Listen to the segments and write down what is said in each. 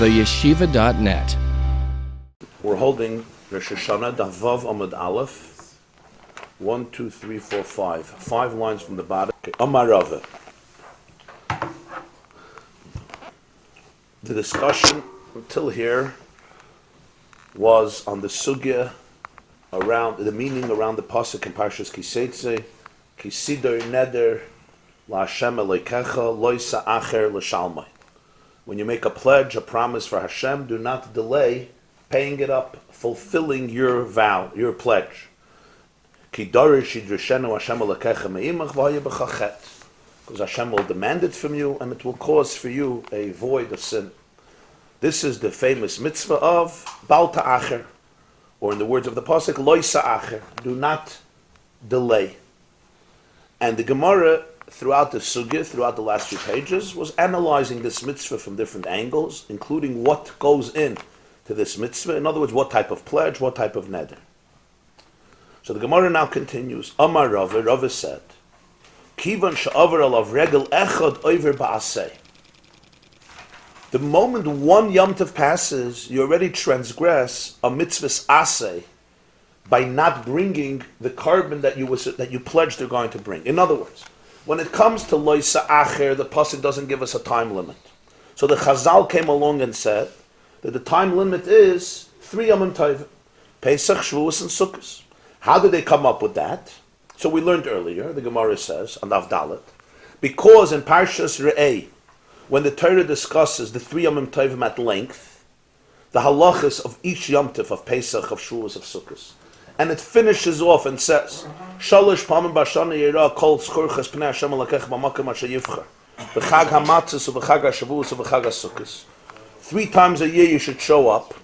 theyeshiva.net. We're holding Rosh Hashanah, Vav Amud Aleph, 1, 2, 3, 4, 5. 5 lines from the bottom. Amar Rava. The discussion until here was on the sugya around the meaning around the pasuk in Parshas Kiseitze, Kisidor Neder La Hashem Elokecha Lo Yisa Acher L'Shalmai. When you make a pledge, a promise for Hashem, do not delay paying it up, fulfilling your vow, your pledge. Because Hashem will demand it from you, and it will cause for you a void of sin. This is the famous mitzvah of Bal Ta'acher, or in the words of the pasuk, Lo Yisa Acher, do not delay. And the Gemarah, throughout the sugya, throughout the last few pages, was analyzing this mitzvah from different angles, including what goes in to this mitzvah. In other words, what type of pledge, what type of neder. So the Gemarah now continues. Amar Rava, Rava said, Kivan she'avar alav regel echad over ba'aseh. The moment one Yom Tov passes, you already transgress a mitzvah's aseh by not bringing the carbon that you pledged you're going to bring. In other words, when it comes to Lo Yisa Acher, the pasuk doesn't give us a time limit. So the Chazal came along and said that the time limit is 3 Yom Tov, Pesach, Shavuos, and Sukkot. How did they come up with that? So we learned earlier, the Gemarah says, on Avdalit, because in Parshas Re'eh, when the Torah discusses the 3 Yom Tovim at length, the halachas of each Yom Tov, of Pesach, of Shavuos, of Sukkot, and it finishes off and says, Shalosh Pamim Bashana Yira Kol Schorchas Pnei Hashem Alakech B'Makom Asher Yivchar B'Chag HaMatzos U'B'Chag HaShavuos U'B'Chag HaSukkos. 3 times a year you should show up,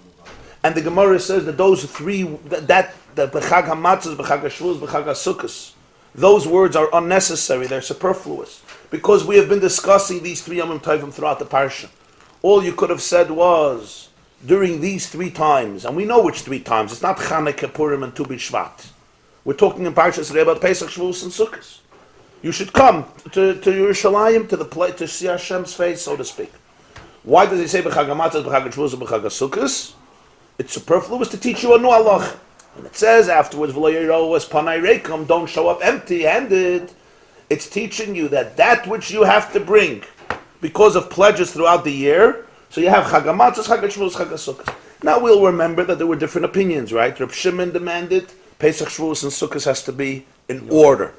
and the Gemarah says that those 3 that B'Chag HaMatzos, B'Chag HaShavuos, B'Chag HaSukkos, those words are unnecessary, they're superfluous, because we have been discussing these 3 Yom Tovim throughout the parsha. All you could have said was, during these 3 times, and we know which 3 times, it's not Chanukah, Purim, and Tu B'Shvat. We're talking in Parshas Re'eh about Pesach, Shavuos, and Sukkot. You should come to Yerushalayim, to the place, to see Hashem's face, so to speak. Why does he say B'Chag HaMatzos, B'Chag HaShavuos, and B'Chag HaSukkos? It's superfluous to teach you a new halach. And it says afterwards, V'lo yirau es panai reikum, don't show up empty-handed. It's teaching you that which you have to bring because of pledges throughout the year. So you have Chag HaMatzos, Chag HaShavuos, Chag HaSukkos. Now we'll remember that there were different opinions, right? Reb Shimon demanded Pesach, Shavuos, and Sukkos has to be in order.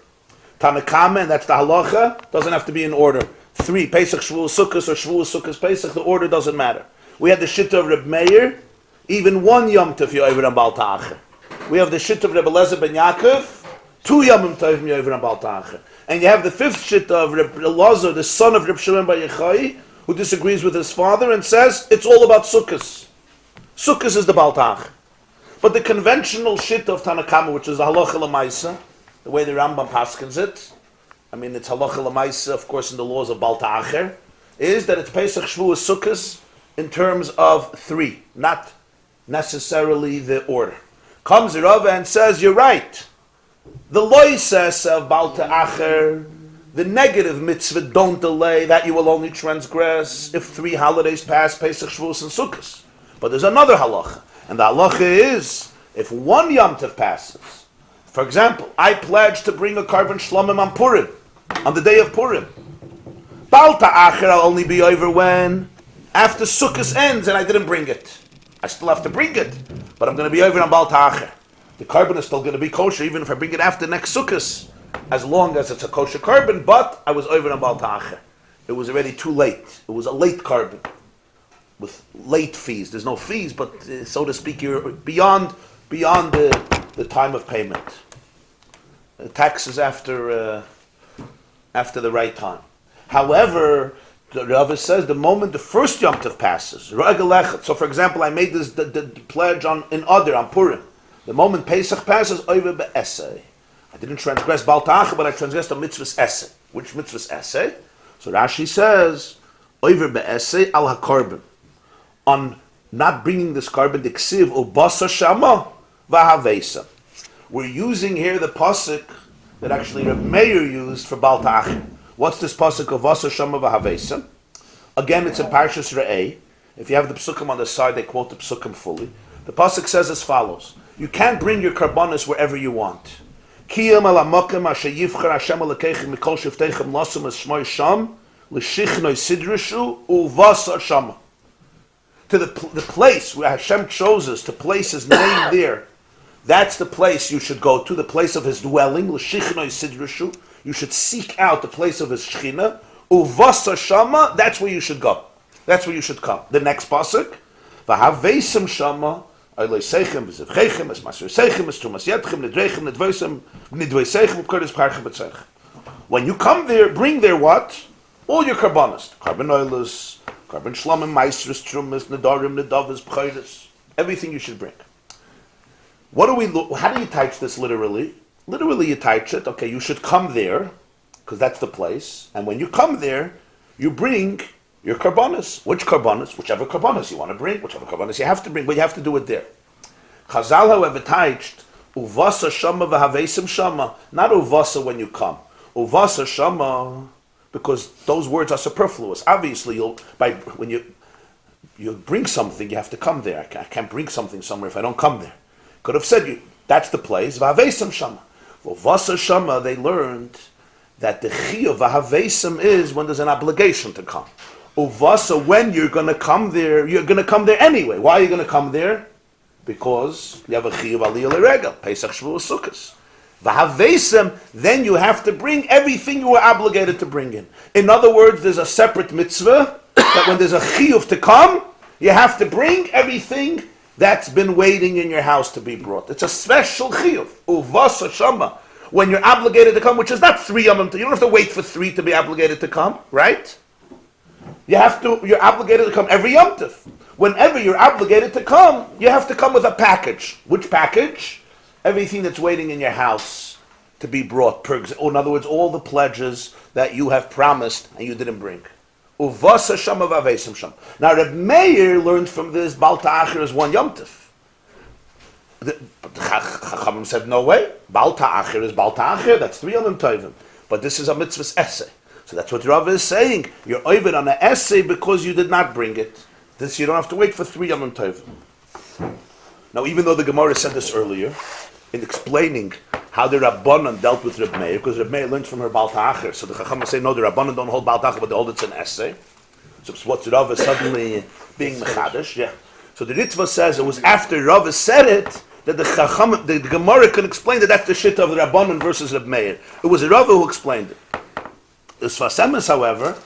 Tanakama, and that's the halacha, doesn't have to be in order. 3, Pesach, Shavuos, Sukkos, or Shavuos, Sukkos, Pesach, the order doesn't matter. We have the Shitta of Reb Meir, even 1 Yom Tov you over on Bal Ta'acher. We have the Shitta of Reb Eliezer ben Yaakov, 2 Yom Tov you over on Bal Ta'acher. And you have the 5th Shitta of Reb Elazar, the son of Reb Shimon bar Yochai, who disagrees with his father and says it's all about Sukkos. Sukkos is the Bal Ta'acher. But the conventional shit of Tanakama, which is the halacha l'maisa, the way the Rambam paskins it, I mean it's halacha l'maisa, of course, in the laws of Bal Ta'acher, is that it's Pesach, Shavuos, Sukkos in terms of 3, not necessarily the order. Comes the Rava and says, you're right. The loy says of Bal Ta'acher, the negative mitzvah, don't delay, that you will only transgress if 3 holidays pass, Pesach, Shavuos, and Sukkot. But there's another halacha, and the halacha is, if 1 Yom Tov passes, for example, I pledge to bring a carbon shlomim on Purim, on the day of Purim. Bal Ta'acher, I'll only be over when? After Sukkot ends and I didn't bring it. I still have to bring it, but I'm going to be over on Bal Ta'acher. The carbon is still going to be kosher, even if I bring it after next Sukkot, as long as it's a kosher carbon, but I was over on Bal Ta'acher. It was already too late. It was a late carbon, with late fees. There's no fees, but so to speak, you're beyond the time of payment. Taxes after the right time. However, the Rabbi says the moment the first Yom Tov passes, so for example, I made this the pledge on Purim. The moment Pesach passes, over be'esei. I didn't transgress Bal Ta'acher, but I transgressed a mitzvah's essay. Which mitzvah's essay? So Rashi says, over be'esei al ha-carbon. On not bringing this carbon, the ksiv ubasa shama v'havesa. We're using here the pasuk that actually Reb Meir used for Bal Ta'acher. What's this pasuk of ubasa shama v'havesa? Again, it's in Parshas Re'eh. If you have the psukim on the side, they quote the psukim fully. The pasuk says as follows: you can't bring your karbanos wherever you want. Kiyam ala mokem asher yivchar Hashem alekeichem mikol shiftechem lasum es shmoi sham l'shichnoi sidrishu uvasa shama. To the place where Hashem chose us to place His name there, that's the place you should go to, the place of His dwelling. L'shichnoi sidrishu. You should seek out the place of His shechina. Uvasa shama. That's where you should go. That's where you should come. The next pasuk, v'haveisim shama. When you come there, bring there what? All your karbanos. Carbon oilers, carbon shlamim, maestros, trumas, nedarim, nedavas, b'chayres. Everything you should bring. How do you teach this literally? Literally you teach it, okay, you should come there, because that's the place, and when you come there, you bring your karbanos. Which karbanos? Whichever karbanos you want to bring, whichever karbanos you have to bring, but you have to do it there. Chazal, however, taught uvasa shama v'haveisim shama, not uvasa when you come. Uvasa shama, because those words are superfluous. Obviously, when you bring something, you have to come there. I can't bring something somewhere if I don't come there. Could have said that's the place. V'haveisim shama. Uvasa shama, they learned that the chiyuv v'haveisim is when there's an obligation to come. Uvasa, when you're going to come there anyway. Why are you going to come there? Because you have a chiyuv aliyah l'regel, Pesach, Shavuos, Sukkos. V'haveisim, then you have to bring everything you were obligated to bring in. In other words, there's a separate mitzvah that when there's a chiyuv to come, you have to bring everything that's been waiting in your house to be brought. It's a special chiyuv. Uvasa shama. When you're obligated to come, which is not 3 yomim, you don't have to wait for 3 to be obligated to come, right? You're obligated to come every Yom Tov. Whenever you're obligated to come, you have to come with a package. Which package? Everything that's waiting in your house to be brought. In other words, all the pledges that you have promised and you didn't bring. Uvasa shama v'aveisim shama. Now Reb Meir learned from this, Bal Ta'achir is 1 Yom Tov. The Chachamim said, no way. Bal Ta'achir is Bal Ta'achir, that's 3 Yomim Tovim. But this is a mitzvah's essay. So that's what Rav is saying. You're oived on an essay because you did not bring it. This you don't have to wait for 3 Yomim Tovim. Now, even though the Gemarah said this earlier, in explaining how the Rabbanan dealt with Reb Meir, because Reb Meir learned from her Bal Ta'achir, so the Chacham say, no, the Rabbanan don't hold Bal Ta'achir, but they hold it's an essay. So what's Rav is suddenly being Mechadish? Yeah. So the Ritva says it was after Rav said it that the Gemarah can explain that that's the shit of the Rabbanan versus Reb Meir. It was Rav who explained it. The Sfas Emes, however,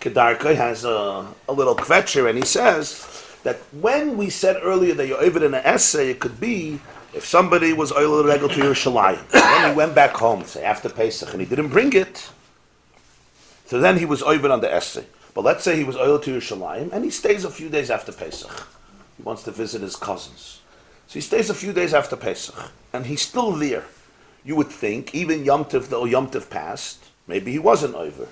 Kedarka has a little kvetcher, and he says that when we said earlier that you're oived in an essay, it could be if somebody was oiled regel to Yerushalayim, then he went back home, say after Pesach, and he didn't bring it, so then he was oived on the essay. But let's say he was oiled to Yerushalayim, and he stays a few days after Pesach. He wants to visit his cousins. So he stays a few days after Pesach, and he's still there. You would think, even Yom Tov, though Yom Tov passed, maybe he wasn't over.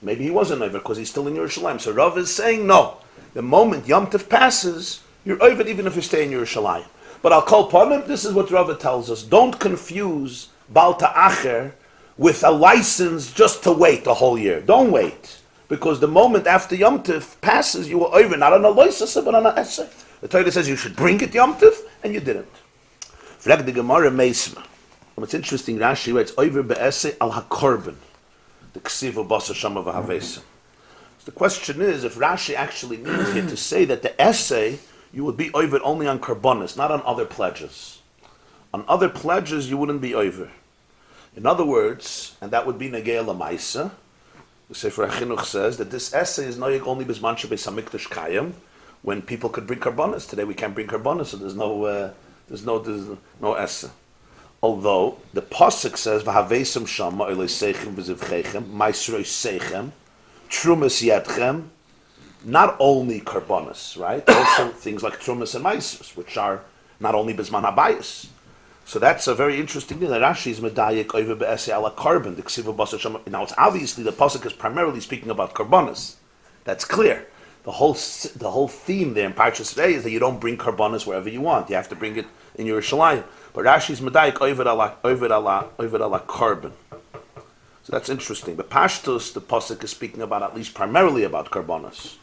Maybe he wasn't over because he's still in Yerushalayim. So Rav is saying, no. The moment Yom Tov passes, you're over even if you stay in Yerushalayim. But I'll call upon him, this is what Rav tells us. Don't confuse Bal Ta'acher with a license just to wait a whole year. Don't wait. Because the moment after Yom Tov passes, you were over, not on a license, but on an essay. The Torah says you should bring it Yom Tov, and you didn't. Frag the Gemarah Meisma. What's interesting, Rashi writes, over be'essay al hakorban. The ksiva basa shama v'havesa. The question is, if Rashi actually means here to say that the essay, you would be over only on karbonis, not on other pledges. On other pledges, you wouldn't be over. In other words, and that would be negei lamaisa, the Sefer HaChinuch says that this essay is noyeg only bizman shebeis hamikdash kayim, when people could bring karbonis. Today we can't bring karbonis, so there's no essay. Although the pasuk says v'haveisim shama olei seichem v'zivcheichem ma'isroi seichem trumas yadchem, not only karbonis, right? Also things like trumas and ma'isros, which are not only bizman habayis. So that's a very interesting thing. That Rashi is medayik over be'esei ala carbon. The ksiva basa shama. Now it's obviously the pasuk is primarily speaking about karbonis. That's clear. The whole theme there in Parshas today is that you don't bring karbonis wherever you want. You have to bring it in Yerushalayim. But Rashi's medayik over ala carbon. So that's interesting. But Pashtus, the pasuk is speaking about at least primarily about karbonis.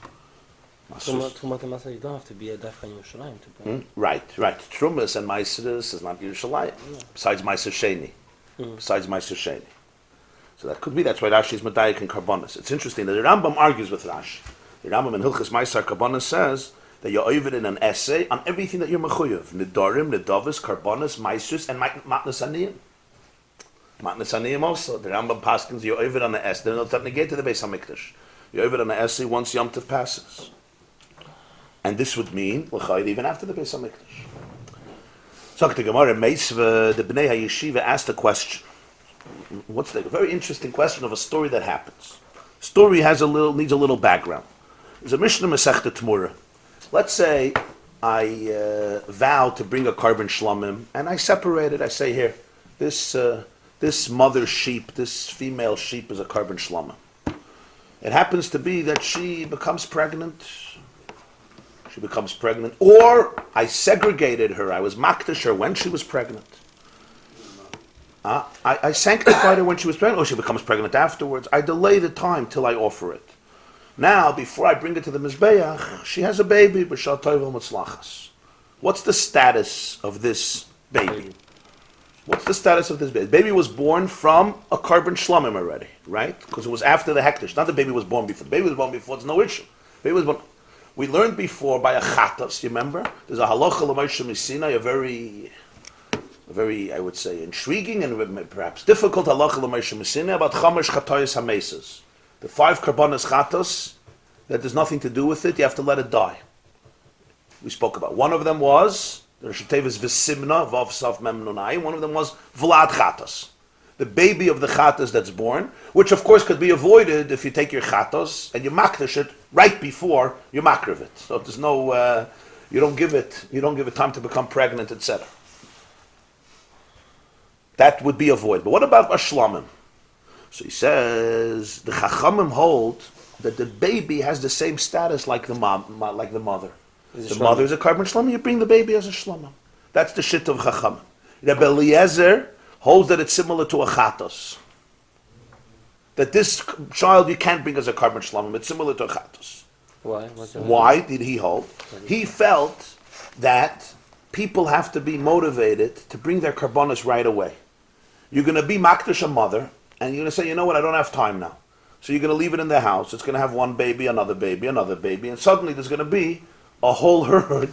Matzos. Trumat and Matzah, you don't have to be a Dafka in Yerushalayim to bring. Right. Trumas and Maasros is not Yerushalayim. Besides Maaser Sheni. So that could be. That's why Rashi is Medayik and Karbonis. It's interesting that the Rambam argues with Rashi. The Rambam in Hilchas Maasar Karbonis says that you're over in an essay on everything that you're mechuyev. Nidorim, Nidovis, Karbonis, Maasros, and Matnas Aniyim. Matnas Aniyim also. The Rambam paskins you're over on the essay. They're not negate to the Beis HaMikdash. You're over on the essay once Yom Tov passes. And this would mean l'chayil even after the Beis HaMikdash. So the Gemarah Meisva, the Bnei HaYeshiva asked a question. What's the very interesting question of a story that happens? Story needs a little background. There's a Mishnah Masechta Tmura. Let's say I vow to bring a carbon shlamim, and I separate it. I say here, this mother sheep, this female sheep is a carbon shlamim. It happens to be that she becomes pregnant. Or I segregated her. I was makdash her when she was pregnant. I sanctified her when she was pregnant, or she becomes pregnant afterwards. I delay the time till I offer it. Now, before I bring it to the Mizbeach, she has a baby, b'shal toivel mitzlachas. What's the status of this baby? The baby was born from a carbon shlamim already, right? Because it was after the hektish. Not the baby was born before. The baby was born before, it's no issue. Baby was born. We learned before by a chatas, you remember? There's a halacha l'moshe misinai, a very, I would say, intriguing and perhaps difficult halacha l'moshe misinai about chamesh chatoyos hamesas. The 5 karbonos chatos, that there's nothing to do with it, you have to let it die. We spoke about. One of them was, the Rosh Hashanah is v'simna, vav sav mem nunai. One of them was vlad chatos. The baby of the chatos that's born, which of course could be avoided if you take your chatos and you makdash it right before you makriv it. So there's no, you don't give it time to become pregnant, etc. That would be avoided. But what about ashlamim? So he says the chachamim hold that the baby has the same status like the mother. The mother is a carbon shlamim. You bring the baby as a shlamim. That's the shit of chachamim. Rabbi Eliezer holds that it's similar to a chatos. That this child you can't bring as a carbon shlamim. It's similar to a chatos. Why? Why did he hold? He felt that people have to be motivated to bring their karbonos right away. You're going to be makdash a mother, and you're going to say, you know what, I don't have time now. So you're going to leave it in the house. It's going to have one baby, another baby, and suddenly there's going to be a whole herd,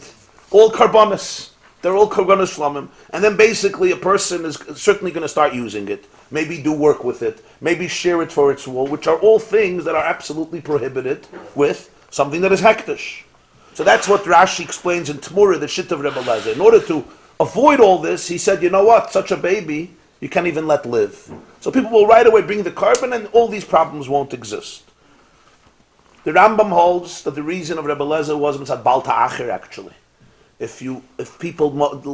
all karbonos. They're all karbonos shlamim. And then basically a person is certainly going to start using it, maybe do work with it, maybe share it for its wool, which are all things that are absolutely prohibited with something that is hektish. So that's what Rashi explains in Tmura, the shit of Rebbe Lezer. In order to avoid all this, he said, you know what, such a baby, you can't even let live. So people will right away bring the carbon and all these problems won't exist. The Rambam holds that the reason of Rebbe Lezer was mitzad bal ta'acher actually. If people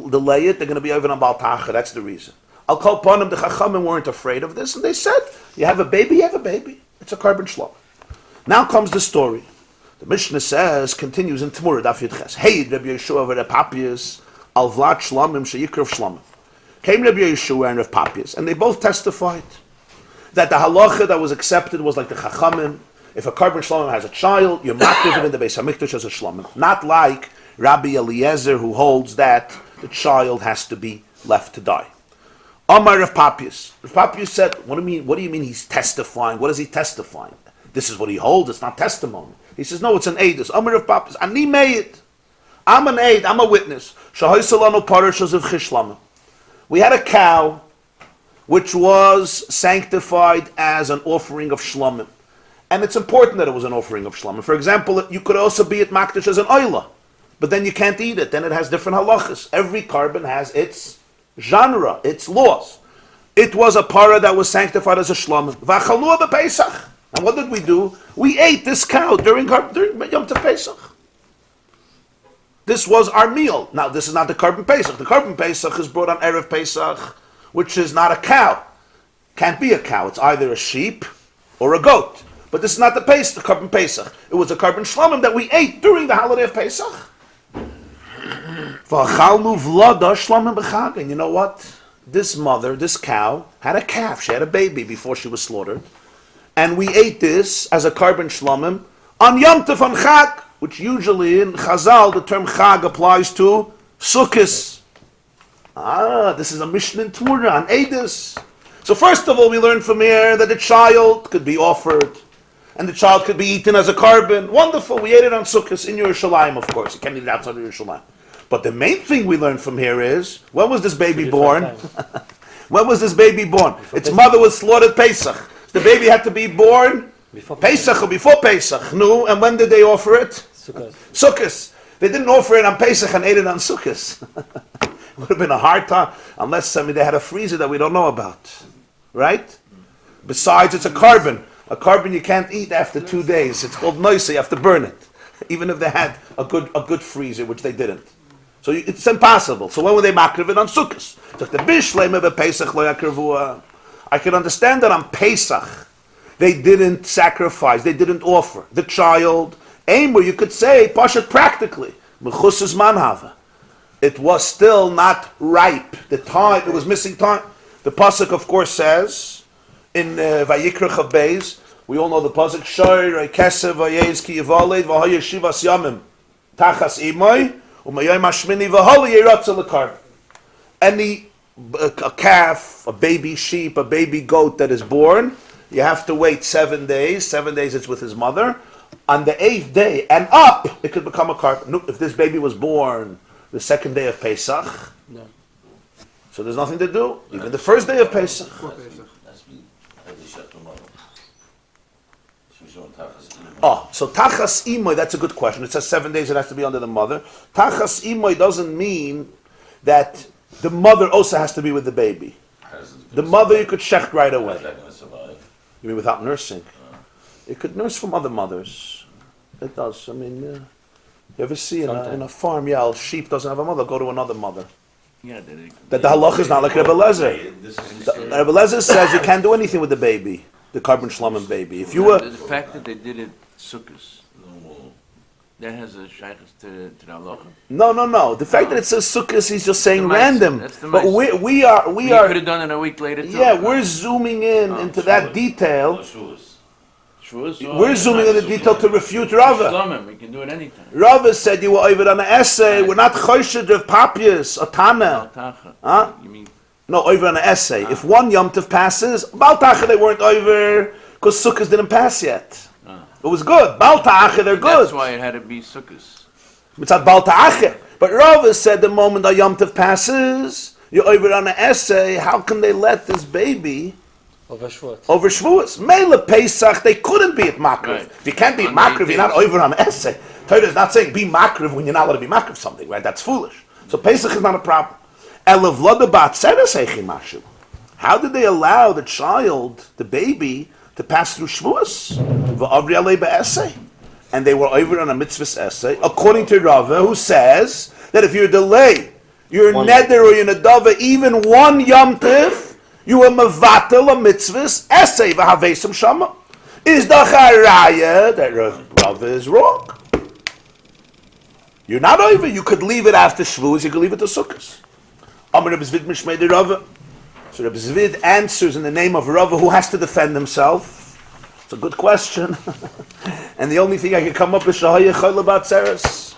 delay it, they're going to be over on bal ta'acher, that's the reason. Al kol panim, the Chachamim weren't afraid of this, and they said, you have a baby, it's a carbon shlom. Now comes the story. The Mishnah says, continues in Tmura, Daf Yud Ches. Hey, Rabbi Yeshua v'Reb Papias, al vlat shlamim sheyikrav shlamim. Came Rabbi Yeshua and Reb Papias, and they both testified that the halacha that was accepted was like the Chachamim. If a carbon shlamim has a child, you're makriv it in the Beis HaMikdash as a shlamim. Not like Rabbi Eliezer, who holds that the child has to be left to die. Amar Reb Papias. Reb Papias said, what do you mean he's testifying? What is he testifying? This is what he holds, it's not testimony. He says, no, it's an aidus. Amar Reb Papias, ani meid. I'm an aid, I'm a witness. Shahoisalanu parashas of chishlamim. We had a cow which was sanctified as an offering of shlamim. And it's important that it was an offering of shlamim. For example, you could also be at makdash as an oila, but then you can't eat it. Then it has different halachas. Every carbon has its genre, its laws. It was a para that was sanctified as a shlamim. V'achalua b'Pesach. And what did we do? We ate this cow during Yom Tov Pesach. This was our meal. Now, this is not the carbon Pesach. The carbon Pesach is brought on Erev Pesach, which is not a cow. Can't be a cow. It's either a sheep or a goat. But this is not the carbon Pesach. It was a carbon shlamim that we ate during the holiday of Pesach. And you know what? This mother, this cow, had a calf. She had a baby before she was slaughtered. And we ate this as a carbon shlamim on Yom Tov on Chag. which usually in Chazal, the term Chag applies to Sukkos. This is a Mishnah in Torah on Eidos. So first of all, we learn from here that the child could be offered, and the child could be eaten as a carbon. Wonderful, we ate it on Sukkos in Yerushalayim, of course. You can't eat it outside of Yerushalayim. But the main thing we learn from here is, when was this baby born? When was this baby born? Its mother was slaughtered Pesach. The baby had to be born before Pesach or before Pesach. No, and when did they offer it? Sukkos. They didn't offer it on Pesach and ate it on Sukkos. It would have been a hard time, unless they had a freezer that we don't know about. Right? Besides, it's a carbon. A carbon you can't eat after 2 days. It's called noise, you have to burn it. Even if they had a good freezer, which they didn't. So it's impossible. So when were they makriv it on Sukkos? I can understand that on Pesach they didn't sacrifice, they didn't offer the child. Aimer, you could say, pashat practically, mechusas manhava. It was still not ripe. The time, it was missing time. The pasuk, of course, says in Vayikra Chav Beis, we all know the pasuk, Shoy Kesev Vayez Ki Yivaled V'Haya Shivas Yamim Tachas Imoy U'Mayayim Hashmini V'Hali Yeratza L'Kar. Any a calf, a baby sheep, a baby goat that is born, you have to wait 7 days. 7 days it's with his mother. On the 8th day and up, it could become a carbon. No, if this baby was born the 2nd day of Pesach, no. So there's nothing to do. Even the 1st day of Pesach. Oh, so Tachas Imoy, that's a good question. It says 7 days it has to be under the mother. Tachas Imoy doesn't mean that the mother also has to be with the baby. The mother you could shecht right away. You mean without nursing? It could nurse from other mothers. It does. I mean, you ever see in a farm, a sheep doesn't have a mother, go to another mother. Yeah, That the halach is not like Rebbe Lezer. Rebbe Lezer says you can't do anything with the baby, the carbon shlomim baby. If you were... The fact that they did it Sukkos, that has a shaykhs to the halacha? No. The fact that it says Sukkos, he's just saying random. But we You are... could have done it a week later too. Yeah, we're zooming into that detail. We're zooming in the detail to refute Rava. We can do it anytime. Rava said you were over on an essay. We're not choshid of papias or tana. Huh? You mean? No, over on an essay. If one Yom Tov passes, Bal Tacha they weren't over because Sukkot didn't pass yet. It was good. Bal Tacha they're good. That's why it had to be Sukkos. It's not Bal Tacha. But Rava said the moment a Yom Tov passes, you're over on an essay. How can they let this baby Over Shavuot. over Shavuos? Mele Pesach, they couldn't be at Makriv. Right. If you can't be at Makriv, you're not over on an essay. Torah is not saying be Makriv when you're not allowed to be Makriv something, right? That's foolish. So Pesach is not a problem. How did they allow the child, the baby, to pass through Shavuos? And they were over on a mitzvah essay, according to Rava, who says that if you're delayed, you're neder or you're nedava, even one Yom Tiv, you are mevatel a mitzvahs essay v'havesim shama. Is the charaya that Rava is wrong? You're not over. You could leave it after Shavuos. You could leave it to Sukkos. Amar Rabbi Zvid mishmei de Rava. So Rabbi Zvid answers in the name of Rava, who has to defend himself. It's a good question. And the only thing I can come up with is shahaya chayla batzeres.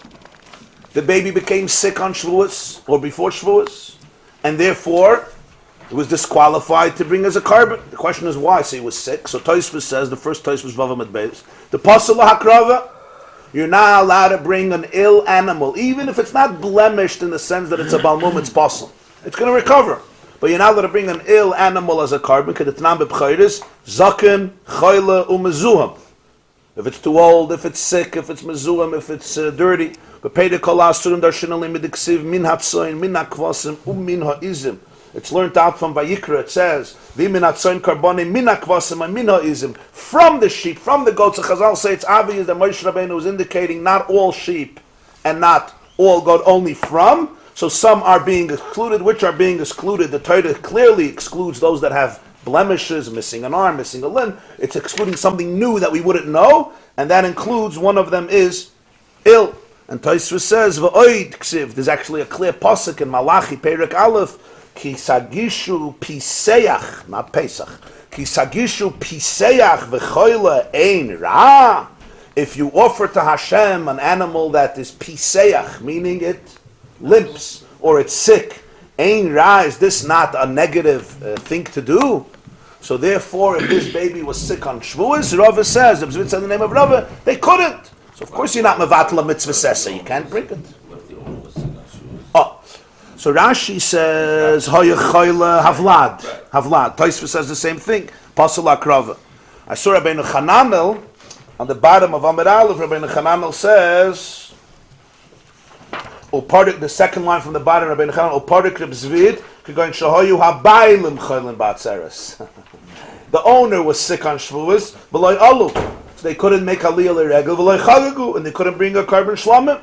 The baby became sick on Shavuos or before Shavuos, and therefore it was disqualified to bring as a carbon. The question is why? So he was sick. So Tosfos says, the first Tosfos Vavam at Beis, the pasuk hakrava, you're not allowed to bring an ill animal, even if it's not blemished in the sense that it's a balmum, it's possible. It's going to recover. But you're not allowed to bring an ill animal as a carbon, because it's not b'chayris, zaken, chayla, umezuham. If it's too old, if it's sick, if it's mezuham, if it's dirty. But pei kol asurim darshinali midiksiv min hatzoin, min hakvasim, min ha'izim. It's learned out from Vayikra. It says, "V'min hatzoin karboni min hakvasim and min ha'izim." From the sheep, from the goats. The Chazal say it's obvious that Moshe Rabbeinu is indicating not all sheep and not all goat, only from. So some are being excluded. Which are being excluded? The Torah clearly excludes those that have blemishes, missing an arm, missing a limb. It's excluding something new that we wouldn't know, and that includes one of them is ill. And Tosfos says, "V'oid ksiv." There's actually a clear pasuk in Malachi Perek Aleph. Ki sagishu piseach, not Pesach. Ki sagishu piseach v'choyle ein ra. if you offer to Hashem an animal that is piseach, meaning it limps or it's sick, Ein Ra, is this not a negative thing to do? So therefore, if this baby was sick on Shavuos, Rava says, the B'zvit said the name of Rava, they couldn't. So of course you're not mevatel a mitzvah sesa, you can't bring it. Oh, so Rashi says, Hoya Choyle Havlad. Havlad. Tosfos says the same thing. Pasal Akrava. I saw Rabbeinu Chananel, on the bottom of Amud Aleph, Rabbeinu Chananel says, the second line from the bottom, Rabbeinu Chananel, Upardik Reb Zvid, going Shahoyu Habaylim Choylin Batzeres. The owner was sick on Shavuos, V'loy Alu. So they couldn't make Aliyah L'regel, V'loy Chagagu, and they couldn't bring a carbon shlamim.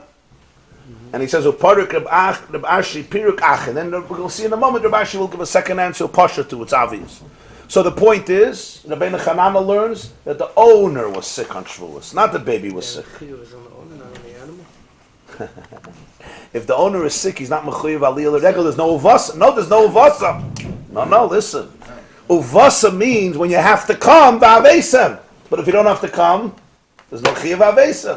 And he says, Upardik Reb Ashi Piruk Ach. And then we'll see in a moment, Reb Ashi will give a second answer, Pasha to, it's obvious. So the point is, Rabbeinu Chananel learns that the owner was sick on Shavuos, not the baby was sick. If the owner is sick, he's not mechuyev aliyah l'regel. There's no uvasa. No, there's no uvasa. No, listen. Uvasa means when you have to come, v'avesem. But if you don't have to come, there's no chiyav avesem.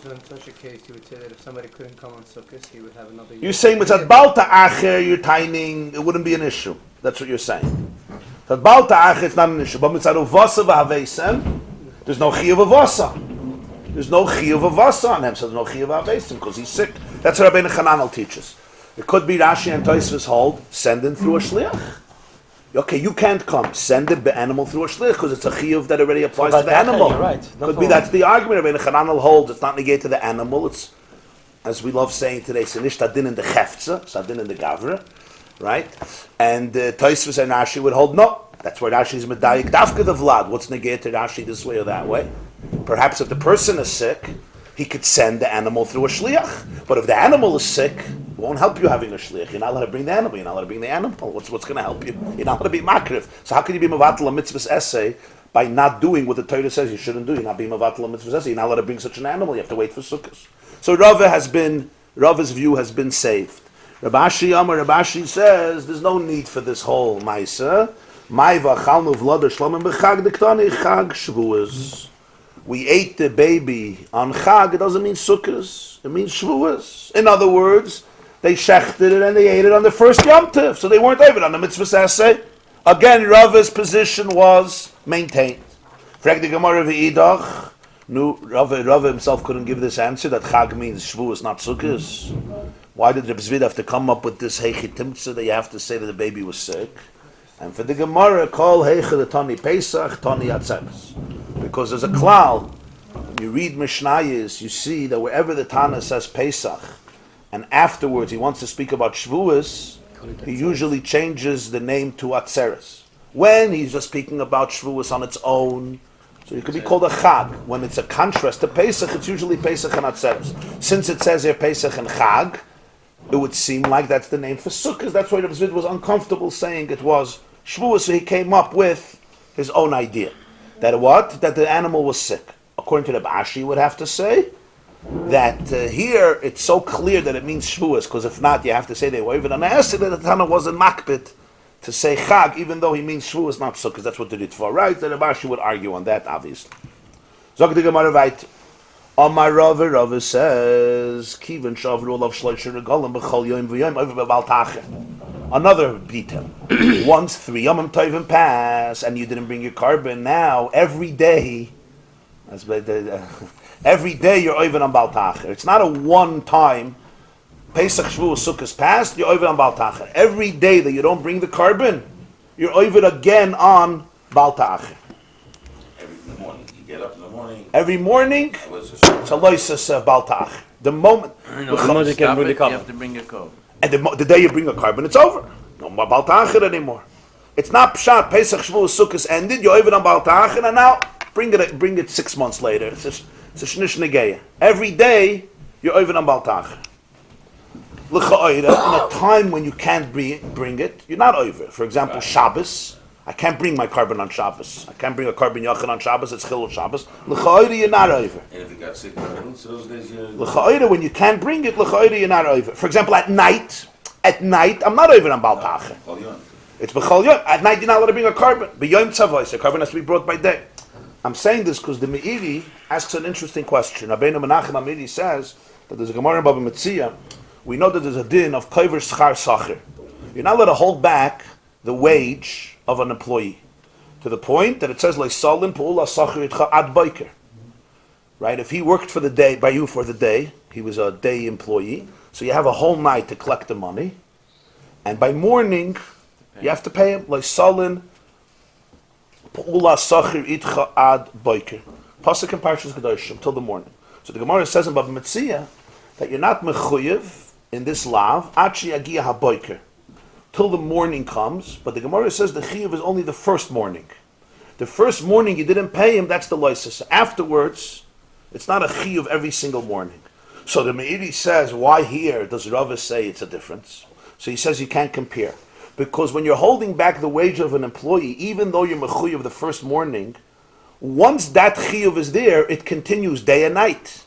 So in such a case, you would say that if somebody couldn't come on Sukkot, he would have another. You're saying it's at balta acher, you're tining, it wouldn't be an issue. That's what you're saying. At balta acher, it's not an issue. But mitzad uvasa v'avesem, there's no chiyav avasa. There's no chiyuv of vasa on him, so there's no chiyuv of avesim because he's sick. That's what Rabbeinu Chananel teaches. It could be Rashi and Tosfos hold, send him through a shliach. Okay, you can't come. Send the animal through a shliach because it's a chiyuv that already applies to the animal. Right. Could be that's the argument. Rabbeinu Chananel holds it's not negated to the animal. It's, as we love saying today, sinish tadin in the cheftza, sadin in the gavra, right? And Tosfos and Rashi would hold no. That's where Rashi is medayik dafka the vlad. What's negated to Rashi this way or that way? Perhaps if the person is sick, he could send the animal through a shliach. But if the animal is sick, it won't help you having a shliach. You're not allowed to bring the animal. You're not allowed to bring the animal. What's going to help you? You're not allowed to be makriv. So how can you be mevatel a mitzvah's essay by not doing what the Torah says you shouldn't do? You're not being mevatel a mitzvah's essay. You're not allowed to bring such an animal. You have to wait for sukkahs. So Rava's view has been saved. Rabbi Ashi says there's no need for this whole ma'isa. We ate the baby on Chag. It doesn't mean Sukkos. It means Shavuos. In other words, they shechted it and they ate it on the first Yom Tov. So they weren't even on the mitzvah essay. Again, Rava's position was maintained. Frag the Gemarah v'idach. No, Rava himself couldn't give this answer that Chag means Shavuos, not Sukkos. Why did Reb Zvid have to come up with this heichitimtza that you have to say that the baby was sick? And for the Gemarah, call heiche the Tani Pesach, Tani Atzeres. Because there's a klal. When you read Mishnayos, you see that wherever the Tana says Pesach, and afterwards he wants to speak about Shavuos, he usually changes the name to Atzeres. When he's just speaking about Shavuos on its own, so it could be called a Chag. When it's a contrast to Pesach, it's usually Pesach and Atzeres. Since it says here Pesach and Chag, it would seem like that's the name for Sukkot. That's why Rabbi Zvid was uncomfortable saying it was Shavuos, so he came up with his own idea. That what? That the animal was sick. According to the Ashi, would have to say that here it's so clear that it means Shavuos, because if not, you have to say they were even unasked that the Tana wasn't makbid to say Chag, even though he means Shavuos, not Sukkot. That's what they did for, right? The Ashi would argue on that, obviously. Zog the Gemarah weiter. Amar Rava says, Kiven Shavru Olav Shloisher Regalim B'chol Yom V'Yom Over B'Bal Tacher. Another detail. Once 3 Yomim Tovim pass and you didn't bring your carbon, now every day you're over on Bal Tacher. It's not a one time Pesach Shavuos Sukkos passed, you're over on Bal Tacher. Every day that you don't bring the carbon, you're over again on Bal Tacher. Every morning, you get up in the morning. Every morning, it's a loisas of Bal Tacher. The moment You have to bring your coat. and the day you bring a carbon, it's over. No more Bal Tacher anymore. It's not Pshat, Pesach Shavuos Sukkos ended, you're over on Bal Tacher, and now bring it 6 months later. It's a shnish negeya. Every day, you're over on Bal Tacher. In a time when you can't bring it, you're not over. For example, Shabbos, I can't bring my carbon on Shabbos. I can't bring a carbon yachin on Shabbos, it's Chilul Shabbos. L'cha'ira, you're not over. And if you got sick in the middle, so those days you're... L'cha'ira, when you can't bring it, l'cha'ira, you're not over. For example, at night, I'm not over on Bal Tacher. It's b'chol yom. At night, you're not allowed to bring a carbon. B'yom tzavos, a carbon has to be brought by day. I'm saying this because the Meiri asks an interesting question. Rabbeinu Menachem Meiri says that there's a Gemarah in Baba Metzia. We know that there's a din of kover schar sacher. You're not allowed to hold back the wage of an employee to the point that it says like salin pu'ula sacher itcha ad biker. Right? If he worked for the day by you for the day, he was a day employee. So you have a whole night to collect the money, and by morning you have to pay him like salin. Pu'ula sacher itcha ad biker. Pasuk in Parshas Kedoshim till the morning. So the Gemarah says in Baba Metzia that you're not mechuyev in this lav achi agia haboiker till the morning comes. But the Gemarah says the chiyuv is only the first morning. The first morning you didn't pay him, that's the loisus. Afterwards, it's not a chiyuv every single morning. So the Meiri says, why here does Rava say it's a difference? So he says you can't compare. Because when you're holding back the wage of an employee, even though you're mechuyev the first morning, once that chiyuv is there, it continues day and night.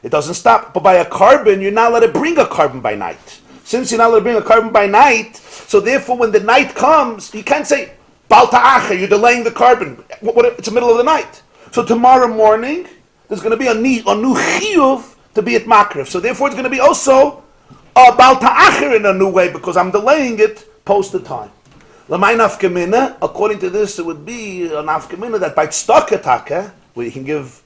It doesn't stop. But by a carbon, you're not allowed to bring a carbon by night. Since you're not allowed to bring a carbon by night, so therefore when the night comes, you can't say, Bal ta'acher, you're delaying the carbon. It's the middle of the night. So tomorrow morning, there's going to be a new chiyuv to be at Makriv. So therefore it's going to be also a Bal ta'acher in a new way, because I'm delaying it post the time. L'may nafkamina, according to this, it would be a nafkamina that by tzedakah, where you can give,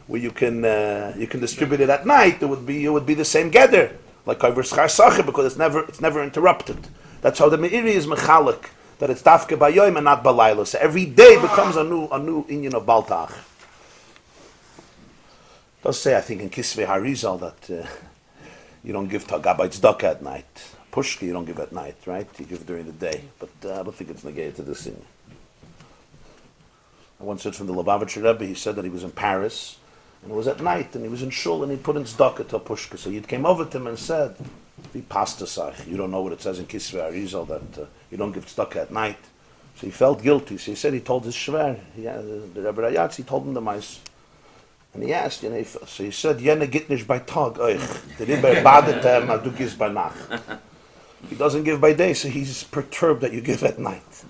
where you can distribute it at night, it would be the same gather, like kover schar sacher, because it's never interrupted. That's how the Meiri is mechalik, that it's dafke b'yoyim and not b'layla. So every day becomes a new inyan of Bal ta'acher. It does say, I think in Kisvei Harizal that you don't give gabbai tzedakah at night. Pushka you don't give at night, right? You give during the day. But I don't think it's negated to this thing. I once heard from the Lubavitcher Rabbi, he said that he was in Paris, and it was at night, and he was in shul, and he put in tzedakah to Pushka. So he came over to him and said, "Be pastasach. You don't know what it says in Kisvei Arizal that you don't give tzedakah at night." So he felt guilty. So he said he told his shver, the Rabbi Rayatz, he told him the mice. And he asked, so he said, "Yene git by tag euch. Did by badet du givst by nacht." He doesn't give by day, so he's perturbed that you give at night.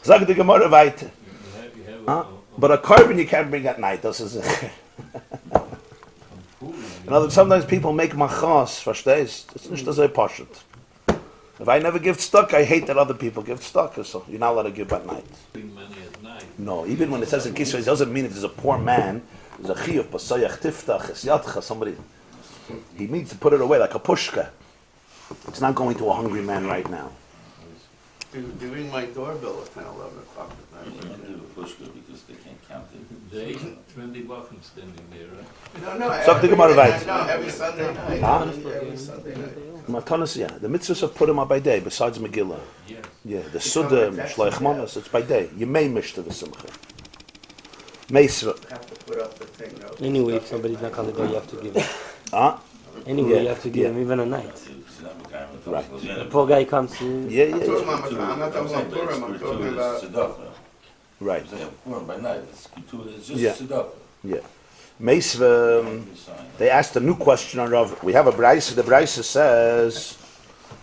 Sag the Gemarah weiter. But a carbon you can't bring at night. Das ist in other words, sometimes people make machas, verstehst? It's nicht so poshut. If I never give stock, I hate that other people give stock, so you're not allowed to give at night. No, even when it says in Kisvei, it doesn't mean if there's a poor man, there's a chiyuv, pasayach tiftach, esyatcha, somebody, he needs to put it away like a pushka. It's not going to a hungry man right now. They ring my doorbell at 10, 11 o'clock at night. They don't do a pushka because they can't count it. They 20 bucks standing there, right? No, Sag the Gemarah weiter. No, every Sunday night. Huh? Every Sunday night. Matanas, yeah. The mitzvahs have put him up by day, besides Megillah. Yes. Yeah, the Suda, Shloich Manas, it's by day. You may mish to the Simcha. Meisva. Have to put up the thing, though. Anyway, if somebody's not gonna go, you have to give him. Huh? Anyway, Yeah, you have to give him even a night. Right. The poor guy comes to. Yeah, I'm yeah, talking yeah. about, I'm not talking about Purim, I'm talking about... Right. By night, it's just Yeah. tzedakah. Yeah. Meisva, they asked a new question on Rav. We have a Braisa. The Braisa says,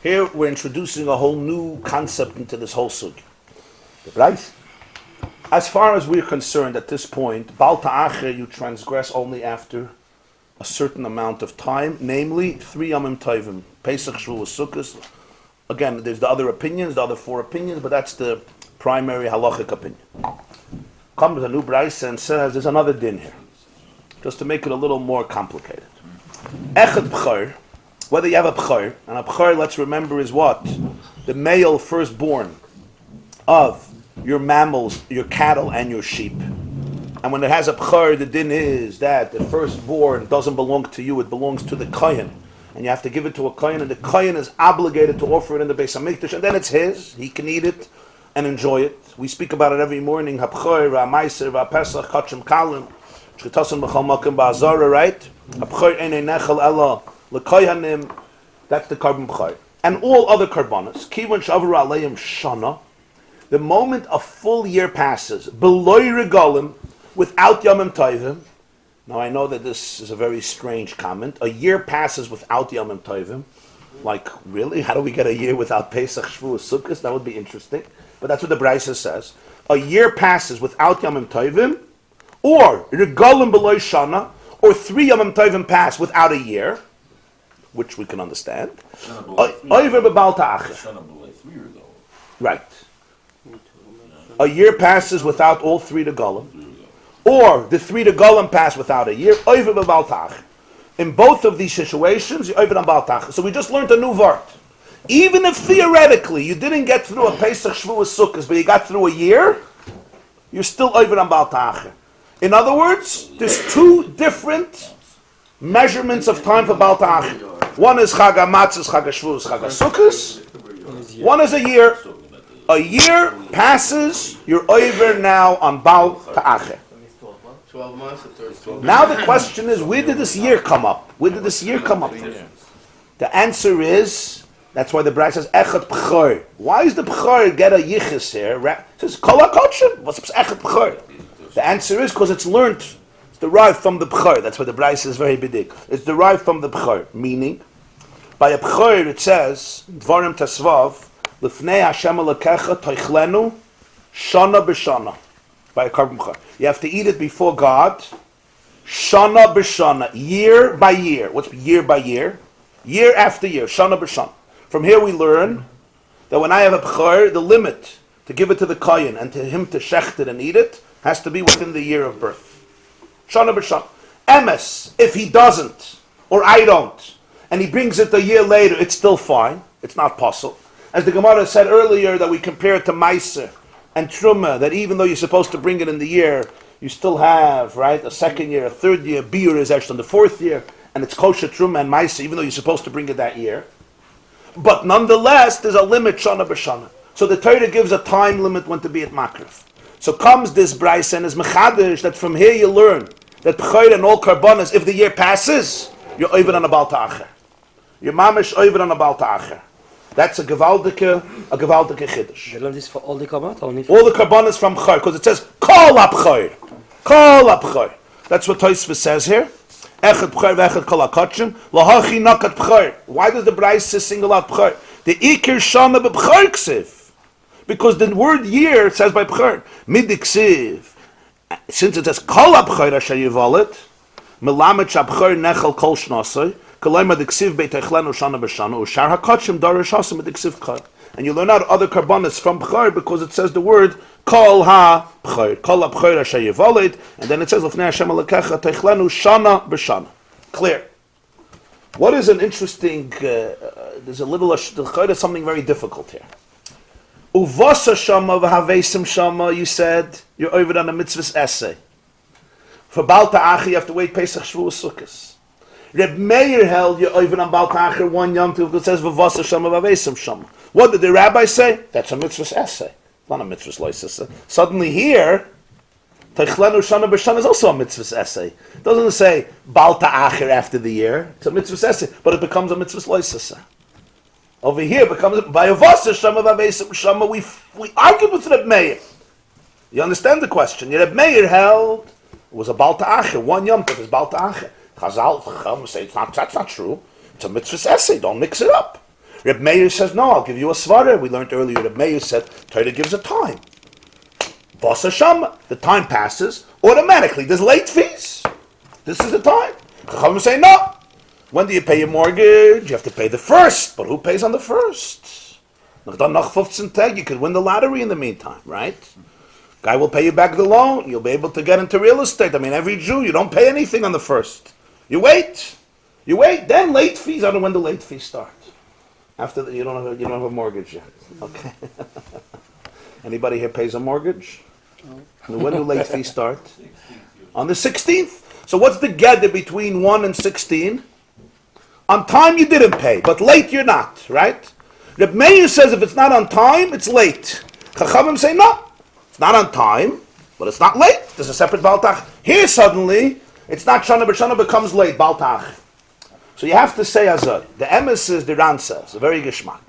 here we're introducing a whole new concept into this whole sugi. The Braisa. As far as we're concerned at this point, Bal ta'acher you transgress only after a certain amount of time, namely 3 Yamim Tovim, Pesach, Shavuos, Sukkot. Again, there's the other opinions, the other 4 opinions, but that's the primary halachic opinion. Comes a new Braisa and says there's another din here, just to make it a little more complicated. Echad B'chor, whether you have a B'chor, and a B'chor, let's remember, is what? The male firstborn of your mammals, your cattle, and your sheep. And when it has a B'chor, the din is that the firstborn doesn't belong to you, it belongs to the Kohen. And you have to give it to a Kohen, and the Kohen is obligated to offer it in the Beis HaMikdash, and then it's his, he can eat it and enjoy it. We speak about it every morning, HaB'chor, HaMaiser, HaPesach, Kachim Kalim, Shchitasim B'chal Makim Ba'azara, right? HaB'chor Einei Nechel Ela, L'Kohanim, that's the Karban B'chor. And all other Karbanas, Kivon Shavru Aleim Shana, the moment a full year passes, B'loi Regalim, without Yamim Tovim. Now I know that this is a very strange comment. A year passes without Yamim Tovim. Like, really? How do we get a year without Pesach, Shavuos, Sukkot? That would be interesting. But that's what the Braisa says. a year passes without Yamim Tovim, or Regalim Below Shana, or 3 Yamim Tovim pass without a year, which we can understand. Oiver Bebal Ta'acher. Shana below 3 regalim. Right. A year passes without all 3 regalim, or the 3 regalim pass without a year. Oiver Bebal Ta'acher. In both of these situations, you're Oiver Bebal Ta'acher. So we just learned a new word. Even if theoretically you didn't get through a Pesach, Shavuos, Sukkot, but you got through a year, you're still Oiver Bebal Ta'acher. In other words, there's 2 different measurements of time for Bal Ta'acher. One is Chag HaMatzos, Chag HaShavuos, Chag HaSukkos. One is a year. A year passes, you're over now on Bal Ta'acher. 12 months or 13? Now the question is, where did this year come up? Where did this year come up from? The answer is, that's why the Bride says, Echad B'chor. Why does the B'chor get a yichus here? It says, Kol HaKodshim. What's Echad B'chor? The answer is because it's learned, it's derived from the B'chor. That's why the Bride says very big. It's derived from the B'chor. Meaning, by a B'chor it says, Dvarim Tesvav, L'fnei Hashem Elokecha Toichlenu Shana B'Shana. By a carbon B'chor. You have to eat it before God, Shana B'Shana, year by year. What's year by year? Year after year, Shana B'Shana. From here we learn that when I have a B'chor, the limit to give it to the Kohen and to him to shecht it and eat it has to be within the year of birth. Shana B'Shana. Emes, if he doesn't, or I don't, and he brings it a year later, it's still fine. It's not possible. As the Gemarah said earlier, that we compare it to Meiser and Truma, that even though you're supposed to bring it in the year, you still have, right, a second year, a third year, Biur is actually in the 4th year, and it's kosher Truma and Meiser, even though you're supposed to bring it that year. But nonetheless, there's a limit, Shana B'Shana. So the Torah gives a time limit when to be at Makrif. So comes this Bryce and is Mechadish, that from here you learn that B'chor and all Karbonas, if the year passes, you're over on a Bal Ta'acher. You're mamish over on a Bal Ta'acher. That's a gewaltige Chiddush. They learn this for all the Kabbalah, only for All the Karbonas from B'chor, because it says, Kol HaB'chor. Kol HaB'chor. That's what Tosfos says here. Echad B'chor v'echad Kol HaKodshim. Lahachi nakat B'chor. Why does the Bryce single out B'chor? The Ikir Shana B'chor Ksiv. Because the word year, it says by B'chor. Midiksiv. Since it says Kol HaB'chor Asher Yivolet, Melamed Shab'chor Nechel Kol Shnasoi, Kalayma Diksiv Beitechlenu Shana B'Shana, Ushar HaKodshim Darish Hasim Diksiv B'chor. And you learn out other Karbonas from B'chor because it says the word Kol HaB'chor. Kol HaB'chor Asher Yivolet, and then it says L'fnei Hashem Elokecha Teichlenu Shana B'Shana. Clear. What is an interesting, there's a little, there's something very difficult here. Uvasa Shama v'havesim Shama, you said, you're over on a mitzvah's essay. For Bal Ta'acher, you have to wait Pesach, Shavuos, Sukkos. Reb Meir held you're over on Bal Ta'acher 1 Yom Tov, because it says V'vasa Shama v'havesim Shama. What did the rabbi say? That's a mitzvah's essay. Not a mitzvah's loisasa. Suddenly here, Teichlenu Shana B'Shana is also a mitzvah's essay. It doesn't say Bal Ta'acher after the year. It's a mitzvah's essay, but it becomes a mitzvah's loisasa. Over here becomes by Avasa Shama Vavesim Shama. We argued with Reb Meir. You understand the question? Reb Meir held it was a Bal Ta'acher 1 Yom Tov is Bal Ta'acher. Chazal say that's not true. It's a mitzvah's essay. Don't mix it up. Reb Meir says no. I'll give you a svara. We learned earlier. Reb Meir said Torah gives a time. Vasa Shama. The time passes automatically. There's late fees. This is the time. Chachamim say no. When do you pay your mortgage? You have to pay the first. But who pays on the first? You could win the lottery in the meantime, right? Guy will pay you back the loan. You'll be able to get into real estate. I mean, every Jew, you don't pay anything on the first. You wait. Then late fees. I don't know when the late fees start. After that, you don't have a mortgage yet. Okay. Anybody here pays a mortgage? No. When do late fees start? On the 16th. So what's the gather between 1 and 16? On time you didn't pay, but late you're not, right? Reb Meir says if it's not on time, it's late. Chachamim say no, it's not on time, but it's not late. There's a separate Bal Ta'acher. Here suddenly, it's not Shana, but Shana becomes late, Bal Ta'acher. So you have to say Azar. The emes is the Ran says, a very geschmack.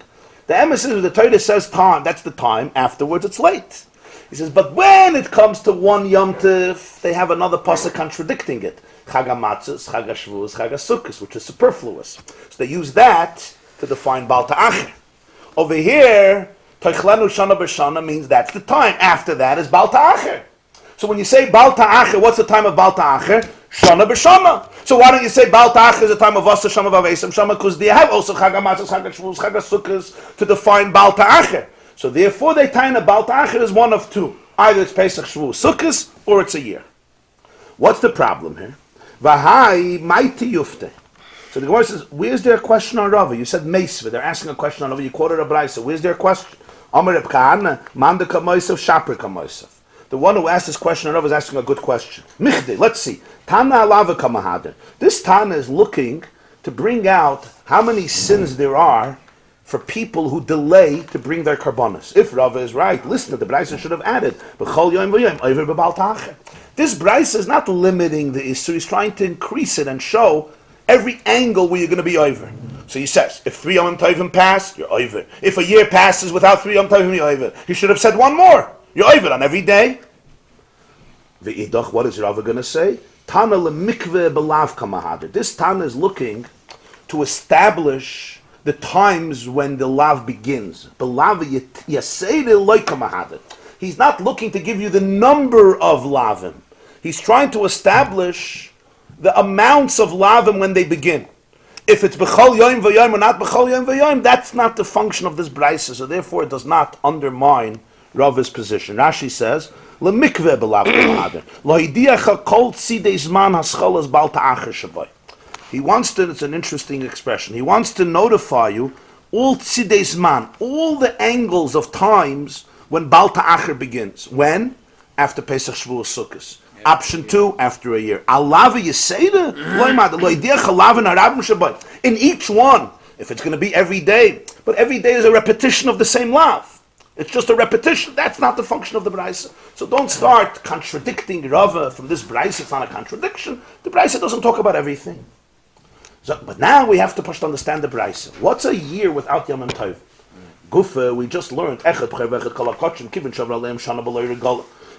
The emes is the Torah says time, that's the time, afterwards it's late. He says, but when it comes to 1 Yom Tov, they have another pasuk contradicting it. Chag HaMatzos, Chag HaShavuos, Chag HaSukkos, which is superfluous. So they use that to define Bal Ta'acher. Over here, Toichlenu Shana b'Shana means that's the time. After that is Bal Ta'acher. So when you say Bal Ta'acher, what's the time of Bal Ta'acher? Shana b'Shana. So why don't you say Bal Ta'acher is the time of Vasa Shama Vavesam Shama? Because they have also Chag HaMatzos, Chag HaShavuos, Chag HaSukkos to define Bal Ta'acher. So therefore they tie in a Bal Ta'acher is one of two. Either it's Pesach, Shavuos, Sukkos, or it's a year. What's the problem here? Vahai Maiti Yufte. So the Gemara says, where's their question on Rava? You said Meisva. They're asking a question on Rava. You quoted a Braisa. Where's their question? Amar Reb Kahana, Manda Kamoisav, Shaper Kamoisav. The one who asked this question on Rava is asking a good question. Michde, let's see. Tana Alava Kamahader. This Tana is looking to bring out how many sins there are for people who delay to bring their karbonos. If Rava is right, listen to the Braisa should have added. B'chol yom v'yom, over b'bal ta'acher. This Braisa is not limiting the issue. He's trying to increase it and show every angle where you're going to be over. So he says, if 3 Yom Tovim pass, you're over. If a year passes without 3 Yom Tovim, you're over. He should have said one more. You're over on every day. V'idach, what is Rava going to say? Tana lemikveh b'lav kamahader. This Tana is looking to establish the times when the lav begins. B'lav yasei loy kamahader. He's not looking to give you the number of lavim. He's trying to establish the amounts of lavim when they begin. If it's b'chol yom v'yom or not b'chol yom v'yom, that's not the function of this brisa, so therefore it does not undermine Rava's position. Rashi says, "Lemikveh b'lav kamahader, lo hidiacha kol tzidei zman hascholas bal ta'acher shabai." He wants to, it's an interesting expression, he wants to notify you all tzidei zman, all the angles of times when bal ta'acher begins. When? After Pesach, Shavuos, Sukkos. Option 2, after a year. In each one, if it's going to be every day, but every day is a repetition of the same lav. It's just a repetition. That's not the function of the Braisa. So don't start contradicting Rava from this Braisa. It's not a contradiction. The Braisa doesn't talk about everything. So, but now we have to push to understand the Braisa. What's a year without Yom Tov? Gufa, we just learned,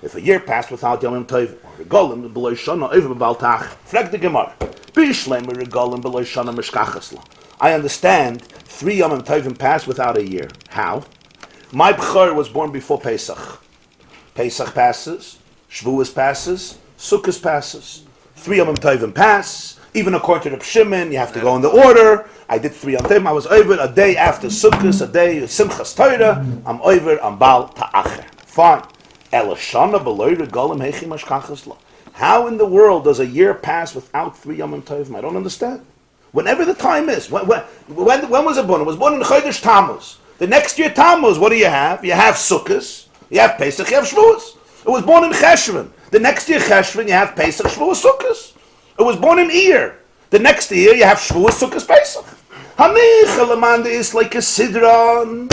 if a year passed without Yom Tov, regalim below Shana over Bal Ta'acher. Frag the Gemarah. Bishleim regalim below Shana mishkachasla. I understand 3 Yom Tovim passed without a year. How? My B'chor was born before Pesach. Pesach passes, Shavuos passes, Sukkos passes. 3 Yom Tovim pass. Even according to Reb Shimon, you have to go in the order. I did 3 Yom Tovim. I was over a day after Sukkos, a day of Simchas Torah. I'm over on Bal Ta'acher. Fine. How in the world does a year pass without 3 Yom Tovim? I don't understand. Whenever the time is. When was it born? It was born in Chodesh Tammuz. The next year Tammuz, what do you have? You have Sukkos, you have Pesach, you have Shavuos. It was born in Cheshvan. The next year Cheshvan, you have Pesach, Shavuos, Sukkos. It was born in Iyar. The next year you have Shavuos, Sukkos, Pesach. Hanicha is like a Sidron.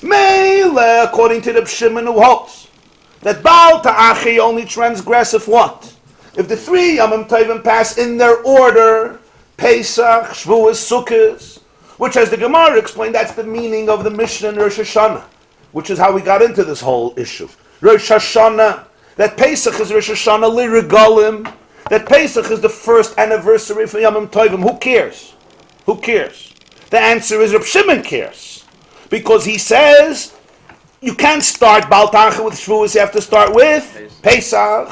Meile, according to the Shimon who holds that Bal Ta'acher only transgress if what? If the 3 Yom Tovim pass in their order, Pesach, Shavuos, Sukkos, which as the Gemarah explained, that's the meaning of the Mishnah in Rosh Hashanah, which is how we got into this whole issue. Rosh Hashanah, that Pesach is Rosh Hashanah li-regalim, that Pesach is the first anniversary for Yom Tovim. Who cares? Who cares? The answer is Reb Shimon cares, because he says, you can't start Bal Ta'acher with Shavuos, you have to start with Pesach.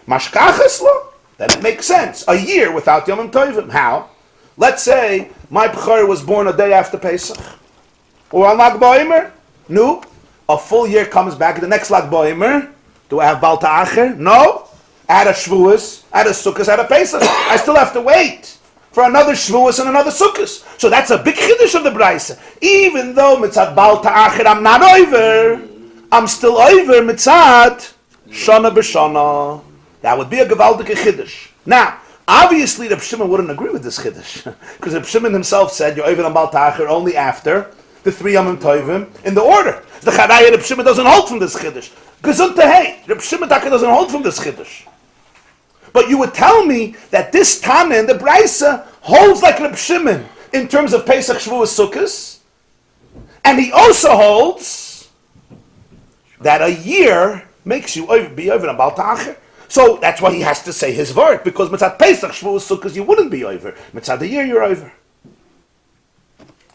Mashkachaslo? Then it makes sense. A year without Yom Tovim. How? Let's say my B'chor was born a day after Pesach. Or on Lag Ba'omer? No. A full year comes back. The next Lag Ba'omer, do I have Bal Ta'acher? No. Add a Shavuos, add a Sukkos, add a Pesach. I still have to wait for another Shavuos and another Sukkos. So that's a big chiddush of the Braisa. Even though mitzad Bal Ta'acher I'm not over, I'm still over mitzad Shana b'Shana. That would be a gewaldige chiddush. Now, obviously Reb Shimon wouldn't agree with this chiddush, because Reb Shimon himself said you're over on Bal Ta'acher only after the 3 Yom Tovim in the order. The Chadaya Reb Shimon doesn't hold from this chiddush. Gesund to hate. Reb Shimon doesn't hold from this chiddush. But you would tell me that this Tana in the Braisa holds like Reb Shimon in terms of Pesach, Shavuos, Sukkos, and he also holds that a year makes you be over on Bal Ta'acher. So that's why he has to say his word, because mitzad Pesach, Shavuos, Sukkos, you wouldn't be over. Mitzad the year, you're over.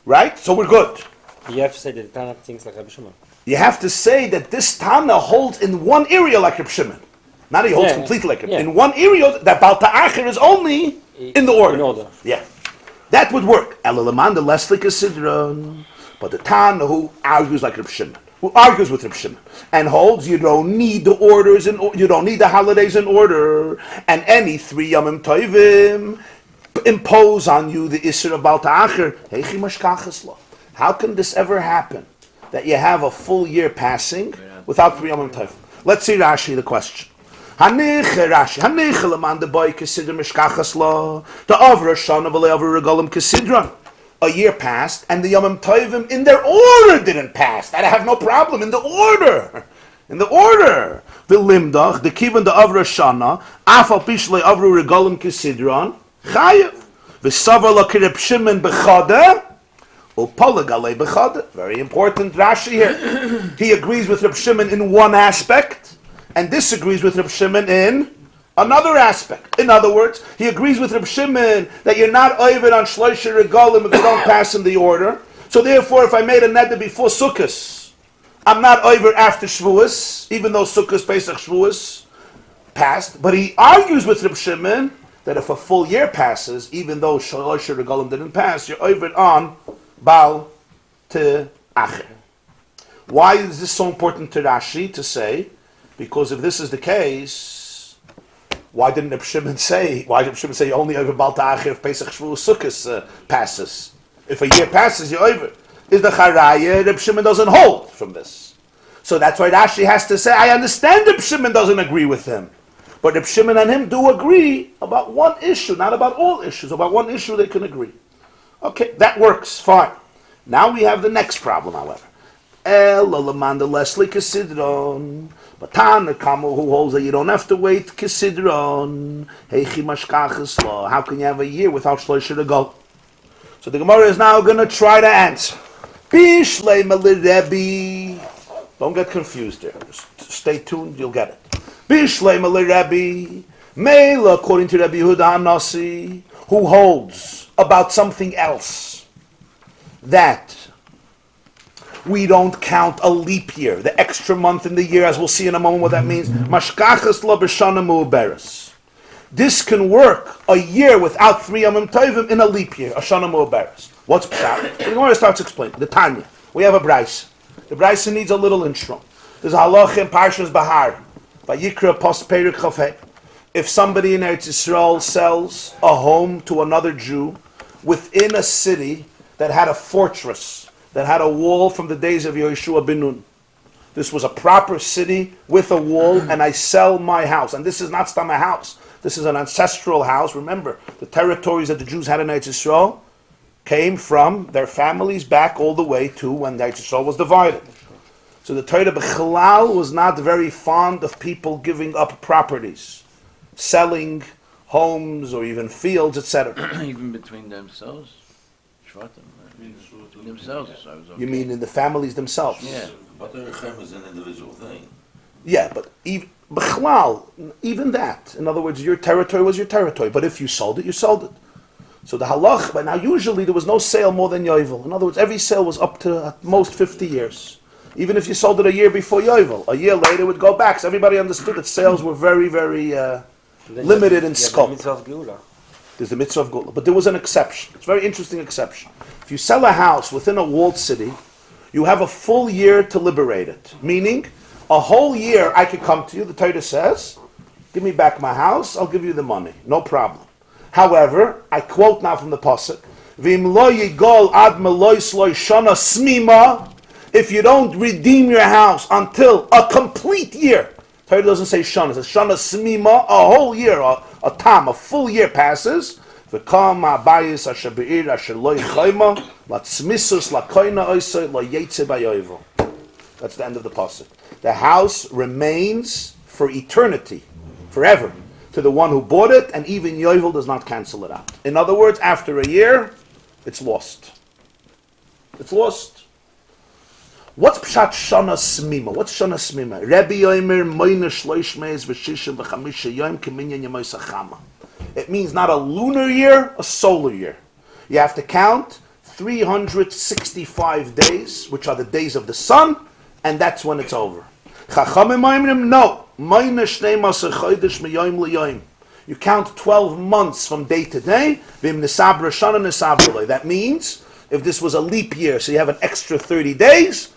Right? So we're good. You have to say that the Tana thinks like Rabbi Shimon. You have to say that this Tana holds in one area like Reb Shimon. Not he holds completely like him. Yeah. In one area, that Balta Acher is only in the order. In order. Yeah. That would work. Elalaman, the less like a Sidron. But the Tana who argues like Reb Shimon, who argues with Reb Shimon, and holds you don't need the orders and you don't need the holidays in order, and any 3 Yomim Tovim impose on you the Isser of Balta Acher. Heichi mashkachas lo. How can this ever happen? That you have a full year passing without 3 Yomim Tovim. Let's see Rashi the question. Rashi, leman the boy consider mishkachas lo the over Shana v'le over regalim considron. A year passed and the Yomim Tovim in their order didn't pass. That I have no problem in the order. In the order. V'limdach the kivan the over Shana afal pishle over regalim considron chayev v'savar la kireb Shimon b'chada u'polagale b'chada. Very important Rashi here. He agrees with Reb Shimon in one aspect and disagrees with Reb Shimon in another aspect. In other words, he agrees with Reb Shimon that you're not over on Shloisha Regalim if you don't pass in the order. So therefore, if I made a neder before Sukkot, I'm not over after Shavuos, even though Sukkot, Pesach, Shavuos passed. But he argues with Reb Shimon that if a full year passes, even though Shloisha Regalim didn't pass, you're over on Baal to Acher. Why is this so important to Rashi to say? Because if this is the case, why didn't Reb Shimon say only over Baal Ta'achir if Pesach Shavuos Sukkot passes? If a year passes, you're over. Is the Charaya, Reb Shimon doesn't hold from this. So that's why Rashi has to say, I understand Reb Shimon doesn't agree with him. But Reb Shimon and him do agree about one issue, not about all issues. About one issue they can agree. Okay, that works, fine. Now we have the next problem, however. But Tana Kamu who holds that you don't have to wait Kisidron. Heichi mashkachas lo. How can you have a year without Shloisha Regalim? So the Gemarah is now going to try to answer. Bishleima Rebbe. Don't get confused there. Just stay tuned, you'll get it. Bishleima Rebbe. Mela, according to Rabbi Yehuda HaNasi, who holds about something else. That we don't count a leap year, the extra month in the year, as we'll see in a moment what that means. Mashkachas lo b'shana mu'beres. This can work a year without 3 Yomim Tovim in a leap year, a shana mu'beres. What's pshat? The Gemara starts explaining. The Tanya. We have a brayso. The brayso needs a little intro. There's a halacha in Parshas Bahar. Vayikra post Perek Chafei. If somebody in Eretz Yisrael sells a home to another Jew within a city that had a fortress, that had a wall from the days of Yehoshua ben Nun. This was a proper city with a wall, and I sell my house. And this is not stam a house. This is an ancestral house. Remember, the territories that the Jews had in Eretz Yisrael came from their families back all the way to when Eretz Yisrael was divided. So the Torah B'chalal was not very fond of people giving up properties, selling homes or even fields, etc. Even between themselves, Shvatim. Themselves. Okay. You mean in the families themselves? Yeah. But the Rechem is an individual thing. Yeah, but even that. In other words, your territory was your territory. But if you sold it, you sold it. So the halach, but now usually there was no sale more than Yovel. In other words, every sale was up to at most 50 years. Even if you sold it a year before Yovel, a year later it would go back. So everybody understood that sales were very, very limited in scope. There's the mitzvah of Gula. But there was an exception. It's a very interesting exception. If you sell a house within a walled city, you have a full year to liberate it. Meaning, a whole year I could come to you, the Torah says, give me back my house, I'll give you the money. No problem. However, I quote now from the Pasuk, V'im lo yigol ad meloi sloi shana smima, if you don't redeem your house until a complete year. Torah doesn't say shana, it says shana smima, a whole year, a full year passes. That's the end of the pasuk. The house remains for eternity, forever, to the one who bought it, and even Yovel does not cancel it out. In other words, after a year, it's lost. It's lost. What's pshat shana smima? What's shana smima? Rabbi Yomer moine shloish meis v'shishim v'chamisha yom keminyan yemois hachama. It means not a lunar year, a solar year. You have to count 365 days, which are the days of the sun, and that's when it's over. Chachamim Maimrim, no. Meine Shnei Chodesh Miyoim Liyoim. You count 12 months from day to day. Vim Nisabra Shana Nisabra. That means if this was a leap year, so you have an extra 30 days,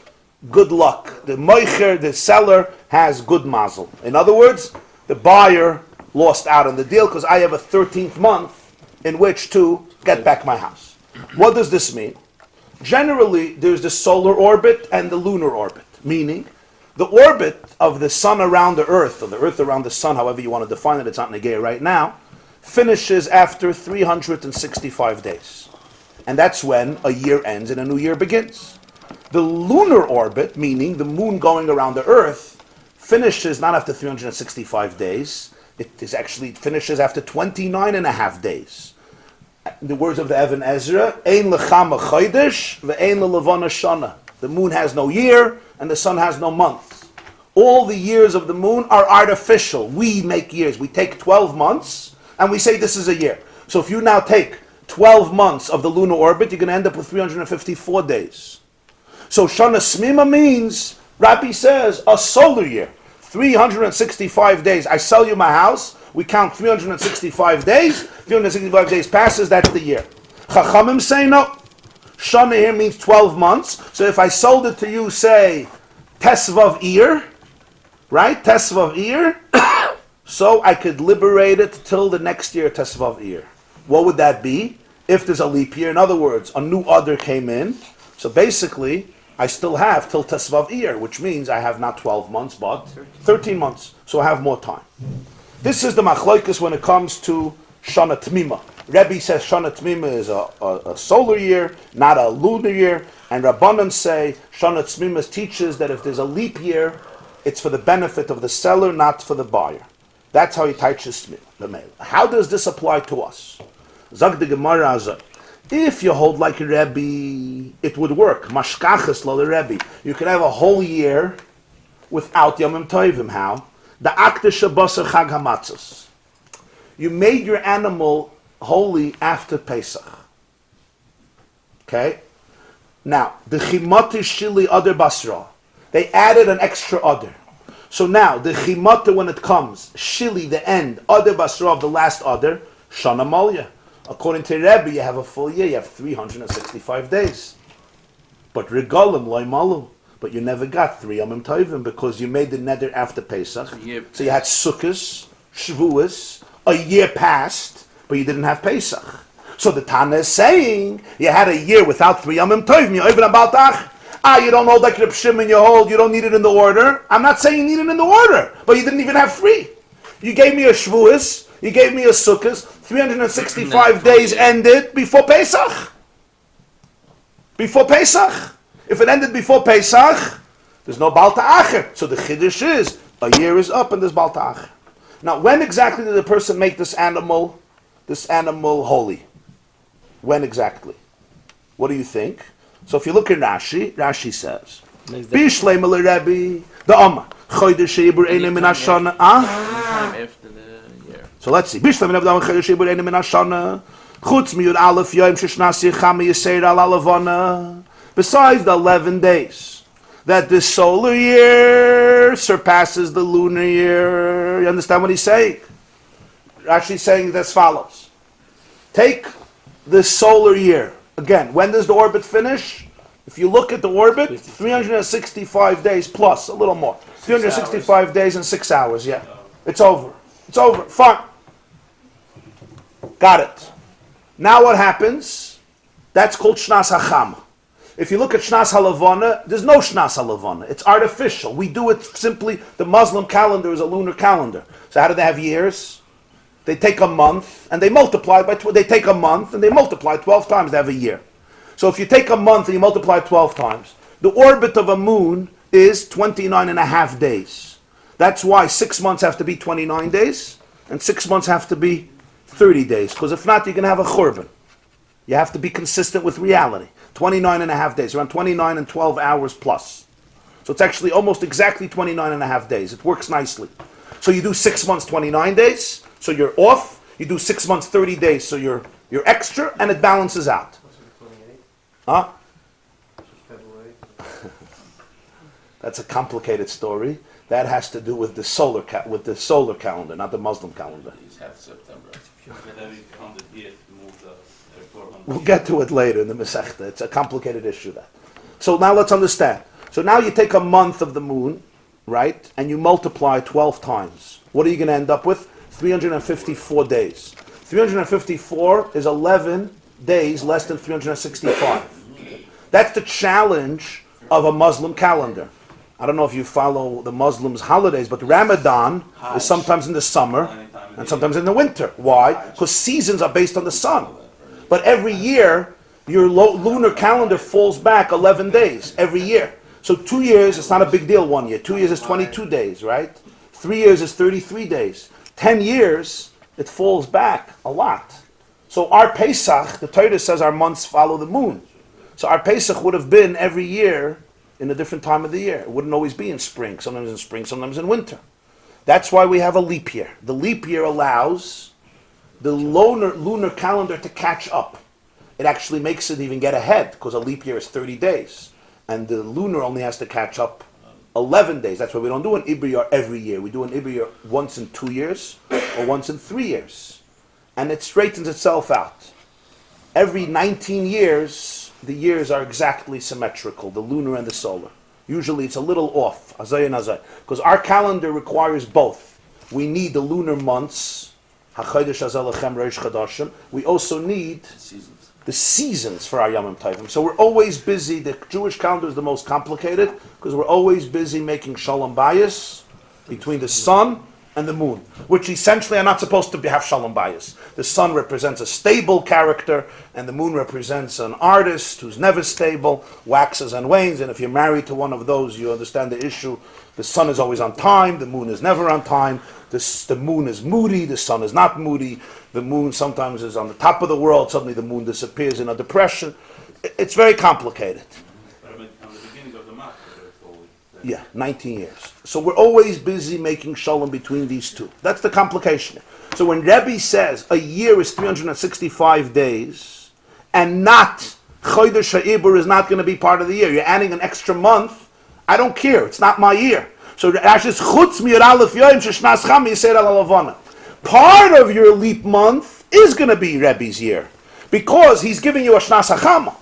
good luck. The moicher, the seller, has good mazel. In other words, the buyer lost out on the deal because I have a 13th month in which to get back my house. What does this mean? Generally, there's the solar orbit and the lunar orbit, meaning the orbit of the sun around the earth, or the earth around the sun, however you want to define it, it's not negay right now, finishes after 365 days. And that's when a year ends and a new year begins. The lunar orbit, meaning the moon going around the earth, finishes not after 365 days, it finishes after 29 and a half days. In the words of the Evan Ezra, Ein lechama chodesh ve'ein lelevana shana. The moon has no year and the sun has no months. All the years of the moon are artificial. We make years. We take 12 months and we say this is a year. So if you now take 12 months of the lunar orbit, you're going to end up with 354 days. So Shana Smima means, Rabbi says, a solar year. 365 days. I sell you my house. We count 365 days. 365 days passes, that's the year. Chachamim say no. Shana here means 12 months. So if I sold it to you, say, Tesvav Iyar, right? Tesvav Iyar. So I could liberate it till the next year, Tesvav Iyar. What would that be? If there's a leap year. In other words, a new order came in. So basically, I still have till Tesvav Iyar, which means I have not 12 months, but 13 months. So I have more time. This is the machloikus when it comes to Shana Tmima. Rabbi says Shana Tmima is a solar year, not a lunar year. And Rabbanan say Shana Tmima teaches that if there's a leap year, it's for the benefit of the seller, not for the buyer. That's how he teaches Tmima. How does this apply to us? Zag the Gemarah azah. If you hold like a Rebbe, it would work. Mashkachas lo the Rebbe. You could have a whole year without Yomim Tovim. How? The Akta Shabbos Chag Hamatzos. You made your animal holy after Pesach. Okay? Now, the Chimati Shili Adar Basra. They added an extra Adar. So now, the Chimata when it comes, Shili, the end, Adar Basra of the last Adar, Shana Malya. According to Rebbe, you have a full year, you have 365 days. But Regalim, Loi Malu. But you never got 3 Yomim Tovim because you made the neder after Pesach. So you had Sukkos, Shavuos, a year passed, but you didn't have Pesach. So the Tana is saying, you had a year without 3 Yomim Tovim, you're even about you don't hold like Reb Shimon, you hold, you don't need it in the order. I'm not saying you need it in the order, but you didn't even have 3. You gave me a Shavuos, you gave me a Sukkos, 365 days ended before Pesach. Before Pesach. If it ended before Pesach, there's no Baal Ta'acher. So the Chiddush is, a year is up and there's Baal Ta'acher. Now, when exactly did the person make this animal holy? When exactly? What do you think? So if you look at Rashi says, Bishleim le Rebbe, the Amma, Chodesh Yibur Einem Min Hashana. After the year. So let's see. Bishleim le Rebbe, Chodesh Yibur Einem Min Hashana, Chutz Miyud Aleph Yom Sheshnas Yechama Yisrael Al Alavana. Besides the 11 days, that the solar year surpasses the lunar year. You understand what he's saying? Rashi's saying as follows. Take the solar year. Again, when does the orbit finish? If you look at the orbit, 365 days plus, a little more. 365 days and 6 hours, yeah. It's over. It's over. Fine. Got it. Now what happens? That's called Shnas HaChama. If you look at Shnas HaLavana, there's no Shnas HaLavana. It's artificial. We do it simply, the Muslim calendar is a lunar calendar. So how do they have years? They take a month and they multiply by 12. They take a month and they multiply 12 times. They have a year. So if you take a month and you multiply 12 times, the orbit of a moon is 29 and a half days. That's why 6 months have to be 29 days and 6 months have to be 30 days. Because if not, you're going to have a churban. You have to be consistent with reality. 29 and a half days, around 29 and 12 hours plus. So it's actually almost exactly 29 and a half days. It works nicely. So you do 6 months, 29 days, so you're off. You do 6 months, 30 days, so you're extra, and it balances out. Huh? That's a complicated story. That has to do with the solar calendar, not the Muslim calendar. He's half September. We'll get to it later in the Masechta. It's a complicated issue, that. So now let's understand. So now you take a month of the moon, right, and you multiply 12 times. What are you going to end up with? 354 days. 354 is 11 days less than 365. That's the challenge of a Muslim calendar. I don't know if you follow the Muslims' holidays, but Ramadan is sometimes in the summer and sometimes in the winter. Why? Because seasons are based on the sun. But every year, your lunar calendar falls back 11 days every year. So 2 years, it's not a big deal 1 year. 2 years is 22 days, right? 3 years is 33 days. 10 years, it falls back a lot. So our Pesach, the Torah says our months follow the moon. So our Pesach would have been every year in a different time of the year. It wouldn't always be in spring, sometimes in spring, sometimes in winter. That's why we have a leap year. The leap year allows the lunar calendar to catch up. It actually makes it even get ahead, because a leap year is 30 days. And the lunar only has to catch up 11 days. That's why we don't do an Ibr year every year. We do an Ibr year once in 2 years or once in 3 years. And it straightens itself out. Every 19 years, the years are exactly symmetrical, the lunar and the solar. Usually it's a little off, azay and azay, because our calendar requires both. We need the lunar months, we also need the seasons for our Yamim Tovim. So we're always busy. The Jewish calendar is the most complicated because we're always busy making shalom bayis between the sun and the moon, which essentially are not supposed to have shalom bayis. The sun represents a stable character, and the moon represents an artist who's never stable, waxes and wanes. And if you're married to one of those, you understand the issue. The sun is always on time, the moon is never on time. The moon is moody, the sun is not moody. The moon sometimes is on the top of the world, suddenly the moon disappears in a depression. It's very complicated. Yeah, 19 years. So we're always busy making shalom between these two. That's the complication. So when Rabbi says a year is 365 days, and not Chodesh HaIbur is not going to be part of the year, you're adding an extra month, I don't care, it's not my year. So part of your leap month is going to be Rebbe's year, because he's giving you a Shnas HaChama.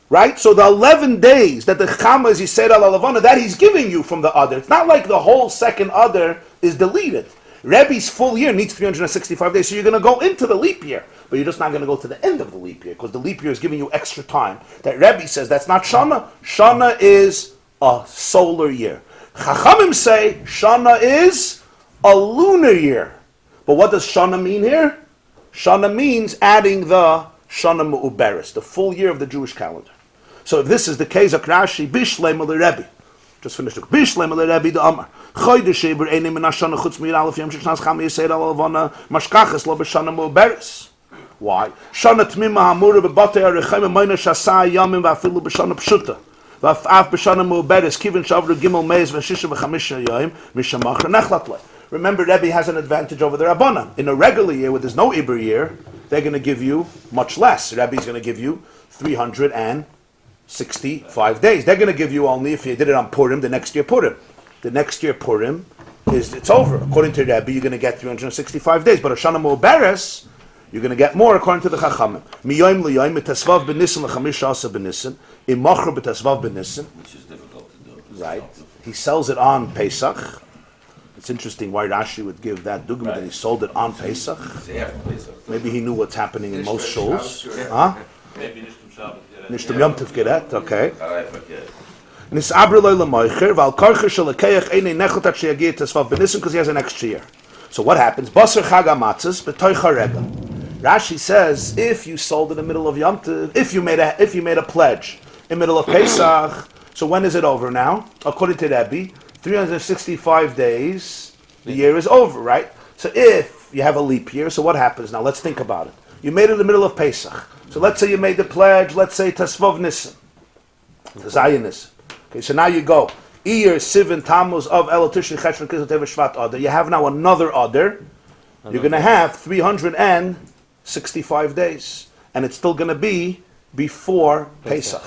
Right? So the 11 days that the Chama is Yisrael al-Lavana, that he's giving you from the other. It's not like the whole second other is deleted. Rebbe's full year needs 365 days, so you're going to go into the leap year. But you're just not going to go to the end of the leap year, because the leap year is giving you extra time. That Rebbe says that's not Shana. Shana is a solar year. Chachamim say Shana is a lunar year. But what does Shana mean here? Shana means adding the Shana Me'uberes, the full year of the Jewish calendar. So if this is the case of Rashi, Bishlem Rebbe, just finished. Bishlem Rebbe the Amar. Chodesh Eber Einim Min Hashana Chutz Mir Aleph Yom Shechnas Cham Yisrael Alavana Mashkachas Lo B'Shana Me'uberes. Why? Shana Tmima Hamura B'Batei Arechem Emayna Shasai Yamim V'Afilu B'Shana Pshuta V'Af B'Shana Me'uberes Kivin Shavru Gimel Meis V'Shisha V'Chamisha Yom Mishamachar Nechlat. Remember, Rebbe has an advantage over the Rabbanan. In a regular year, where there's no Ibr year, they're going to give you much less. Rebbe's going to give you 365 days. They're going to give you only, if you did it on Purim, the next year Purim. The next year Purim, it's over. According to Rebbe, you're going to get 365 days. But Hoshana Me'uberes, you're going to get more according to the Chachamim. Miyoim liyoim, etesvav b'nissen l'chamisha asa b'nissen, imachar b'tesvav b'nissen. Which is difficult to do. Right. He sells it on Pesach. It's interesting why Rashi would give that dugma that he sold it on Pesach. Maybe he knew what's happening in most shuls. Huh? Maybe Nishtum Yom Tov Geret, okay. Nis Abra Lo L'Moicher, Val Karcher Shalakeach Einei Nechot At Sheyagir Tesvav B'Nissen, because he has an extra year. So what happens? Basar Chag HaMatzos B'Toich Rebbe. Rashi says, if you sold in the middle of Yom Tov, if you made a pledge in the middle of Pesach, so when is it over now? According to Rebbe, 365 days, the year is over, right? So if you have a leap year, so what happens now? Let's think about it. You made it in the middle of Pesach. So let's say you made the pledge, let's say Tesvav Nissen, Zayin Nissen. Okay, so now you go. Iyar, Sivan, Tammuz, of El, Tishri, Cheshvan, Kislev, Tevet, Shvat, Adar. You have now another Adar. You're going to have 365 days. And it's still going to be before Pesach.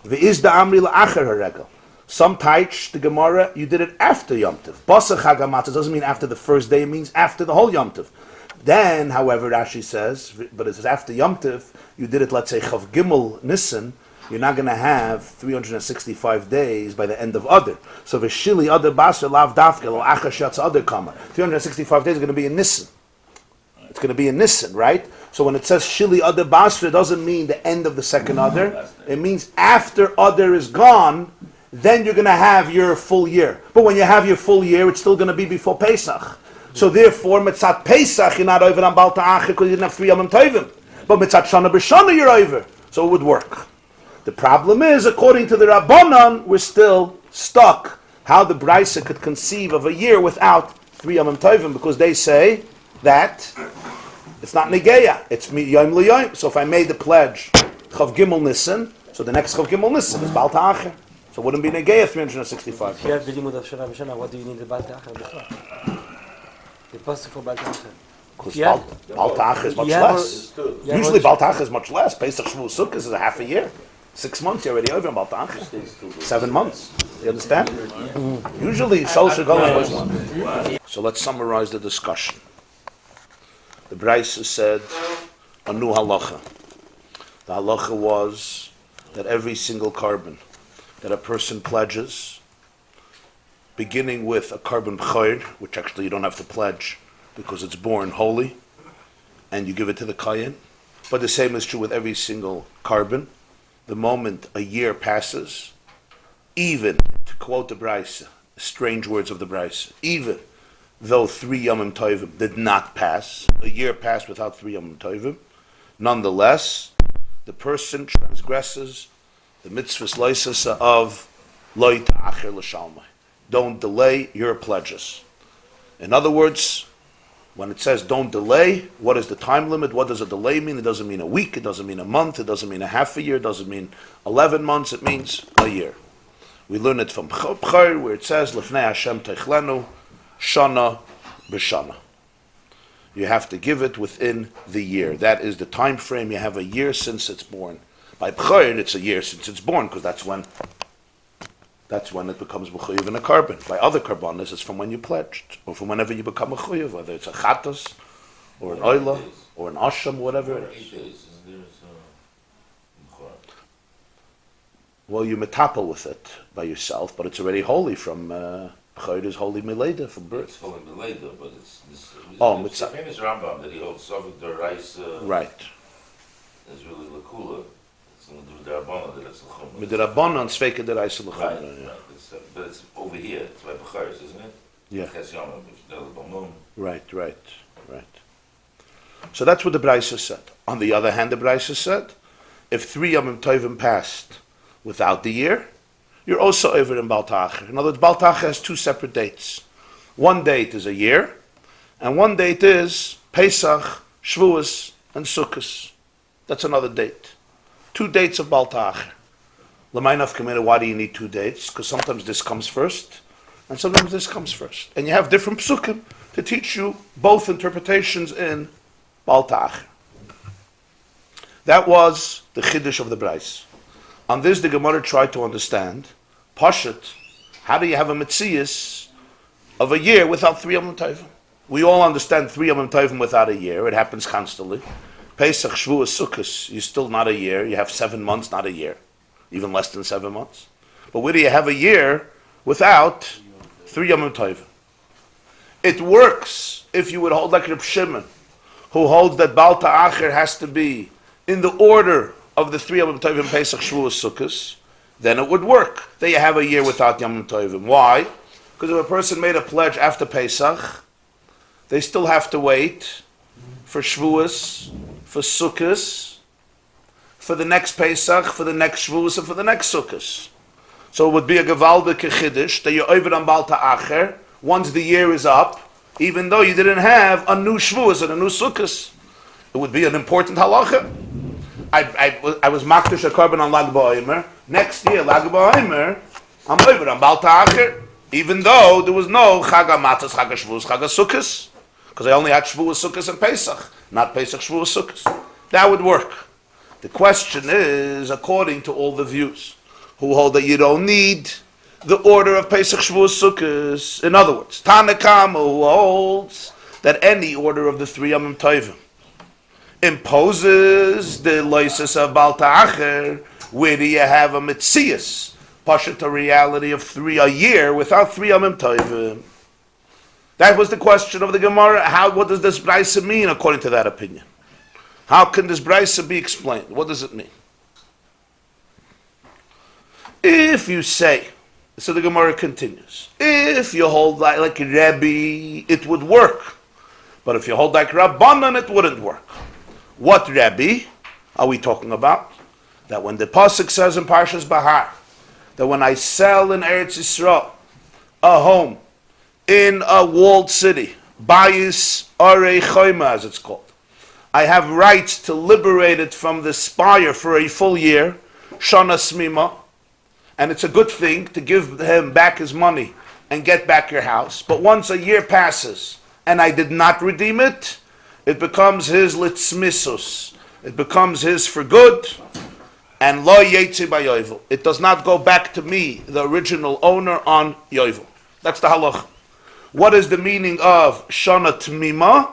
Ve'izda Amri la'acher haregel. Some taich, the Gemarah, you did it after Yom Tov. Basar Chag HaMatzah doesn't mean after the first day, it means after the whole Yom Tov. Then, however, Rashi says, but it says after Yom Tov, you did it, let's say, Chav Gimel Nisan, you're not going to have 365 days by the end of Adar. So Veshili Adar Basar Lav Dafka Lo Achash Yatz Adar Kama. 365 days are going to be in Nisan. It's going to be in Nisan, right? So when it says Shili Adar Basar, it doesn't mean the end of the second Adar. It means after Adar is gone, then you're going to have your full year. But when you have your full year, it's still going to be before Pesach. So therefore, Mitzat Pesach, you're not over on Baal Ta'achir because you didn't have 3 Yomim Tovim. But Mitzat Shana B'Shana, you're over. So it would work. The problem is, according to the Rabbanan, we're still stuck. How the Brisa could conceive of a year without 3 Yomim Tovim, because they say that it's not Negeya, it's Yom L'Yom. So if I made the pledge, Chav Gimel Nisan, so the next Chav Gimel Nisan is Baal Ta'achir. So it wouldn't be Negeya 365. If you have the limud of Shana B'Shana, what do you need the Baal Ta'achir? The pasuk for Baal Ta'achir. Because Baal Ta'achir is much less. Usually Baal Ta'achir is much less. Pesach Shavuos Sukkot is a half a year. 6 months you're already over in Baal Ta'achir. 7 months. You understand? Usually Shal Shagolim was 1. So let's summarize the discussion. The Brisa said a new halacha. The halacha was that every single carbon that a person pledges, beginning with a carbon b'chayr, which actually you don't have to pledge because it's born holy, and you give it to the kayin. But the same is true with every single carbon. The moment a year passes, even, to quote the Brisa, strange words of the Brisa, even though 3 Yomim Tovim did not pass, a year passed without 3 Yomim Tovim, nonetheless, the person transgresses the mitzvahs loisasa of loy ta'achir l'shalmai. Don't delay your pledges. In other words, when it says don't delay, what is the time limit? What does a delay mean? It doesn't mean a week, it doesn't mean a month, it doesn't mean a half a year, it doesn't mean 11 months, it means a year. We learn it from B'chayr, where it says, Lefnei Hashem teichlenu, Shana b'Shana. You have to give it within the year. That is the time frame. You have a year since it's born. By B'chayr, it's a year since it's born, because that's when it becomes B'chayiv in a carbon. By other carbonas, it's from when you pledged, or from whenever you become a Chayiv, whether it's a Chatas, or an Oila, or an Asham, whatever it is. 8 days, isn't there? Well, you metapel with it by yourself, but it's already holy from B'chayr is holy Mileda from It's birth. falling later, but it's this. Oh, it's the famous Rambam that he holds Sovik the rice. Right. Is really lakula. It's going to do the Rabbanon that it's l'chum. Midrabanan Sveika Deraisa Right, L'chumra. right. But it's over here. It's by B'chayr, isn't it? Yeah. Ches Yomim, the Balmum. Right. So that's what the Brisa said. On the other hand, the Brisa said, if 3 Yomim Tovim passed without the year, you're also over in Baal Ta'achir. In other words, Baal Ta'achir has 2 separate dates. One date is a year, and one date is Pesach, Shavuos, and Sukkot. That's another date. 2 dates of Baal Ta'achir. L'maynaf Kamina, why do you need 2 dates? Because sometimes this comes first, and sometimes this comes first. And you have different psukim to teach you both interpretations in Baal Ta'achir. That was the chiddush of the Brais. On this, the Gemarah tried to understand, Pashat, how do you have a Metzias of a year without 3 Yomim Tovim? We all understand 3 Yomim Tovim without a year. It happens constantly. Pesach, Shavuos, Sukkot, you're still not a year. You have 7 months, not a year. Even less than 7 months. But where do you have a year without 3 Yomim Tovim? It works if you would hold like Reb Shimon, who holds that Baal Ta'achir has to be in the order of the 3 Yomim Tovim, Pesach, Shavuos, Sukkot, then it would work. Then you have a year without Yomim Tovim. Why? Because if a person made a pledge after Pesach, they still have to wait for Shavuos, for Sukkot, for the next Pesach, for the next Shavuos, and for the next Sukkot. So it would be a Gewaldige Chiddush that you're over on Baal Ta'achir once the year is up, even though you didn't have a new Shavuos and a new Sukkot. It would be an important halacha. I was makdish a carbon on Lag BaOmer. Next year, Lag BaOmer, I'm over on Baal Ta'achir, even though there was no Chag HaMatzos, Chag HaShavuos, Chag HaSukkos, because I only had Shavuos, Sukkos, and Pesach, not Pesach, Shavuos, Sukkos. That would work. The question is, according to all the views, who hold that you don't need the order of Pesach, Shavuos, Sukkot. In other words, Tanakama who holds that any order of the 3 Yomim Tovim imposes the loises of Baal Ta'acher, where do you have a Metzias, Pashat, a reality of 3 a year without 3 Yomim Tovim. That was the question of the Gemarah. What does this Braisa mean according to that opinion? How can this Braisa be explained? What does it mean? If you say, so the Gemarah continues, if you hold like Rabbi, it would work. But if you hold like Rabbanan, it wouldn't work. What Rabbi are we talking about? That when the Pasuk says in Parshas Bahar, that when I sell in Eretz Yisrael a home in a walled city, Bayis Arei Choyma as it's called, I have rights to liberate it from the spire for a full year, Shana Smima, and it's a good thing to give him back his money and get back your house. But once a year passes and I did not redeem it, it becomes his litzmisus. It becomes his for good, and lo yetzi bayovel. It does not go back to me, the original owner, on yovel. That's the halach. What is the meaning of Shana Tmima?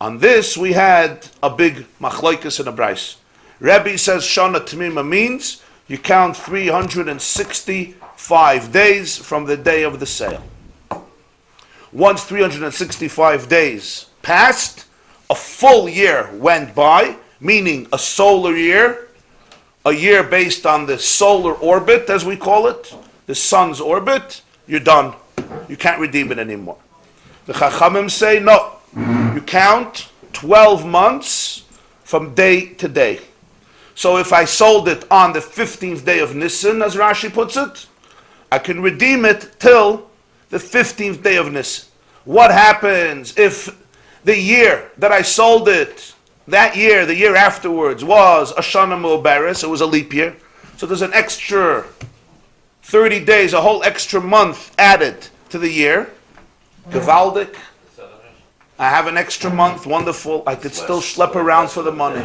On this, we had a big machlokes and a brais. Rabbi says Shana Tmima means you count 365 days from the day of the sale. Once 365 days passed, a full year went by, meaning a solar year, a year based on the solar orbit, as we call it, the sun's orbit, you're done. You can't redeem it anymore. The Chachamim say, no, you count 12 months from day to day. So if I sold it on the 15th day of Nisan, as Rashi puts it, I can redeem it till the 15th day of Nisan. What happens if the year that I sold it, that year, the year afterwards, was a Shana Mu'beres, it was a leap year, so there's an extra 30 days, a whole extra month added to the year. Gewaldik. I have an extra month, wonderful. I could still schlep around for the money.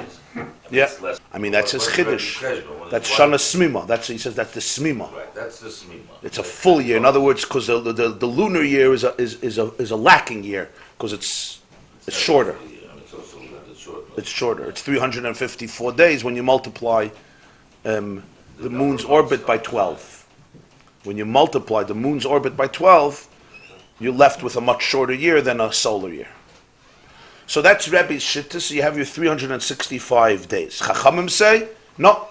Yeah, I mean that's his chiddush. That's Shana Smima. That's, he says that's the Smima. Right, that's the Smima. It's a full year. In other words, because the lunar year is a lacking year because it's shorter. It's shorter. It's 354 days when you multiply the moon's orbit by 12. When you multiply the moon's orbit by 12, you're left with a much shorter year than a solar year. So that's Rebbe's shitta, so you have your 365 days. Chachamim say, no.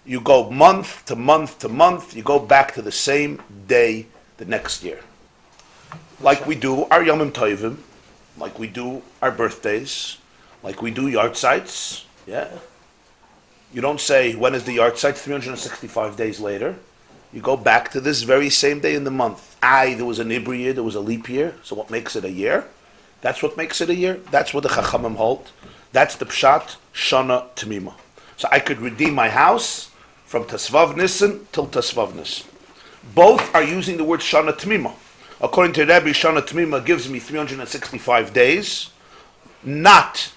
You go month to month to month, you go back to the same day the next year. Like we do our Yomim Tovim, like we do our birthdays, like we do yahrzeits, yeah. You don't say, when is the yahrzeit? 365 days later. You go back to this very same day in the month. There was an Ibri year, there was a leap year, so what makes it a year? That's what makes it a year. That's what the Chachamim hold. That's the Pshat, Shana Tmima. So I could redeem my house from Tesvav Nisan till Tesvav Nisan. Both are using the word Shana Tmima. According to Rabbi, Shana Tmima gives me 365 days, not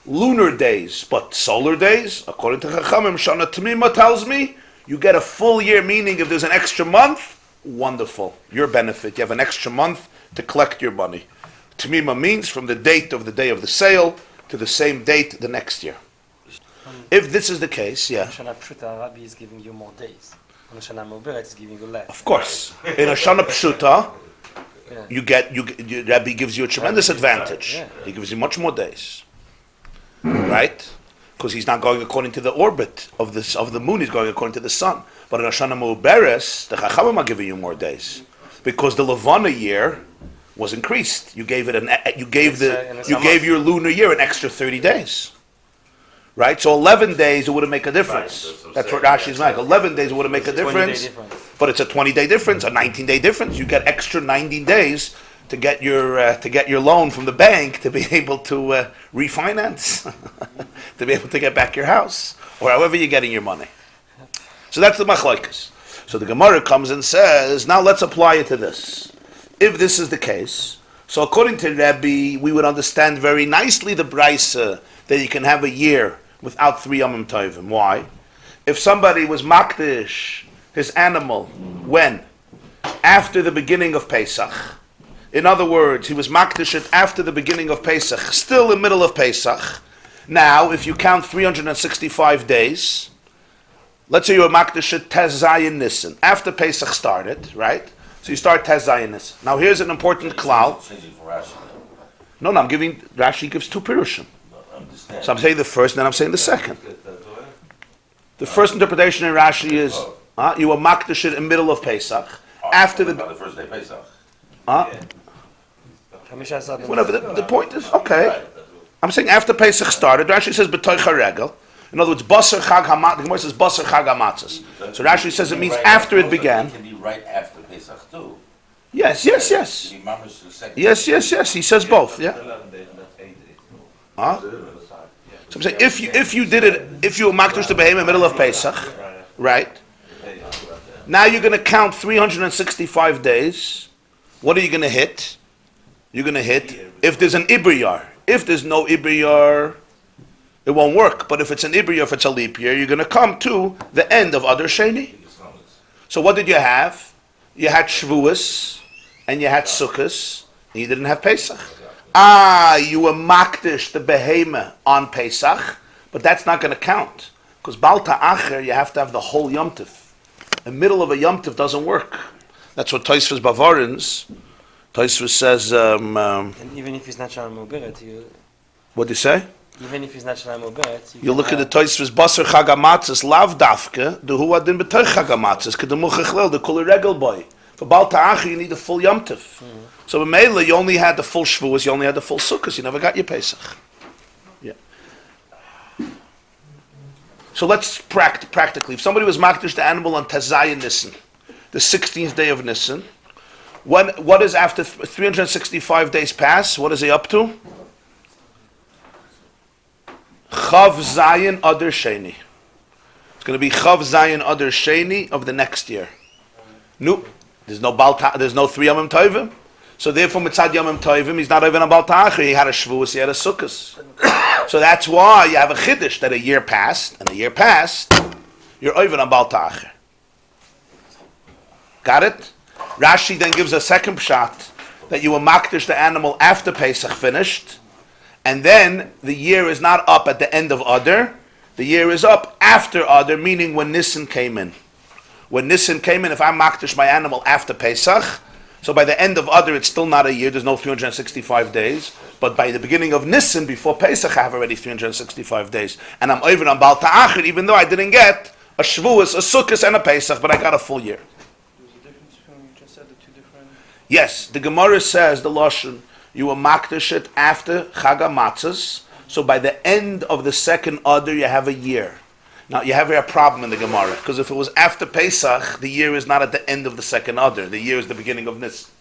lunar days, but solar days. According to Chachamim, Shana Tmima tells me you get a full year, meaning if there's an extra month, wonderful. Your benefit. You have an extra month to collect your money. Tmima means from the date of the day of the sale to the same date the next year. If this is the case, yeah. Shana Pshuta, Rabbi is giving you more days. On Shana Mu'beres is giving you less. Of course. In a Shana Pshuta, Rabbi gives you a tremendous advantage. Yeah. He gives you much more days. Right? Because he's not going according to the orbit of the moon, he's going according to the sun. But in a Shana Mu'beres, the Chachamim are giving you more days. Because the Levana year was increased. You gave it you gave your lunar year an extra 30 days. Right? So 11 days it wouldn't make a difference. Right, that's what Rashi's like. 11 days it wouldn't make a difference. But it's a 20-day difference, a 19-day difference. You get extra 19 days to get your loan from the bank to be able to refinance, to be able to get back your house, or however you're getting your money. So that's the machlokes. So the Gemarah comes and says, now let's apply it to this. If this is the case, so according to Rabbi, we would understand very nicely the Braisa that you can have a year without 3 Yomim Tovim. Why? If somebody was makdish his animal when? after the beginning of Pesach. In other words, he was makdish it after the beginning of Pesach, still in the middle of Pesach. Now, if you count 365 days, let's say you were makdish it Tez Zayin Nisan, after Pesach started, right? So you start Tez Zayin Nisan. Now here's an important klal. Changing for Rashi. No, I'm giving, Rashi gives two pirushim. Understand. So I'm saying the first, then I'm saying the second. The first interpretation in Rashi is, you were makdish it in the middle of Pesach, after the the, first day Pesach. whatever, the point is, okay. I'm saying after Pesach started, Rashi says b'toich haregel. In other words, basar chag hamat. The Gemarah says basar chag hamatzos. So Rashi says it means after it began. It can be right after Pesach too. Yes. It can be mamash the second. Yes. He says both. Yeah. So I'm saying if you did it, if you were makdish the behem in the middle of Pesach, right? Now you're going to count 365 days. What are you going to hit? You're going to hit if there's an ibriyar. If there's no ibriyar, it won't work. But if it's an ibriyar, if it's a leap year, you're going to come to the end of Adar Sheni. So what did you have? You had Shavuos and you had Sukkos, and you didn't have Pesach. You were makdish the behema on Pesach, but that's not going to count because Balta Acher you have to have the whole Yom Tov. The middle of a Yom Tov doesn't work. That's what Tosfos Bavarins. Tosfos says. And even if he's not Shalom Oberet, What do you say? even if he's not Shalom Oberet, You look at the Tosfos Basar Chagamatzes Lav Dafke the Huadin B'Toich Chagamatzes Kedemuchechlel the Kuli Regel Boy. For Balta Acher you need a full Yom Tov. So B'Meila you only had the full Shavuos, you only had the full Sukkos, you never got your Pesach. Yeah. So let's practically, if somebody was makdish the animal on Tezayin Nisan, the 16th day of Nisan, what is after 365 days pass? What is he up to? Chav Zayin Adar Sheni. It's going to be Chav Zayin Adar Sheni of the next year. No, there's no 3 Yomim Tovim. So therefore, Mitzad Yomim Tovim, he's not even a Balta Acher. He had a Shavuos, he had a Sukkos. So that's why you have a Chiddush that a year passed, and a year passed, you're over on Balta Acher. Got it? Rashi then gives a second pshat that you were makdish the animal after Pesach finished, and then the year is not up at the end of Adar, the year is up after Adar, meaning when Nisan came in. When Nisan came in, if I makdish my animal after Pesach, so by the end of Adar it's still not a year, there's no 365 days, but by the beginning of Nisan, before Pesach, I have already 365 days, and I'm over on Balta Acher, even though I didn't get a Shavuos, a Sukkos, and a Pesach, but I got a full year. Yes, the Gemarah says, the Lashon, you were makdish it after Chag HaMatzos, so by the end of the second Adar, you have a year. Now, you have a problem in the Gemarah, because if it was after Pesach, the year is not at the end of the second Adar, the year is the beginning of Nisan.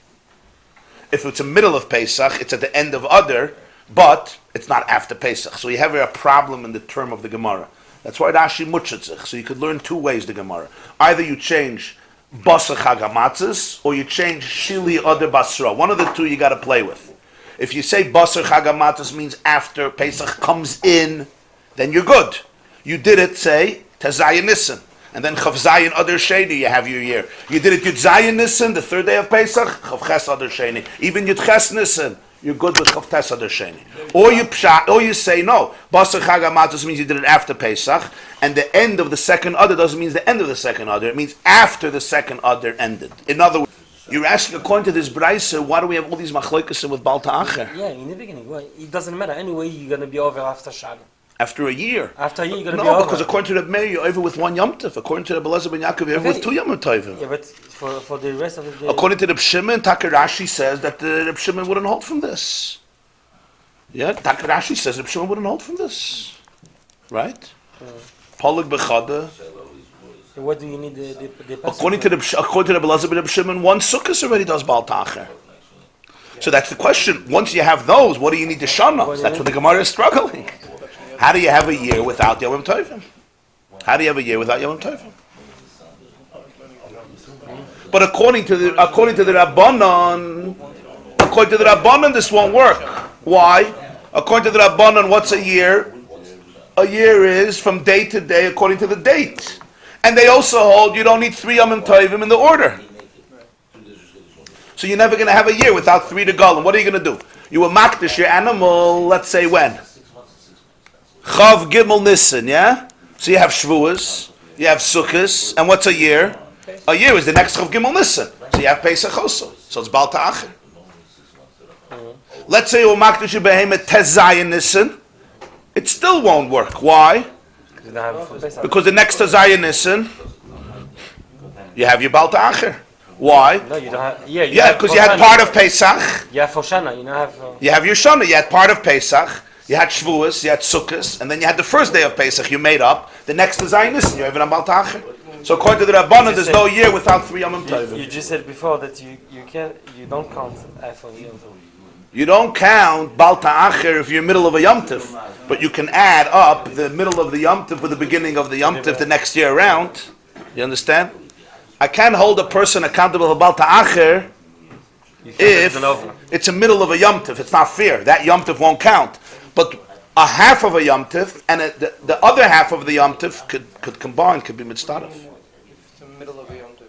If it's the middle of Pesach, it's at the end of Adar, but it's not after Pesach. So you have a problem in the term of the Gemarah. That's why Rashi mutchetzich. So you could learn two ways the Gemarah. Either you change Basar Chag HaMatzos, or you change Shili Adar Basra. One of the two you got to play with. If you say Basar Chag HaMatzos means after Pesach comes in, then you're good. You did it, say, Tezayin Nisan. And then Chav Zayin Adar Sheni, you have your year. You did it Yud Zayin Nisan, the third day of Pesach, Chav Ches Adar Sheni. Even Yud Ches Nisan, you're good with Chav Tes Adar Sheni. Or you say, no, Basar Chag HaMatzos means you did it after Pesach, and the end of the second Adar doesn't mean the end of the second Adar, it means after the second Adar ended. In other words, you're asking, according to this Braisa, why do we have all these machlokes with Balta Acher? Yeah, in the beginning, well, it doesn't matter. Anyway, you're going to be over after Shana. After a year. After a year, you're going to be over. No, because according to the Meir, you're over with one Yom Tov. According to the Belazar ben Yaakov, you're over with 2 Yom Tovim. Yeah, but for the rest of the day... According to the Shimon, Takarashi says that the Shimon wouldn't hold from this. Yeah, Takarashi says the Shimon wouldn't hold from this. Right? Polig Bechada. So what do you need the According to the Belazar ben Shimon, one Sukkos already does Balta Acher. So that's the question. Once you have those, what do you need to Shana? That's what the Gemarah is struggling. How do you have a year without Yom Tovim? How do you have a year without Yom Tovim? But according to the Rabbanon, this won't work. Why? According to the Rabbanon, what's a year? A year is from day to day according to the date. And they also hold you don't need 3 Yom Tovim in the order. So you're never going to have a year without 3 regalim. What are you going to do? You will makdish your animal, let's say when? Chav Gimel Nissen, yeah? So you have Shavuos, you have Sukkos, and what's a year? A year is the next Chav Gimel Nissen. So you have Pesach also. So it's Baal Ta'acher. Let's say you will makdish your behemoth Tezayin Nissen. It still won't work. Why? Because the next Tezayin Nissen, you have your Baal Ta'acher. Why? No, you don't have. Yeah, Yeah, because you had part of Pesach. You have for Shana. You don't have. You have your Shana. You had part of Pesach. You had Shavuos. You had Sukkos, and then you had the first day of Pesach. You made up. The next is Zionis, and you have it on Baal Ta'acher. So according to the Rabbanan, there's no year without 3 Yomim Tovim. You just said before that you don't count for Yom Tov. You don't count Baal Ta'acher if you're middle of a Yom Tov, but you can add up the middle of the Yom Tov with the beginning of the Yom Tov the next year around. You understand? I can't hold a person accountable for Baal Ta'acher if it's the middle of a Yom Tov. It's not fair. That Yom Tov won't count. But a half of a Yom Tov and the other half of the Yom Tov could combine, could be mitzdaref. It's the middle of a Yom Tov.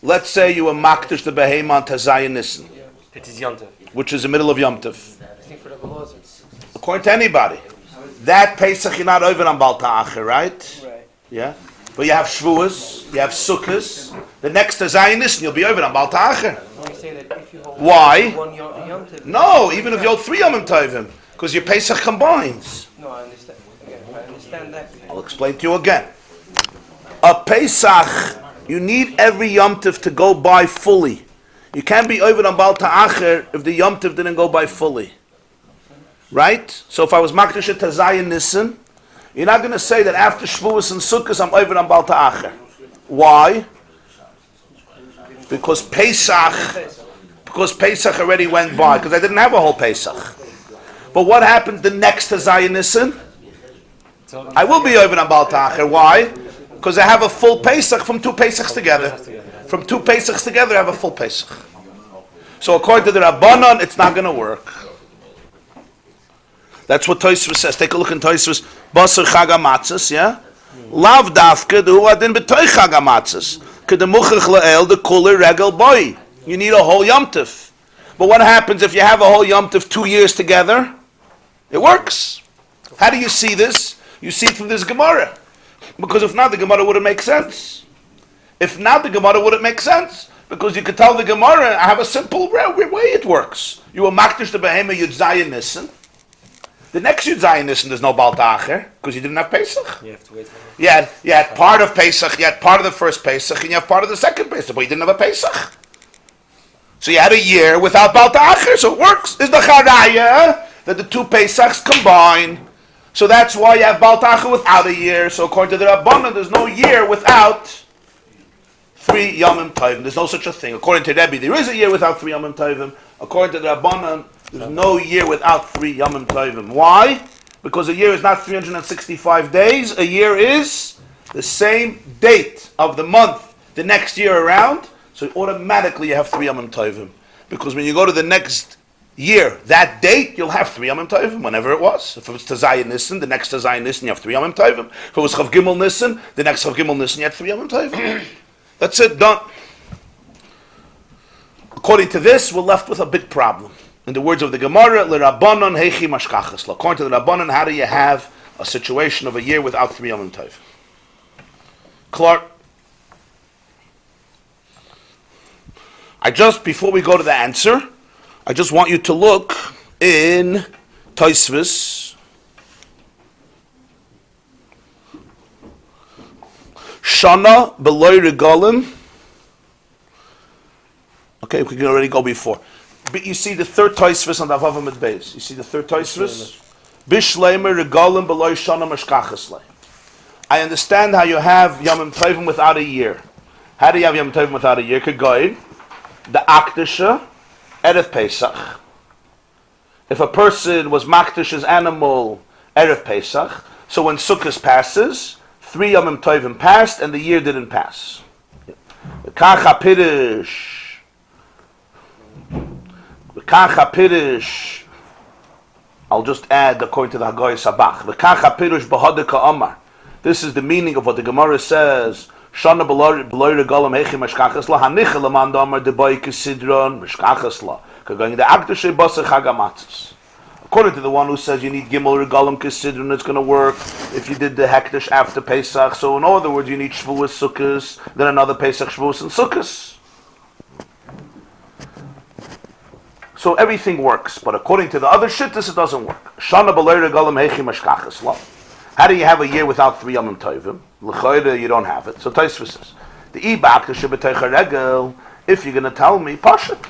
Let's say you were makdish the Behema on Tazayin Nissen, It is Yom Tov. which is the middle of Yom Tov. I think for the Belazar. According to anybody. That Pesach you're not over on Baal Ta'acher, right? Right. Yeah? But you have Shavuos, you have Sukkos. The next Tazayin Nissen, you'll be over on Baal Ta'acher. When you say that if you hold Why? one Yom Tov. No, even if you hold 3 Yomim Tovim, because your Pesach combines. No, I understand. Again, I understand that. I'll explain to you again. A Pesach, you need every Yom Tov to go by fully. You can't be over on Baal Ta'acher if the Yom Tov didn't go by fully. Right? So if I was Makdish at Tazayin Nissen, you're not going to say that after Shavuos and Sukkot I'm over on Baal Ta'acher. Why? Because Pesach already went by, because I didn't have a whole Pesach. But what happens the next Tazayin Nissen? I will be over on Baal Ta'acher. Why? Because I have a full Pesach from 2 Pesachs together. From 2 Pesachs together, I have a full Pesach. So according to the Rabbanan, it's not going to work. That's what Tosfos says. Take a look in Tosfos. Basar Chag HaMatzos, yeah? Lav dafke du adin betoy Chag HaMatzos. Kedemuchach le'el de kule regel boy. You need a whole Yom Tov. But what happens if you have a whole Yom Tov 2 years together? It works. How do you see this? You see it from this Gemarah. Because if not, the Gemarah wouldn't make sense. If not, the Gemarah wouldn't make sense. Because you could tell the Gemarah, I have a simple way it works. You will makdish the Behema Yud Zayin Nissen. The next Yud Zayin Nissen, there's no Baal Ta'acher, because you didn't have Pesach. You have to wait for it. You had part of Pesach, you had part of the first Pesach, and you have part of the second Pesach, but you didn't have a Pesach. So you had a year without Baal Ta'acher, so it works. Is the Charaya that the 2 Pesachs combine. So that's why you have Baal Ta'acher without a year. So according to the Rabbanan, there's no year without 3 Yomim Tovim. There's no such a thing. According to Rabbi, there is a year without 3 Yomim Tovim. According to the Rabbanan, there's no year without 3 Yomim Tovim. Why? Because a year is not 365 days. A year is the same date of the month the next year around. So automatically you have 3 Yomim Tovim. Because when you go to the next year, that date, you'll have 3 Yomim Tovim, whenever it was. If it was Tazayin Nissen, the next Tazayin Nissen, you have 3 Yomim Tovim. If it was Chav Gimel Nissen, the next Chav Gimel Nissen, you had 3 Yomim Tovim. That's it, done. According to this, we're left with a big problem. In the words of the Gemarah, L'Rabbanon heichi mashkachas. According to the Rabbanon, how do you have a situation of a year without 3 Yomim Tovim? Clark. Before we go to the answer, I just want you to look in Tosfos. Shana beloy regalim. Okay, we can already go before. But you see the 3rd Tosfos on the Avav Amid Beis. You see the 3rd Tosfos? Bishleimer regalim beloy shana mashkachas. I understand how you have Yomim Tovim without a year. How do you have Yomim Tovim without a year? Kegoy, the Akdisha, Erev Pesach. If a person was Makdish's animal Erev Pesach, so when Sukkot passes, 3 Yomim Tovim passed and the year didn't pass. V'kacha Pirish, I'll just add according to the Hagoy Sabach. V'kacha Pirish b'hodeka Omar. This is the meaning of what the Gemarah says. Shana beloy regalim hechi mashkachas la hanicha leman damar debay kisidron mashkachas la. Going the akdashe basa chagamatzis. According to the one who says you need gimel regalim kisidron, it's going to work if you did the hektish after Pesach. So in other words, you need Shavuos Sukkos, then another Pesach Shavuos and Sukkos. So everything works, but according to the other shittas, it doesn't work. Shana beloy regalim hechi mashkachas la. How do you have a year without 3 Yomim Tovim? L'chayda, you don't have it. So Tosfos says, the ibaktish b'teicha regel. If you're going to tell me, pashut.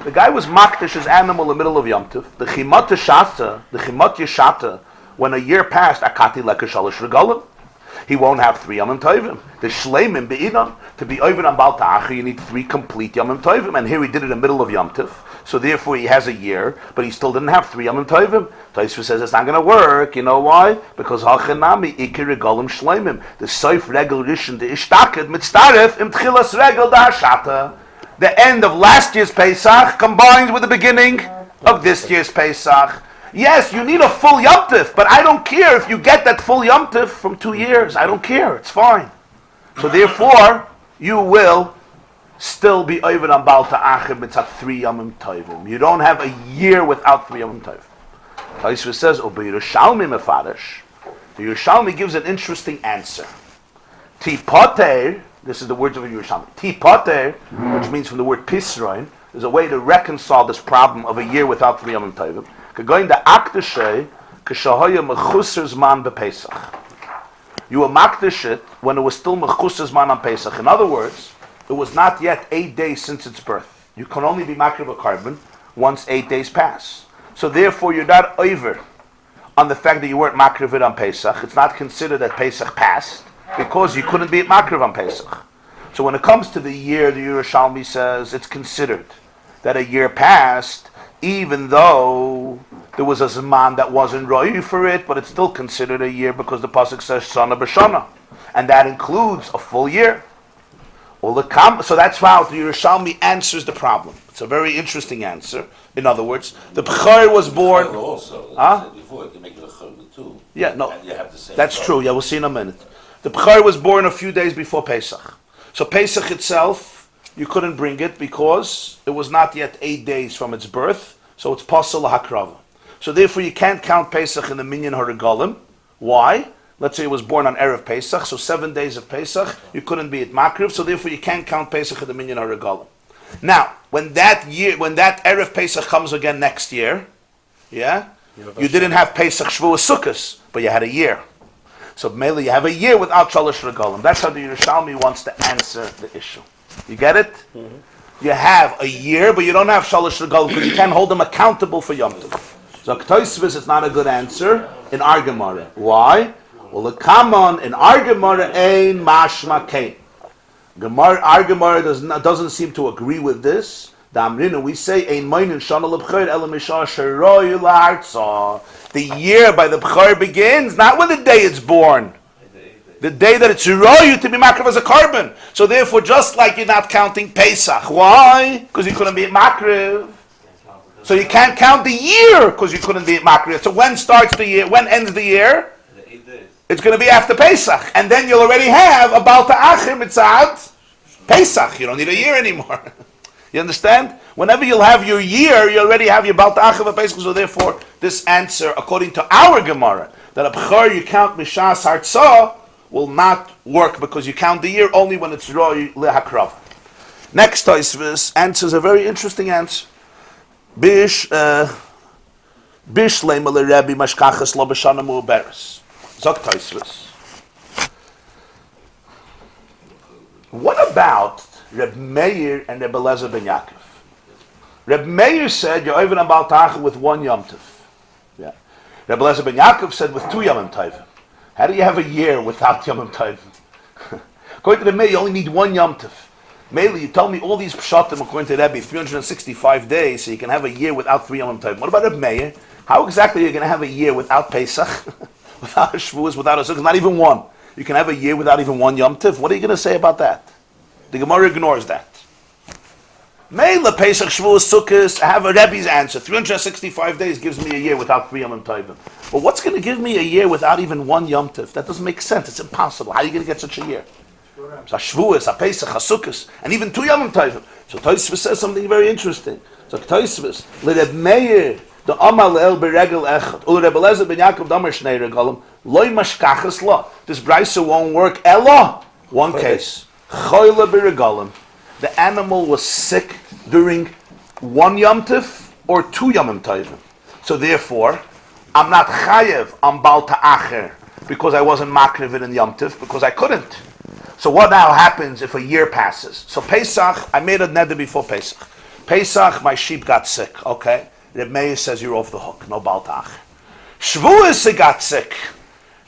The guy was maktish his animal in the middle of Yom Tov. The chimat yeshata, when a year passed, akati leka shalosh regalim. He won't have 3 Yomim Tovim. The shleimim be'idan, to be over on Baal Ta'acher, you need 3 complete Yomim Tovim. And here he did it in the middle of Yom Tov. So therefore he has a year, but he still didn't have 3 Yomim Tovim. Tosfos says it's not going to work. You know why? Because hachanami ikir regalim shleimim. The soif regel rishon the ishtaked mitztaref im tchilas regel da hashata. The end of last year's Pesach combines with the beginning of this year's Pesach. Yes, you need a full Yom Tov, but I don't care if you get that full Yom Tov from 2 years. I don't care. It's fine. So therefore, you will still be over on Baal Ta'acher mitzat 3 Yomim Tovim. You don't have a year without 3 Yomim Tovim. Tosfos says, "Obe Yerushalmi mefarish." The Yerushalmi gives an interesting answer. Tipoter, this is the words of the Yerushalmi. Tipoter, which means from the word pisroin, is a way to reconcile this problem of a year without 3 Yomim Tovim. Going to akdashe kishahoya mechusar zman bePesach. You were makdish it when it was still mechusar zman on Pesach. In other words, it was not yet 8 days since its birth. You can only be makriv a carbon once 8 days pass. So therefore, you're not over on the fact that you weren't makriv it on Pesach. It's not considered that Pesach passed because you couldn't be makriv on Pesach. So when it comes to the year, the Yerushalmi says it's considered that a year passed, even though there was a Zman that wasn't Roy for it, but it's still considered a year because the Pasuk says Shana b'Shana. And that includes a full year. So that's how the Yerushalmi answers the problem. It's a very interesting answer. In other words, the B'chor was born. Also, Huh? before, you can make it a chayla too. Yeah, no, And you have the same that's chayla. true. Yeah, we'll see in a minute. The B'chor was born a few days before Pesach. So Pesach itself, you couldn't bring it because it was not yet 8 days from its birth. So it's pasal hakrava. So therefore, you can't count Pesach in the minyan haragolim. Why? Let's say it was born on Erev Pesach, so 7 days of Pesach, you couldn't be at Makriv, so therefore you can't count Pesach in the minyan haragolim. Now, when that Erev Pesach comes again next year, yeah, you didn't have Pesach Shavuos Sukkos, but you had a year. So mainly you have a year without Shalosh Regalim. That's how the Yerushalmi wants to answer the issue. You get it? Mm-hmm. You have a year, but you don't have Shalosh Regalim because you can't hold them accountable for Yom Tov. So Tosfos is not a good answer in our Gemarah. Why? Well, the common in our Gemarah ein mashma kein. Our Gemarah doesn't seem to agree with this. The Amrina, we say ein meinin shana lebchor ela mishah sheroy la'artzah. The year by the b'chor begins not when the day it's born. The day that it's royu to be makriv as a carbon. So therefore, just like you're not counting Pesach. Why? Because you couldn't be makriv. So you can't count the year because you couldn't be makriv. So when starts the year? When ends the year? It's going to be after Pesach. And then you'll already have a Baal Ta'acher mitzad Pesach. You don't need a year anymore. You understand? Whenever you'll have your year, you already have your Baal Ta'acher Pesach. So therefore, this answer, according to our Gemarah, that a b'chor you count Mishas Hartzah, will not work because you count the year only when it's Roy Lehakrav. Next Tosfos answers a very interesting answer. Bish leima Rabbi mashkachas lo b'shana mu'beres. Zok Tosfos. What about Reb Meir and Reb Eliezer ben Yaakov? Reb Meir said you're over Baal Ta'acher with 1 Yom Tov. Yeah. Reb Eliezer ben Yaakov said with 2 Yomim Tovim. How do you have a year without Yomim Tovim? According to the Meir, you only need 1 Yom Tov. Mainly, you tell me all these pshatim according to Rebbe, 365 days, so you can have a year without 3 Yomim Tovim. What about Reb Meir? How exactly are you going to have a year without Pesach, without a Shavuos, without a Sukkot? Not even one. You can have a year without even 1 Yom Tov. What are you going to say about that? The Gemarah ignores that. Meila Pesach, Shavuos, Sukkot, I have a Rebbe's answer. 365 days gives me a year without 3 Yomim Tovim. But what's going to give me a year without even 1 Yom Tov? That doesn't make sense. It's impossible. How are you going to get such a year? So Shavuos, a Pesach, a Sukkos, and even 2 Yom Tovim. So Tosfos says something very interesting. So Tosfos, L'Reb Meir, the Amal El Beregel Echad, U'Reb Eliezer ben Yaakov Damer Shnei Regalim, Loi Mashkachas Lo. This brisa won't work. Ella, one case. Choyle Beregalim. The animal was sick during 1 Yom Tov or 2 Yom Tovim. So therefore, I'm not chayev on Bal Ta'acher because I wasn't makriv it in Yom Tov because I couldn't. So what now happens if a year passes? So Pesach, I made a neder before Pesach. Pesach, my sheep got sick. Okay, Reb Meir says you're off the hook. No Bal Ta'acher. Shavuos, it got sick.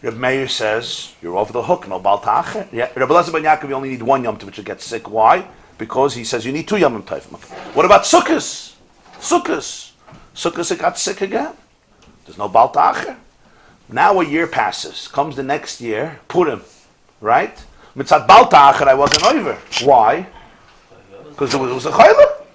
Reb Meir says you're off the hook. No Bal Ta'acher. Yeah. Reb Eliezer ben Yaakov, you only need 1 Yom Tov to get sick. Why? Because he says you need 2 Yom Tovim. Okay. What about Sukkos? Sukkos, it got sick again. There's no Bal Ta'acher. Now a year passes. Comes the next year, Purim, right? Mitzat Bal Ta'acher, I wasn't over. Why? Because it was a chayla.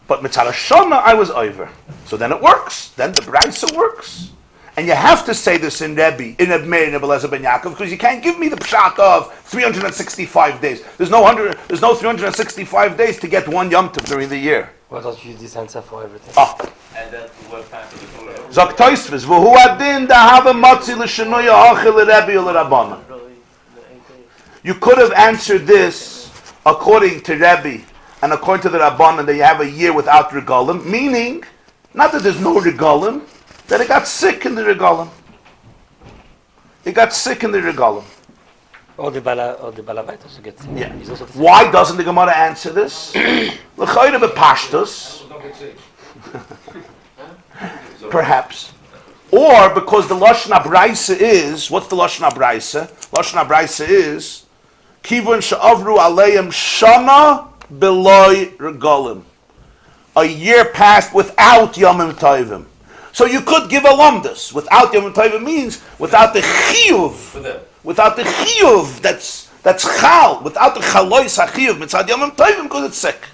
But Mitzat Shana, I was over. So then it works. Then the brisa works. And you have to say this in Rabbi, in Reb Meir, in Reb Eliezer ben Yaakov, because you can't give me the pshat of 365 days. There's no 365 days to get 1 Yom Tov during the year. Why don't you use this answer for everything? And then what happened before? Zok Tosfos, v'hu adin dahava matzi l'shenoya hachil l'Rebbe or l'Rabbanan. You could have answered this according to Rabbi and according to the Rabbanan that you have a year without regalim, meaning not that there's no regalim, that it got sick in the regalim. It got sick in the regalim. Or the balabait also gets sick. Yeah. He's also the Why doesn't the Gemarah answer this? L'chayre b'pashtus. Perhaps. Or because the Lashon HaBraisa is, what's the Lashon HaBraisa? Lashon HaBraisa is, Kivun she'avru aleim Shana beloi regalim. A year passed without Yomim Tovim. So you could give a lumdus. Without Yomim Tovim means without the chiyuv. Without the chiyuv, that's chal. Without the chalois hachiyuv, mitzad Yomim Tovim, because it's sick.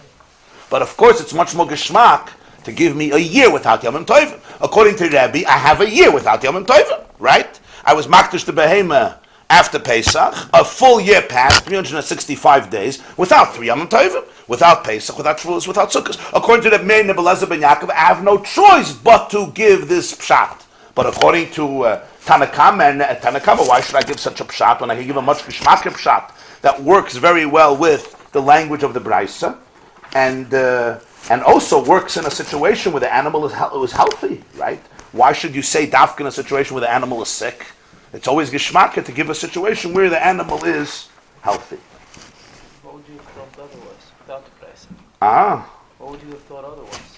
But of course, it's much more geschmack to give me a year without Yomim Tovim. According to Rabbi, I have a year without Yomim Tovim, right? I was makdish the behema after Pesach. A full year passed, 365 days, without 3 Yomim Tovim, without Pesach, without Shavuos, without Sukkos. According to the Meir Reb Eliezer ben Yaakov, I have no choice but to give this pshat. But according to Tanakama, why should I give such a pshat when I can give a much geschmack pshat that works very well with the language of the Brisa, and also works in a situation where the animal is healthy, right? Why should you say dafka in a situation where the animal is sick? It's always geschmacka to give a situation where the animal is healthy. What would you have thought otherwise without the price? What would you have thought otherwise?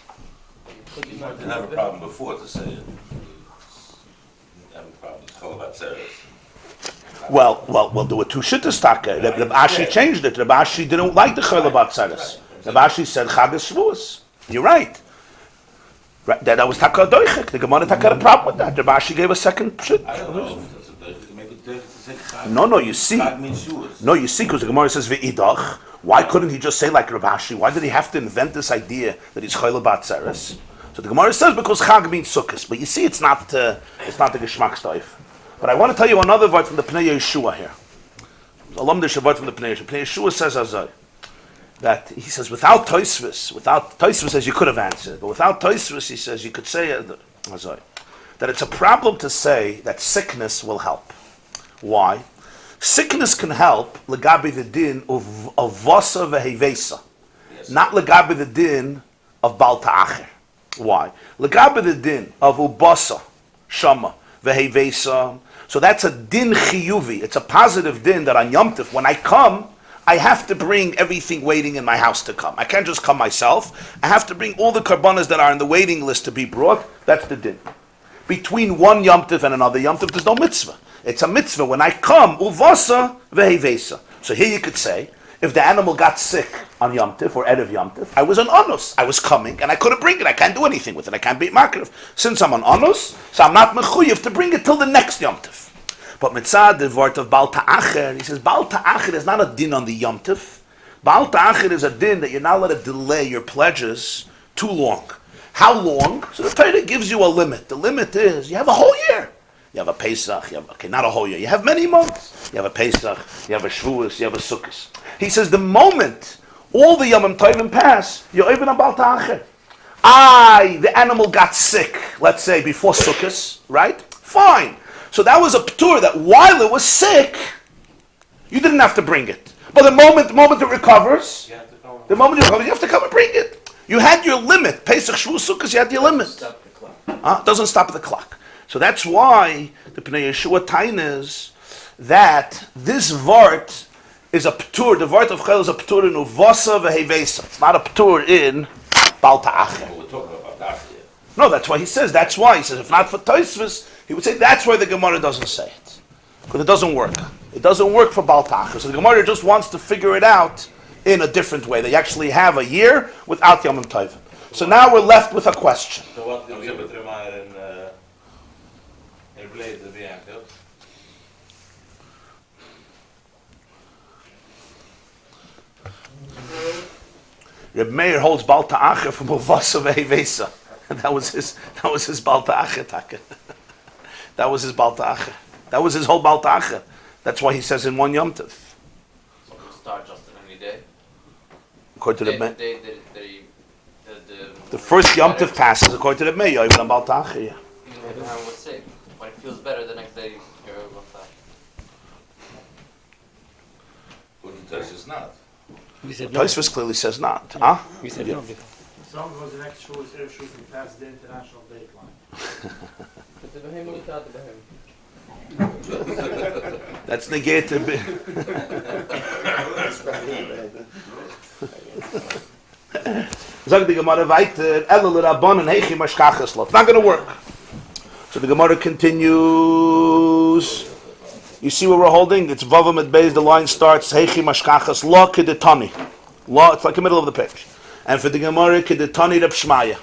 You didn't have a problem before to say it. You have a problem. It's called about Tzeres. Well, there were 2 shittas taka. Reb Ashi changed it. Reb Ashi didn't like the chayla batzares. Reb Ashi said Chagas Shavuos. You're right. That was taka doichik. The Gemarah taka had a problem with that. Reb Ashi gave a second shit. I don't know if that's a doichik. Make it doichik to say Chag. No, you see. Chag means Shavuos. No, you see, because the Gemarah says ve'idach. Why couldn't he just say like Reb Ashi? Why did he have to invent this idea that he's chayla batzares? So the Gemarah says because Chag means Sukkos. But you see, it's not the geschmack stoif. But I want to tell you another word from the Pnei Yeshua here. Alumdish word from the Pnei Yeshua. Pnei Yeshua says azay, that he says without Tosfos says you could have answered, but without Tosfos he says you could say azay, that it's a problem to say that sickness will help. Why? Sickness can help legabi the din of vasa vehevesa, not legabi the din of bal ta'acher. Why? Legabi the din of ubasa shama vehevesa. So that's a din chiyuvi. It's a positive din that on Yom Tov, when I come, I have to bring everything waiting in my house to come. I can't just come myself. I have to bring all the karbanas that are in the waiting list to be brought. That's the din. Between one Yom Tov and another Yom Tov, there's no mitzvah. It's a mitzvah when I come, uvasa vehevesa. So here you could say, if the animal got sick on Yom Tov or Erev Yom Tov, I was on Anus. I was coming and I couldn't bring it. I can't do anything with it. I can't be makriv. Since I'm on Anus, so I'm not mechuyev to bring it till the next Yom Tov. But mitzad, the word of Bal Ta'acher, he says Bal Ta'acher is not a din on the Yom Tov. Bal Ta'acher is a din that you're not allowed to delay your pledges too long. How long? So the Torah gives you a limit. The limit is you have a whole year. you have a Pesach, not a whole year, you have many months. You have a Pesach, you have a Shavuos, you have a Sukkot. He says the moment all the Yomim Tovim pass, you're even about Ta'acher. The animal got sick, let's say, before Sukkot, right? Fine. So that was a p'tur that while it was sick, you didn't have to bring it. But the moment it recovers, you have to come and bring it. You had your limit. Pesach, Shavuos, Sukkot, you had your limit. Stop the clock. It doesn't stop the clock. So that's why the Pnei Yeshua tain is that this vart is a p'tur. The vart of Chel is a p'tur in uvasa v'hevesa. It's not a p'tur in Bal Ta'acher. We're talking about that here. No, that's why he says. That's why he says. If not for Tosfos, he would say that's why the Gemarah doesn't say it, because it doesn't work. It doesn't work for Bal Ta'acher. So the Gemarah just wants to figure it out in a different way. They actually have a year without Yomim Tovim. So now we're left with a question. So what do we have with Ramah in Blade of the Yaakov? Reb Meir holds Bal Ta'acher from Uvasa ve'Hevesa. That was his Bal Ta'acher taka. That was his Bal Ta'acher. That was his whole Bal Ta'acher. That's why he says in one Yom Tov. So we start just on any day. According to Reb Meir. The The first Yom Tov passes according to Reb Meir, even on Bal Ta'acher, yeah. even if Abraham was sick, when it feels better the next day, you're able to. Wouldn't tell us it's not. We said no. Tosfos clearly says not. Huh? We said no before. Some was the next show is air shooting past the international dateline. But the Bahim looked out the Bahim. That's negated. Sagt die Gemarah weiter, Elul Rabbanan Heichi Mashkachas Lo. It's not going to work. So the Gemarah continues. You see where we're holding? It's Vavam at Beis. The line starts Heichi Mashkachas Lo Kedetani. Lo, it's like the middle of the page. And for the Gemarah, Kedetani Reb Shmaya.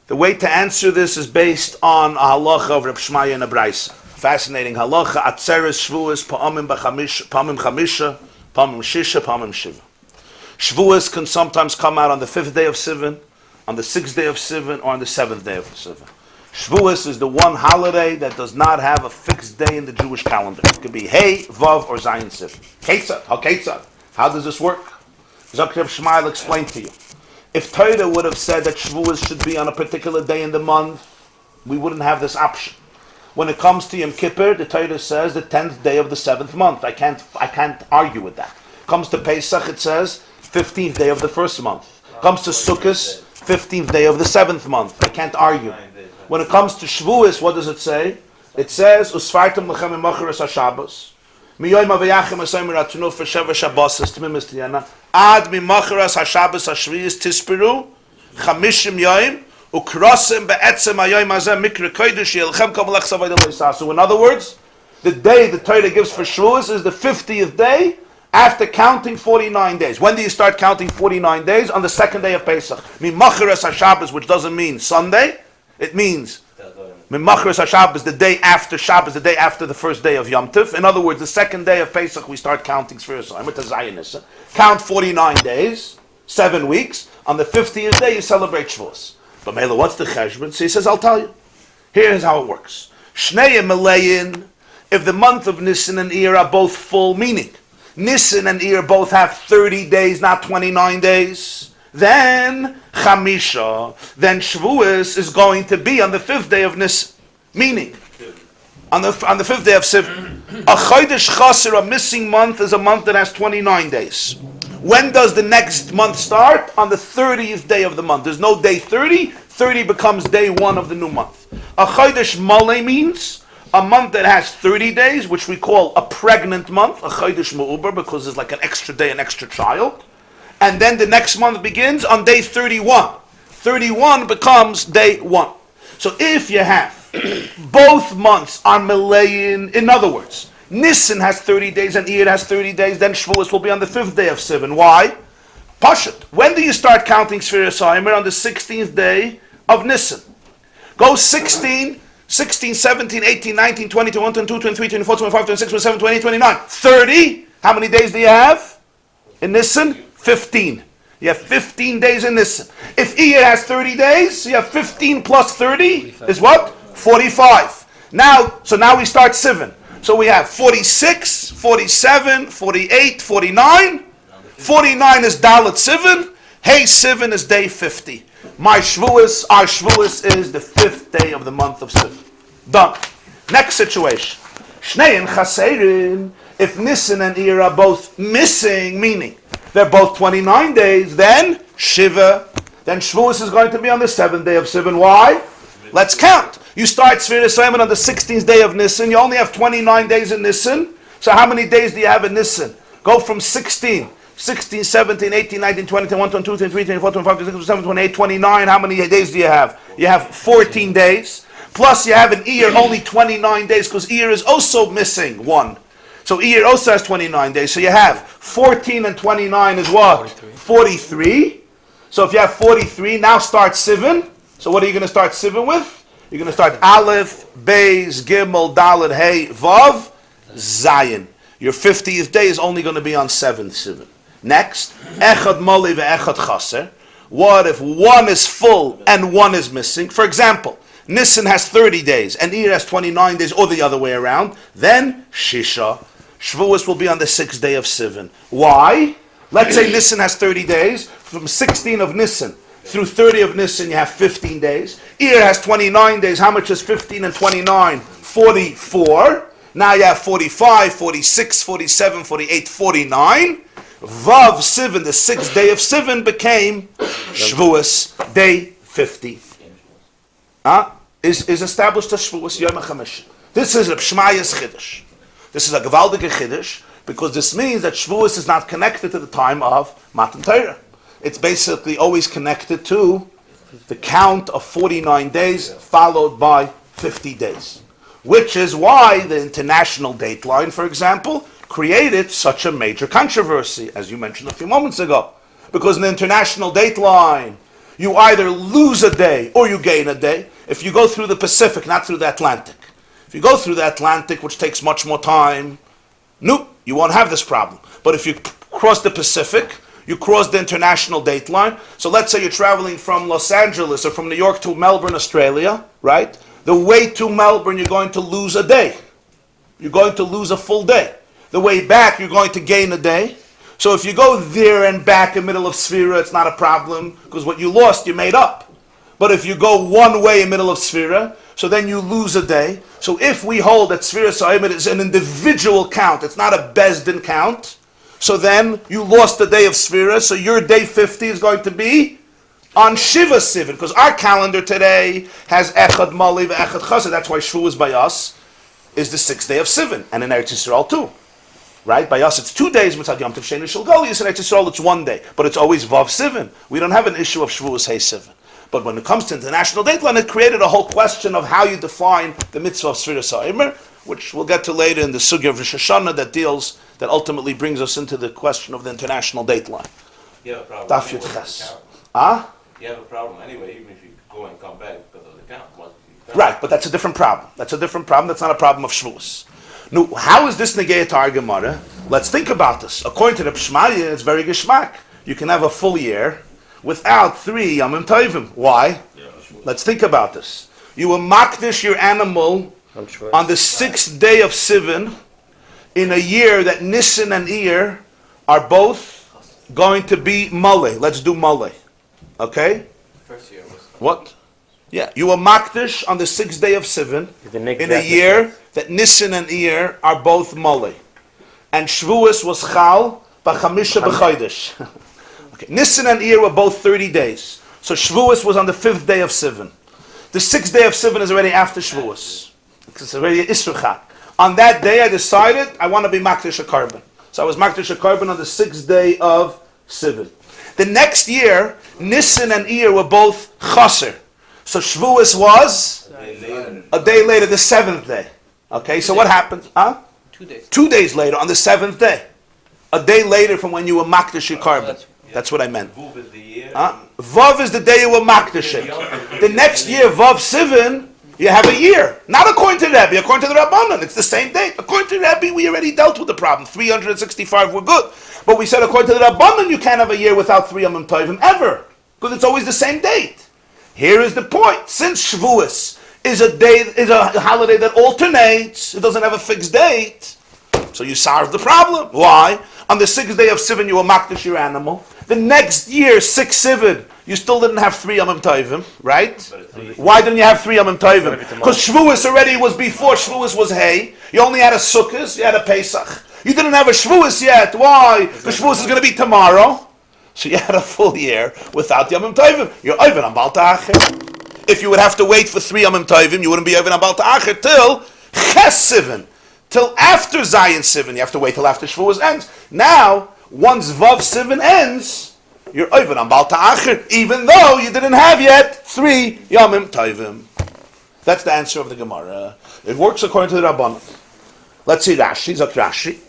The way to answer this is based on a halacha of Reb Shmaya and a Braisa. Fascinating halacha. Atzeres Shvuos Pa'amim Chamisha, Pa'amim Shisha, Pa'amim Shiva. Shvuos can sometimes come out on the 5th day of Sivan, on the 6th day of Sivan, or on the 7th day of Sivan. Shvuos is the one holiday that does not have a fixed day in the Jewish calendar. It could be Hey, Vav, or Zayin Sivan. Ketzad. How does this work? Zakir Shmuel will explain to you. If Torah would have said that Shvuos should be on a particular day in the month, we wouldn't have this option. When it comes to Yom Kippur, the Torah says the 10th day of the 7th month. I can't argue with that. Comes to Pesach, it says 15th day of the 1st month. Comes to Sukkot, 15th day of the 7th month. I can't argue. When it comes to Shavuos, what does it say? It says, Usfartem lechem imacharas ha-Shabbos. Miyoyim avayachem asayim ratunu for Sheva Shabbos timimis tiyana. Ad mimacharas ha-Shabbos ha-Shviyis tispiru. Chamishim yoyim. Ukrosim be'etzem hayoyim hazeh mikra kodesh yelchem kamalech savayda loisasu. In other words, the day the Torah gives for Shavuos is the 50th day after counting 49 days. When do you start counting 49 days? On the 2nd day of Pesach. Mimacharas ha-Shabbos, which doesn't mean Sunday. It means Mimacharas ha-Shabbos, the day after Shabbos, the day after the first day of Yom Tov. In other words, the 2nd day of Pesach, we start counting Sfiras. Count 49 days, 7 weeks. On the 50th day, you celebrate Shavuos. But Mela, what's the cheshbon? So he says, I'll tell you. Here's how it works. Shnei Melayin, if the month of Nisan and Iyar are both full, meaning Nisan and Iyar both have 30 days, not 29 days, then Chamisha, then Shavuos is going to be on the 5th day of Nisan. Meaning, on the 5th day of Sivan. A Chodesh Chaser, a missing month, is a month that has 29 days. When does the next month start? On the 30th day of the month. There's no day 30. 30 becomes day 1 of the new month. A Chodesh Malay means a month that has 30 days, which we call a pregnant month, a Chodesh Me'uber, because there's like an extra day, an extra child. And then the next month begins on day 31. 31 becomes day 1. So if you have both months are Malayan, in other words, Nisan has 30 days and Iyar has 30 days, then Shavuos will be on the 5th day of Sivan. Why? Pashut. When do you start counting Sfiras HaOmer? On the 16th day of Nisan. Go 16, 17, 18, 19, 20, 21, 22, 23, 24, 25, 26, 27, 28, 29. 30. How many days do you have in Nisan? 15. You have 15 days in Nisan. If Iyar has 30 days, you have 15 plus 30 is what? 45. Now we start Sivan. So we have 46, 47, 48, 49. 49 is Dalet Sivan. Hey Sivan is day 50. Our Shavuos is the 5th day of the month of Sivan. Done. Next situation. Shnei and Chaserin. If Nisan and Iyar are both missing, meaning they're both 29 days, then Shiva, then Shavuos is going to be on the 7th day of Sivan. Why? Let's count. You start Sfiras Hayman on the 16th day of Nisan. You only have 29 days in Nisan. So how many days do you have in Nisan? Go from 16, 17, 18, 19, 20, 21, 22, 23, 24, 25, 26, 27, 28, 29. How many days do you have? You have 14 days. Plus you have an Iyar only 29 days because Iyar is also missing one. So Iyar also has 29 days. So you have 14 and 29 is what? 43. So if you have 43, now start Sivan. So what are you going to start Sivan with? You're going to start Aleph, Beis, Gimel, Dalet, Hey, Vav, Zayin. Your 50th day is only going to be on 7th Sivan. Next, Echad Moli ve'Echad Chaser. What if one is full and one is missing? For example, Nisan has 30 days and Iyar has 29 days, or the other way around. Then Shisha. Shavuos will be on the 6th day of Sivan. Why? Let's say Nisan has 30 days. From 16 of Nisan through 30 of Nisan, you have 15 days. Iyar has 29 days. How much is 15 and 29? 44. Now you have 45, 46, 47, 48, 49. Vav Sivan, the 6th day of Sivan, became Shavuos, day 50. Is established as Shavuos Yom HaChamish. This is Reb Shmaya's Chiddush. This is a Gewaldige Chiddush, because this means that Shavuos is not connected to the time of Matan Torah. It's basically always connected to the count of 49 days followed by 50 days. Which is why the international dateline, for example, created such a major controversy, as you mentioned a few moments ago. Because in the international dateline, you either lose a day or you gain a day. If you go through the Pacific, not through the Atlantic. If you go through the Atlantic, which takes much more time, no, you won't have this problem. But if you cross the Pacific, you cross the international dateline. So let's say you're traveling from Los Angeles or from New York to Melbourne, Australia, right? The way to Melbourne, you're going to lose a day. You're going to lose a full day. The way back, you're going to gain a day. So if you go there and back in the middle of Sphira, it's not a problem, because what you lost, you made up. But if you go one way in the middle of Sphira, so then you lose a day. So if we hold that Sphira Sa'imit is an individual count, it's not a Bezdin count, so then you lost the day of Sphira, so your day 50 is going to be on Shiva Sivan, because our calendar today has Echad Mali ve'Echad Chassid. That's why Shavuos by us is the 6th day of Sivan, and in Eretz Yisrael too. Right? By us it's 2 days, Mitzad Yom Tov Sheni Shel Golius, in Eretz Yisrael it's 1 day. But it's always Vav Sivan. We don't have an issue of Shavuos Hey Sivan. But when it comes to international dateline, it created a whole question of how you define the mitzvah of Sfira Sa'imer, which we'll get to later in the sugya of Rosh Hashanah that ultimately brings us into the question of the international dateline. You have a problem. Daf Yud Anyway, Ches. You have a problem anyway, even if you go and come back because of the count. Right, but that's a different problem. That's a different problem. That's not a problem of Shavuos. Now, how is this negaya to our Gemarah? Let's think about this. According to the Pshmaya, it's very geschmack. You can have a full year without 3 Yamim Tovim. Why? Let's think about this. You will makdish your animal on the 6th day of Sivan in a year that Nisan and Iyar are both going to be Malay. Let's do Malay. Okay? First year was. What? Yeah, you will makdish on the 6th day of Sivan in a year that Nisan and Iyar are both Malay. And Shavuos was Chal b'chamisha b'chodesh. Okay, Nisan and Iyar were both 30 days. So Shavuos was on the 5th day of Sivan. The 6th day of Sivan is already after Shavuos. It's already Isruchak. On that day I decided I want to be Makdish a Karban. So I was Makdish a Karban on the 6th day of Sivan. The next year, Nisan and Iyar were both Chaser. So Shavuos was a day later, the 7th day. Okay, so what happened? 2 days. 2 days later, on the 7th day. A day later from when you were Makdish your Karban. That's what I meant. Vav is the day you were Makdish it. The next year, Vav Sivan, you have a year. Not according to Rabbi, according to the Rabbanan. It's the same date. According to Rabbi, we already dealt with the problem. 365 were good. But we said according to the Rabbanan, you can't have a year without 3 Yamim Tovim ever. Because it's always the same date. Here is the point. Since Shavuos is a holiday that alternates. It doesn't have a fixed date. So you solve the problem. Why? On the 6th day of Sivan, you will makdish your animal. The next year, 6 Sivan, you still didn't have 3 Yomim Tovim, right? Why didn't you have 3 Yomim Tovim? Because Shavuos already was before Shavuos was hay. You only had a Sukkot, you had a Pesach. You didn't have a Shavuos yet. Why? The Shavuos is going to be tomorrow. So you had a full year without Yomim Tovim. You're Oivin on Baal Ta'acher. If you would have to wait for 3 Yomim Tovim, you wouldn't be Oivin on Baal Ta'acher till Ches Sivan. Till after Zion Sivan. You have to wait till after Shavuos ends. Now, once Vav Sivan ends, you're Oivin on Baal Ta'acher, even though you didn't have yet 3 Yomim Tovim. That's the answer of the Gemarah. It works according to the Rabbanan. Let's see Rashi. Zok Rashi.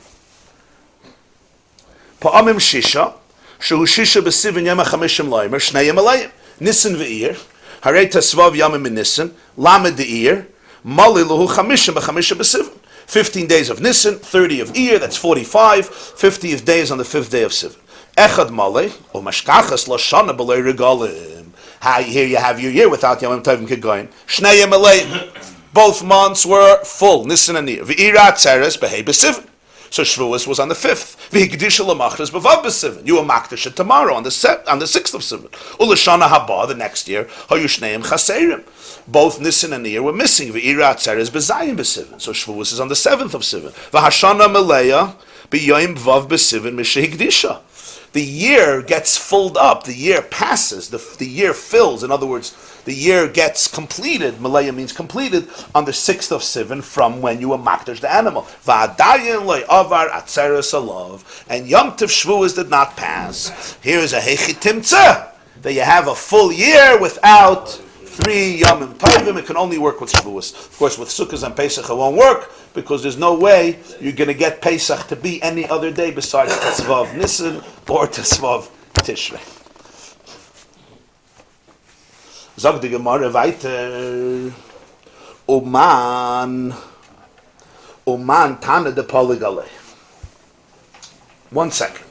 Pa'amim Shisha. Shehu Shisha b'Sivan Yom HaChamishim Loimer. Shnei Yom Alayim. Nisan v'Iyir. Harei Tasvav Yomim in Nisan. Lamed d'Iyir. Mali Luhu Chamishim b'Chamishim b'Sivan. 15 days of Nisan, 30 of Iyir, that's 45. 50th days on the 5th day of Sivan. Echad Male, O Mashkachas Lo Shana B'Lei Regalim. Here you have your year without Yomim Tovim Kegoyin. Shnei Yom Alayim. Both months were full, Nisan and Iyir. V'Ira Tzeres B'Hei B'Sivan. So Shavuos was on the 5th. V'Hikdisha L'Machras B'Vav B'Sivan. You will makdish it tomorrow on the 6th of Sivan. U'Lashana Haba the next year. Hayushneim Chaserim. Both Nisan and Iyir were missing. V'Ira Tzeres B'Zayin B'Sivan. So Shavuos is on the 7th of Sivan. V'Hashana Meleya B'Yoyim Vav B'Sivan Mishehikdisha. The year gets filled up. The year passes. The year fills. In other words, the year gets completed. Malaya means completed on the 6th of Sivan from when you were makdash the animal. Va'adayin lo'avar atzeres alav. And Yom Tov Shavuos did not pass. Here is a hechitimtza that you have a full year without 3 Yomim Tovim. It can only work with Shavuos. Of course, with Sukkot and Pesach it won't work because there's no way you're going to get Pesach to be any other day besides Tesvav Nisan or Tesvav Tishrei. Zog the Gemarah weiter. Oman Tana de Poligale. 1 second.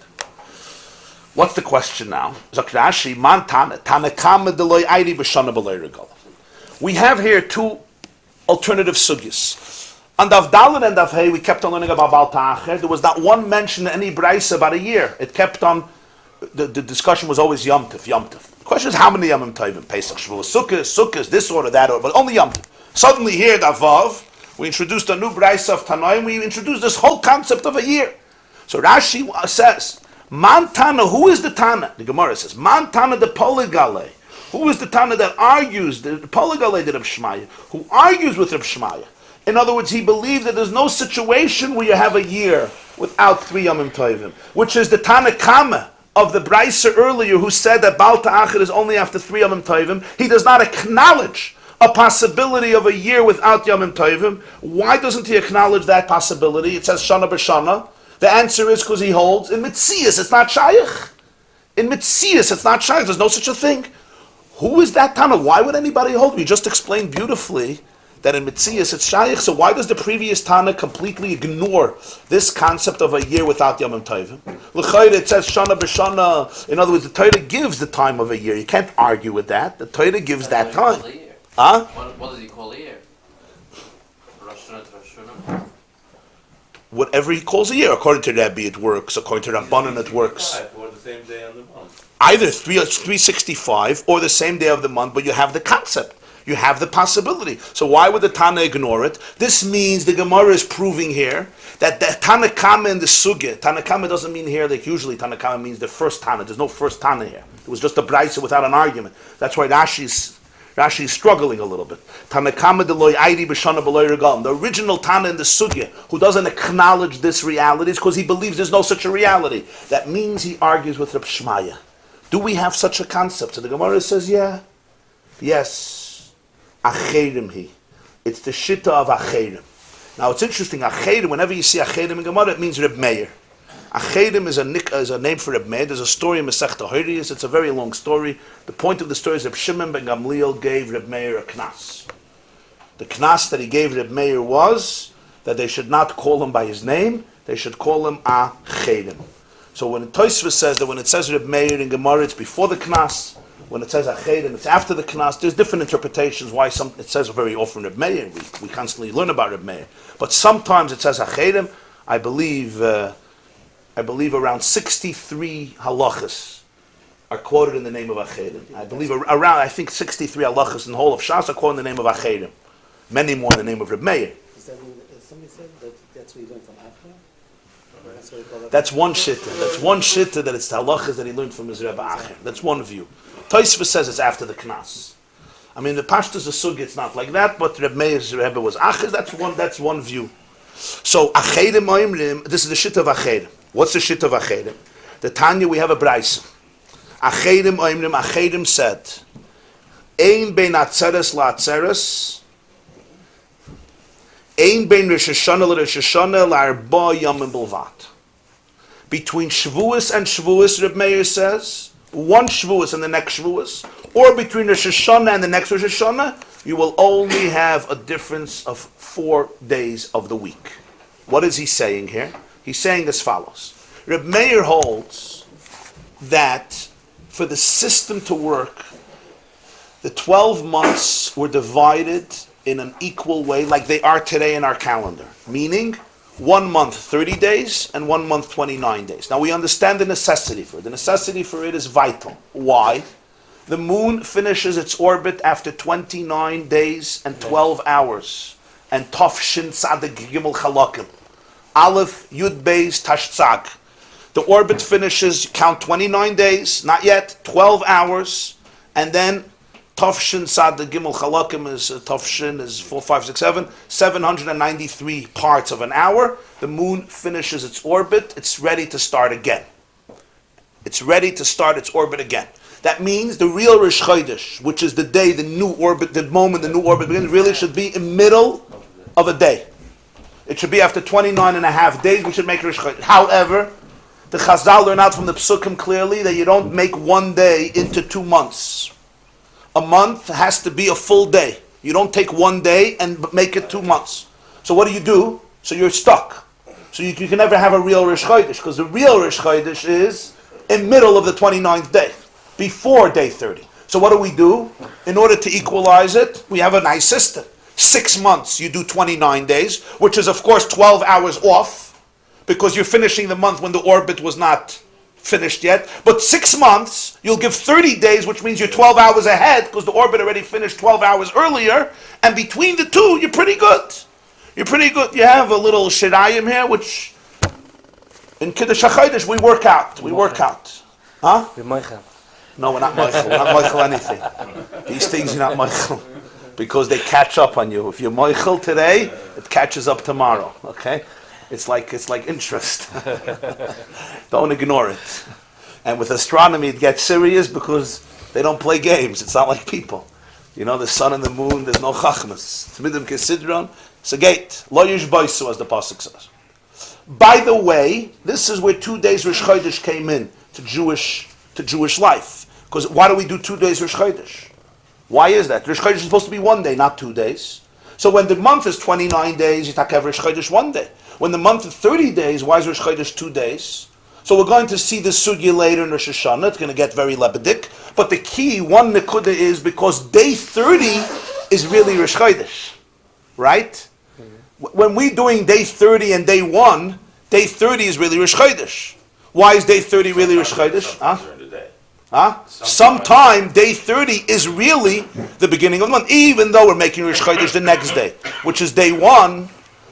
What's the question now? Zog Rashi, Man Tana Kama Deloy Airi B'Shana B'Lei Regal. We have here 2 alternative sugyas. On Daf Dalet and Daf Hey, we kept on learning about Baal Ta'acher. There was not one mention in any brayso about a year. It kept on, the discussion was always Yom Tov. The question is how many Yomim Tovim? Pesach, Shavuos, Sukkot, this order, that order, but only Yom Tov. Suddenly here, Daf Vav, we introduced a new brayso of Tanoim, we introduced this whole concept of a year. So Rashi says, Man Tana, who is the Tana? The Gemarah says, Man Tana de Poligale. Who is the Tana that argues, the Poligale de Reb Shmaya, who argues with Reb Shmaya? In other words, he believes that there's no situation where you have a year without 3 Yomim Tovim, which is the Tana Kama of the brayso earlier who said that Baal Ta'acher is only after 3 Yomim Tovim. He does not acknowledge a possibility of a year without Yomim Tovim. Why doesn't he acknowledge that possibility? It says Shana b'Shana. The answer is because he holds in Mitzias it's not Shayach. In Mitzias it's not Shayach. There's no such a thing. Who is that Tana? Why would anybody hold? We just explained beautifully that in Mitzias it's Shayach. So why does the previous Tana completely ignore this concept of a year without Yomim Tovim? L'chayr it says Shana b'Shana. In other words, the Torah gives the time of a year. You can't argue with that. The Torah gives that time. Huh? What does he call a year? Rosh Hashanah to Rosh Hashanah? Whatever he calls a year. According to Rabbi it works. According to Rabbanan it works. Or the same day on the month. Either 365 or the same day of the month, but you have the concept. You have the possibility. So why would the Tana ignore it? This means the Gemarah is proving here that the Tana Kama in the Sugya, Tana Kama doesn't mean here like usually Tana Kama means the first Tana. There's no first Tana here. It was just a brayso without an argument. That's why Rashi's struggling a little bit. Tana Kama deloy airi b'shana b'loy regalim. The original Tana in the Sugya, who doesn't acknowledge this reality, is because he believes there's no such a reality. That means he argues with Reb Shmaya. Do we have such a concept? So the Gemarah says, yeah. Yes. Acherim he. It's the shitta of Acherim. Now it's interesting, Acherim, whenever you see Acherim in Gemarah, it means Reb Meir. Acherim is a name for Reb Meir. There's a story in Masechta Horiyos. It's a very long story. The point of the story is Reb Shimon ben Gamliel gave Reb Meir a knas. The knas that he gave Reb Meir was that they should not call him by his name, they should call him Acherim. So when Tosfos says that when it says Reb Meir in Gemarah, it's before the knas. when it says Achedim, it's after the Knas. There's different interpretations why it says very often Reb Meir. We constantly learn about Reb Meir. But sometimes it says Achedim. I believe around 63 halachas are quoted in the name of Achedim. I believe I think 63 halachas in the whole of Shas are quoted in the name of Achedim. Many more in the name of Reb Meir. Does that mean somebody said that that's what you learned from Afra? That's what you call it? That's one shitta. That's one shitta that it's the halachas that he learned from his Rebbe Acher. That's one view. Tosfos says it's after the Knas. I mean, the Pashtus Sugi, it's not like that, but Reb Meir's Rebbe was Acher. That's one view. So Achedim Oimrim, this is the shitta of Achedim. What's the shitta of Achedim? The Tanya, we have a brayso. Achedim Oimrim, Achedim said, Ein bein atzeres la'atzeres, Ein bein Rosh Hashanah l'Rosh Hashanah la'arba yamim bilvat. Between Shavuos and Shavuos, Reb Meir says, one Shavuos and the next Shavuos, or between Rosh Hashanah and the next Rosh Hashanah, you will only have a difference of 4 days of the week. What is he saying here? He's saying as follows. Reb Meir holds that for the system to work, the 12 months were divided in an equal way like they are today in our calendar. Meaning, 1 month 30 days and 1 month 29 days. Now we understand the necessity for it. The necessity for it is vital. Why? The moon finishes its orbit after 29 days and 12 hours. And Tov Shin Tzadik Gimel Chalakim. Aleph Yud Beis Tash Tzag. The orbit finishes, count 29 days, not yet, 12 hours, and then Tov Shin Tzadik Gimel Chalakim is, Tov Shin is 4, 5, 6, 7, 793 parts of an hour. The moon finishes its orbit, it's ready to start again. It's ready to start its orbit again. That means the real Rosh Chodesh, which is the day, the new orbit, the moment the new orbit begins, really should be in the middle of a day. It should be after 29 and a half days, we should make Rosh Chodesh. However, the Chazal learn out from the Psukim clearly that you don't make 1 day into 2 months. A month has to be a full day. You don't take 1 day and make it 2 months. So what do? So you're stuck. So you can never have a real Rosh Chodesh, because the real Rosh Chodesh is in middle of the 29th day, before day 30. So what do? In order to equalize it, we have a nice system. 6 months, you do 29 days, which is of course 12 hours off, because you're finishing the month when the orbit was not finished yet. But 6 months, you'll give 30 days, which means you're 12 hours ahead, because the orbit already finished 12 hours earlier, and between the two, you're pretty good. You're pretty good. You have a little shirayim here, which in Kiddush HaChodesh we work out. Huh? With Michael. No, we're not Michael. We're not Michael anything. These things you're not Michael. Because they catch up on you. If you're Michael today, it catches up tomorrow. Okay? It's like interest. Don't ignore it. And with astronomy it gets serious because they don't play games. It's not like people. You know, the sun and the moon, there's no chachmas. Tmidim kesidron, it's a gate. Lo yush boisu, as the pasuk says. By the way, this is where 2 days Rosh Chodesh came in to Jewish life. Because why do we do 2 days Rosh Chodesh? Why is that? Rosh Chodesh is supposed to be 1 day, not 2 days. So when the month is 29 days, you have Rosh Chodesh 1 day. When the month is 30 days, why is Rosh Chodesh 2 days? So we're going to see this sugya later in Rosh Hashanah. It's going to get very lebedik. But the key, one nekuda, is because day 30 is really Rosh Chodesh. Right? When we're doing day 30 and day 1, day 30 is really Rosh Chodesh. Why is day 30 really Rosh Chodesh? Sometime day 30 is really the beginning of the month, even though we're making Rosh Chodesh the next day, which is day 1,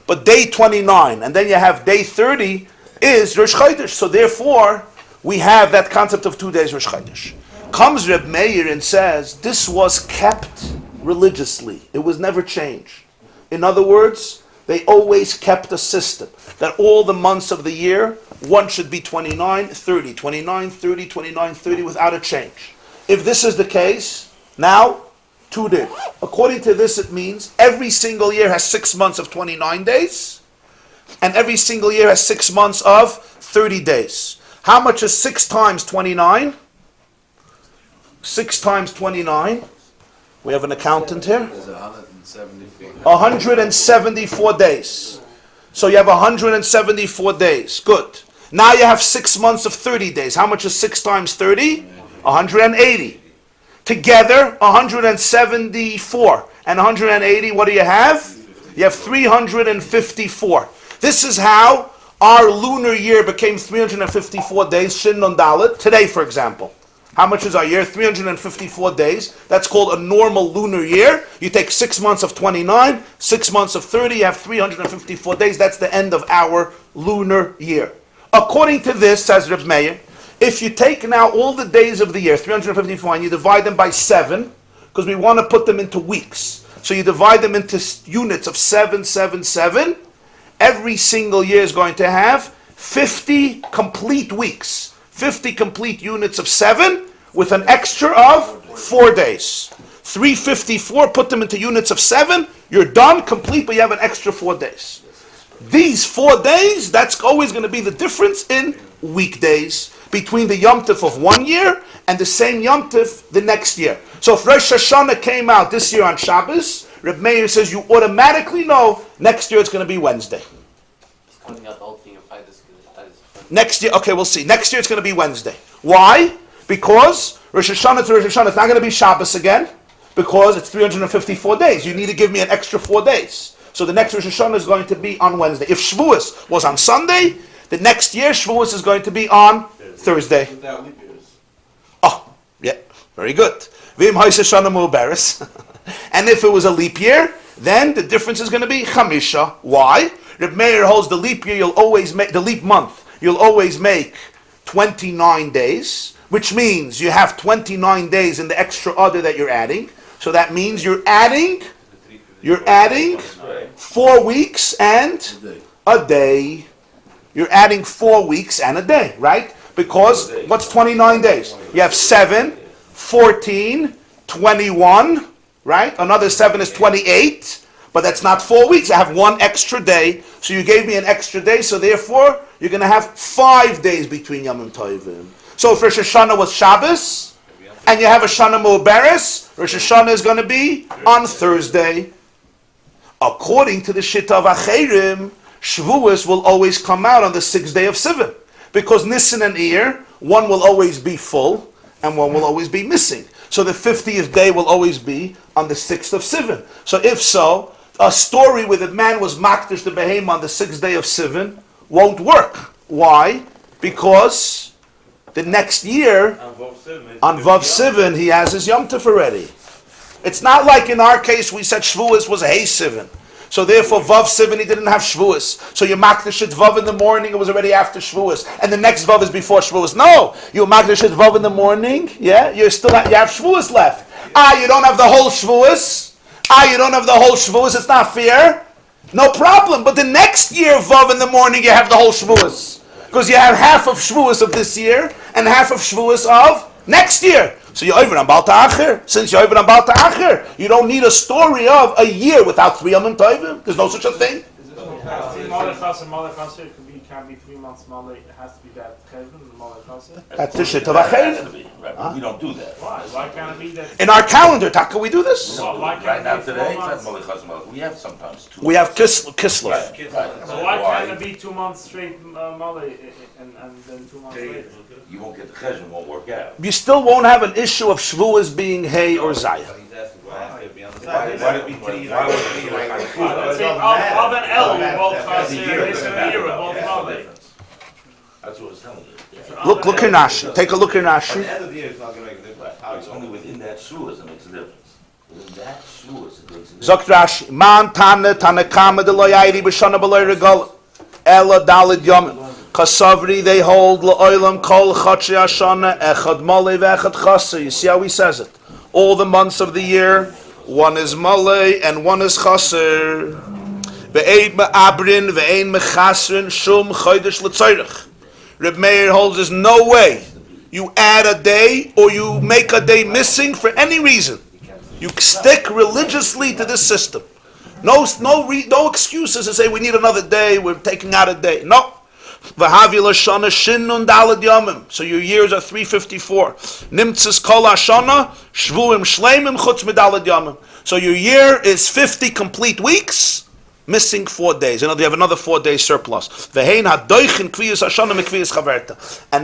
but day 29, and then you have day 30 is Rosh Chodesh. So therefore, we have that concept of 2 days Rosh Chodesh. Comes Reb Meir and says, this was kept religiously. It was never changed. In other words, they always kept a system that all the months of the year, one should be 29, 30, 29, 30, 29, 30 without a change. If this is the case, now 2 days. According to this, it means every single year has 6 months of 29 days, and every single year has 6 months of 30 days. How much is 6 times 29? 6 times 29. We have an accountant here. 174 days. So you have 174 days. Good. Now you have 6 months of 30 days. How much is 6 times 30? 180. Together, 174 and 180, what do you have? You have 354. This is how our lunar year became 354 days, Shin Nun Dalet. Today, for example. How much is our year? 354 days. That's called a normal lunar year. You take 6 months of 29, 6 months of 30, you have 354 days. That's the end of our lunar year. According to this, says Reb Meir, if you take now all the days of the year, 354, and you divide them by 7, because we want to put them into weeks. So you divide them into units of 7, 7, 7. Every single year is going to have 50 complete weeks. 50 complete units of 7 with an extra of 4 days. 354, put them into units of 7, you're done, complete, but you have an extra 4 days. These 4 days, that's always going to be the difference in weekdays between the Yom Tov of 1 year and the same Yom Tov the next year. So if Rosh Hashanah came out this year on Shabbos, Reb Meir says you automatically know next year it's going to be Wednesday. It's coming out the whole thing of Next year, okay, we'll see. Next year it's going to be Wednesday. Why? Because Rosh Hashanah to Rosh Hashanah, it's not going to be Shabbos again, because it's 354 days. You need to give me an extra 4 days. So the next Rosh Hashanah is going to be on Wednesday. If Shavuos was on Sunday, the next year Shavuos is going to be on Thursday. Without leap years. Oh, yeah, very good. Vim Hoyse Shana Mu'beres. And if it was a leap year, then the difference is going to be Chamisha. Why? Reb Meir holds the leap year, you'll always make, the leap month, you'll always make 29 days, which means you have 29 days in the extra other that you're adding. So that means you're adding 4 weeks and a day. You're adding 4 weeks and a day, right? Because what's 29 days? You have 7, 14, 21, right? Another 7 is 28. But that's not 4 weeks. I have 1 extra day. So you gave me an extra day. So therefore, you're going to have 5 days between Yom Tovim. So if Rosh Hashanah was Shabbos, and you have a Shana Mu'beres, Rosh Hashanah is going to be on Thursday. According to the Shitta of Acherim, Shavuos will always come out on the 6th day of Sivan. Because Nisan and Iyar, one will always be full, and one will always be missing. So the 50th day will always be on the 6th of Sivan. So if so, a story where the man was makdish the behem on the 6th day of Sivan won't work. Why? Because the next year, on Vav Sivan, he has his Yom Tov already. It's not like in our case we said Shavuos was a Hey Sivan. So therefore Vav Sivan he didn't have Shavuos. So you makdish it Vav in the morning, it was already after Shavuos. And the next Vav is before Shavuos. No! You makdish it Vav in the morning, yeah? You have Shavuos left. You don't have the whole Shavuos. You don't have the whole Shavuos, it's not fair. No problem. But the next year, Vav in the morning, you have the whole Shavuos. Because you have half of Shavuos of this year, and half of Shavuos of next year. So you're over on Baal Ta'achir. Since you're over on Baal Ta'achir, you don't need a story of a year without 3 Yom Tovim. There's no such a thing. Can be 3 months Malay, it has to be that Chevron, Malay Chassid. That's the Shitta of Acherim. We don't do that. Why can't it be that? In our calendar, Taka, we do this. Well, why can't Right it now be today, 4 it's months? not Malay Chazmal. We have sometimes 2 We have months. Kislev. Right. So why can't it be 2 months straight Malay and then 2 months later? You won't get the cheshbon, won't work out. You still won't have an issue of Shavuos being Hay or Zayah. Why would it be 3 Why would it be like Let's say of an L, you both Chassid, this and the year, both Malay. That's what it's telling you. Look in Rashi. Take a look in Rashi. the end of the year, it's not going to make a difference. It's only within that shuas it makes a difference. Within that shuas it makes a difference. Zok Rashi. Man Tanakama de lo yairi b'shana b'lo regal. Ela dalid yom. Kasavri they hold la'olam kol chatzei hashana echad malei ve'echad chaser. You see how he says it? All the months of the year, one is malei and one is chaser. Ve'eid me'abrin ve'ein mechasrin shum chodesh l'tzairich. Reb Meir holds there's no way you add a day or you make a day missing for any reason. You stick religiously to this system. No excuses to say we need another day, we're taking out a day. No. So your years are 354. Nimtzis kol hashana shvuim shleimim chutz medalad yamim. So your year is 50 complete weeks missing 4 days. You know, they have another 4 days surplus. And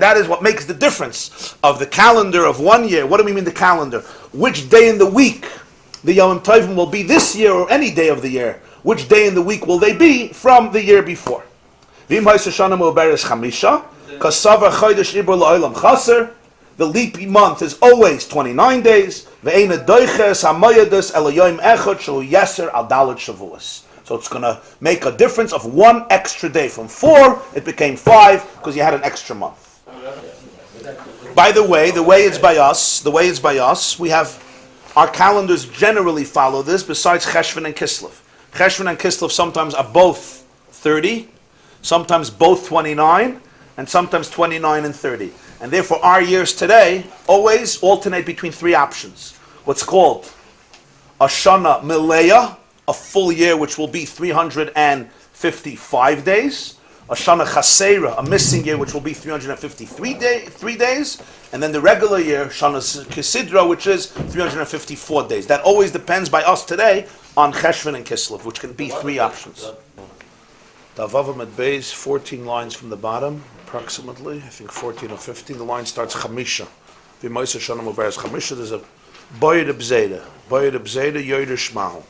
that is what makes the difference of the calendar of 1 year. What do we mean the calendar? Which day in the week the Yom Tovim will be this year or any day of the year? Which day in the week will they be from the year before? The leap month is always 29 days. So it's going to make a difference of 1 extra day. From 4, it became 5 because you had an extra month. By the way it's by us, we have, our calendars generally follow this besides Cheshvan and Kislev. Cheshvan and Kislev sometimes are both 30, sometimes both 29, and sometimes 29 and 30. And therefore our years today always alternate between 3 options. What's called a Shana Mileya, a full year which will be 355 days. A Shana Chasera, a missing year which will be 353 days. And then the regular year, Shana Kisidra, which is 354 days. That always depends by us today on Cheshvan and Kislev, which can be 3 options. Davavim at Beis, 14 lines from the bottom, approximately. I think 14 or 15. The line starts Chamisha. V'moisa Shana Mubarak Chamisha. There's a Boyd Abzeda. Boyd Abzeda, Yoder Shmau.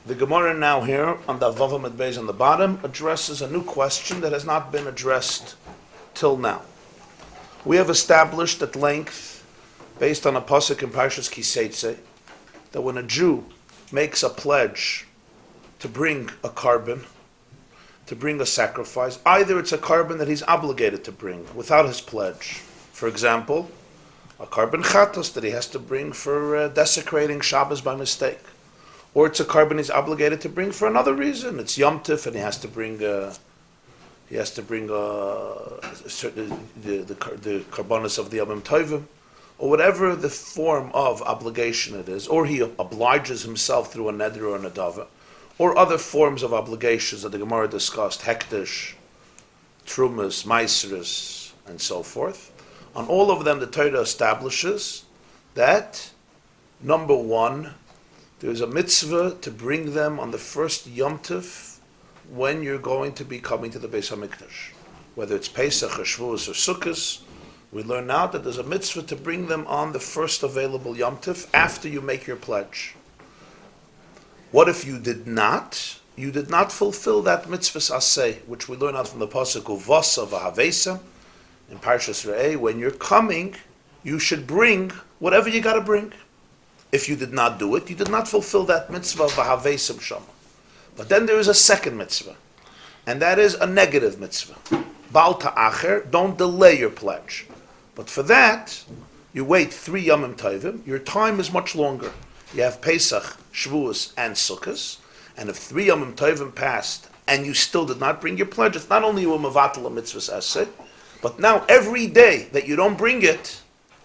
The Gemarah now here on the Vavam at Beis on the bottom addresses a new question that has not been addressed till now. We have established at length, based on a pasuk in Parshas Kiseitze, that when a Jew makes a pledge to bring a carbon, to bring a sacrifice, either it's a carbon that he's obligated to bring without his pledge. For example, a carbon chatos that he has to bring for desecrating Shabbos by mistake. Or it's a carbon he's obligated to bring for another reason. It's Yom Tif, and he has to bring the karbonos of the Yom Tovim, or whatever the form of obligation it is. Or he obliges himself through a neder or a nadava, or other forms of obligations that the Gemarah discussed, hektish, trumas, meiseres, and so forth. On all of them, the Torah establishes that, number 1, there is a mitzvah to bring them on the first Yom Tov when you're going to be coming to the Beis HaMikdash. Whether it's Pesach or Shavuos or Sukkot, we learn now that there's a mitzvah to bring them on the first available Yom Tov after you make your pledge. What if you did not? You did not fulfill that mitzvah aseh, which we learn out from the pasuk Uvasa v'havesa in Parshas Re'eh. When you're coming, you should bring whatever you got to bring. If you did not do it, you did not fulfill that mitzvah v'havesam shama. But then there is a second mitzvah, and that is a negative mitzvah. Bal ta'acher, don't delay your pledge. But for that, you wait 3 Yomim Tovim. Your time is much longer. You have Pesach, Shavuos, and Sukkot. And if 3 Yomim Tovim passed, and you still did not bring your pledge, it's not only you mevatel a mitzvah aseh, but now every day that you don't bring it,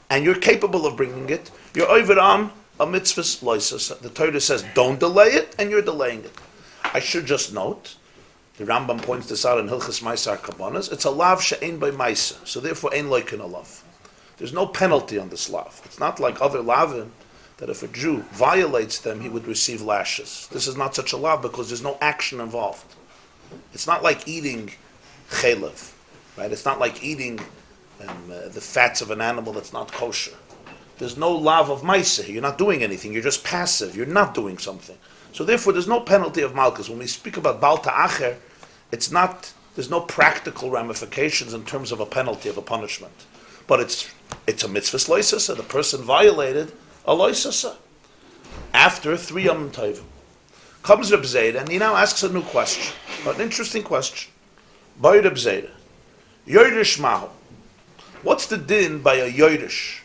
and you're capable of bringing it, you're over on a mitzvah's loisas. The Torah says don't delay it, and you're delaying it. I should just note, the Rambam points this out in Hilchas Maisar Kabbanas, it's a lav she'ein by Maisa, so therefore ein loikin a lav. There's no penalty on this lav. It's not like other lavim, that if a Jew violates them, he would receive lashes. This is not such a lav because there's no action involved. It's not like eating chelev, right? It's not like eating the fats of an animal that's not kosher. There's no lav of maisa. You're not doing anything. You're just passive. You're not doing something. So therefore, there's no penalty of malchus. When we speak about bal ta'acher, it's not. There's no practical ramifications in terms of a penalty, of a punishment. But it's a mitzvah loisasa. The person violated a loisasa. After 3 Yom Tovim comes Reb Zayda, and he now asks a new question, an interesting question. By Reb Zayda, Yodesh Mahu. What's the din by a Yodesh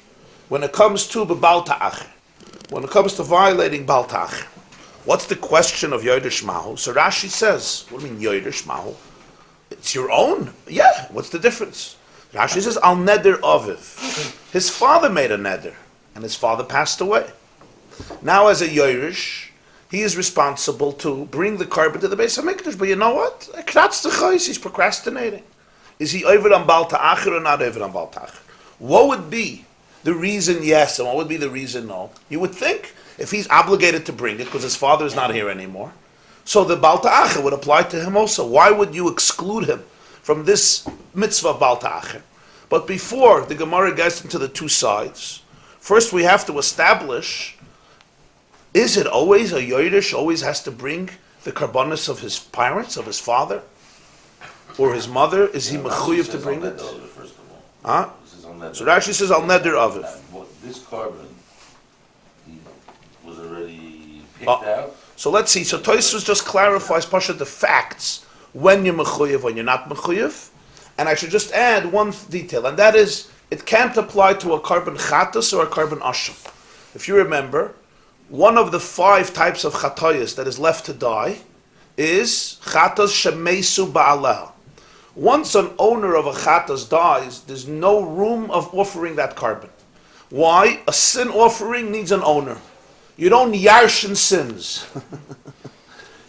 when it comes to Bal Ta'ach? When it comes to violating Bal Ta'ach? What's the question of Yodesh Mahu? So Rashi says, what do you mean Yodesh Mahu? It's your own. Yeah, what's the difference? Rashi says, Al Neder Aviv. His father made a Neder, and his father passed away. Now as a Yodesh, he is responsible to bring the carbon to the Beis HaMikdash. But you know what? He's procrastinating. Is he over on Bal Ta'acher or not over on Bal Ta'acher? What would be The reason yes, and what would be the reason no? You would think if he's obligated to bring it because his father is not here anymore, so the Baal Ta'acher would apply to him also. Why would you exclude him from this mitzvah of Baal Ta'acher? But before the Gemarah gets into the two sides, first we have to establish, is it always a Yoresh always has to bring the karbanis of his parents, of his father, or his mother? Is he mechuyev to bring it? First of all. Huh? This is on that. So Rashi says, Al Neder Aviv. This carbon he was already picked out. So let's see. So Tosfos just clarifies Pasha the facts when you're mechuyev, when you're not mechuyev. And I should just add one detail, and that is, it can't apply to a carbon chatas or a carbon asham. If you remember, one of the 5 types of chatayas that is left to die is chatas shemesu ba'alah. Once an owner of a chatas dies, there's no room of offering that carbon. Why? A sin offering needs an owner. You don't yarshin sins.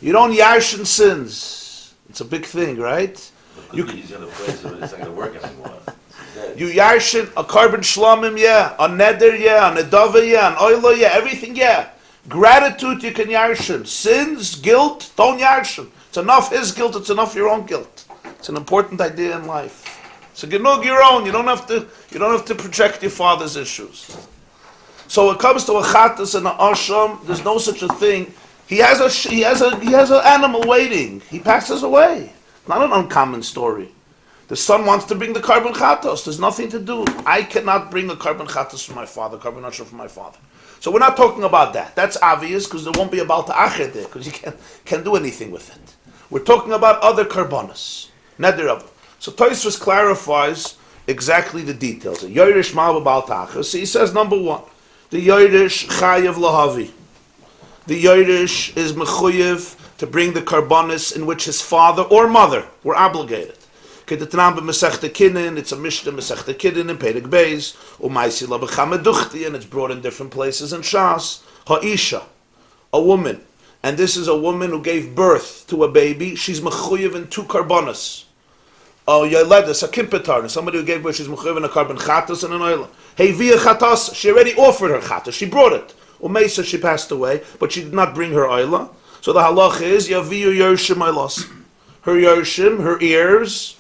You don't yarshin sins. It's a big thing, right? He's in a place where it's not going to work anymore. You yarshin a carbon shlamim, yeah, a neder, yeah, a nedava, yeah, an oila, yeah, everything, yeah. Gratitude you can yarshin. Sins, guilt, don't yarshin. It's enough his guilt, it's enough your own guilt. It's an important idea in life. So genug your own. You don't have to project your father's issues. So when it comes to a chatas and an asham, there's no such a thing. He has an animal waiting. He passes away. Not an uncommon story. The son wants to bring the carbon chatos. There's nothing to do. I cannot bring a carbon chatos from my father, carbon asham from my father. So we're not talking about that. That's obvious because there won't be a Baal Ta'acher there because you can't do anything with it. We're talking about other karbonos. Neder Aviv. So Tosfos clarifies exactly the details. Yoresh Ma'al Baal Ta'acher. So he says, number 1, the Yoresh Chayav Lahavi. The Yoresh is mechuyev to bring the karbonis in which his father or mother were obligated. It's a Mishnah Masechta Kidin in Perek Beis, and it's brought in different places in Shas. Ha'isha, a woman, and this is a woman who gave birth to a baby. She's mechuyev in 2 karbonis. Yoledes, a kimpetar, somebody who gave birth, she's mechuyev in a carbon chatas and an oila. Hey, via chatas, she already offered her chatas. She brought it. Umeisa, she passed away, but she did not bring her oila. So the halach is yaviyu yorshim oilos. Her yorshim, her heirs,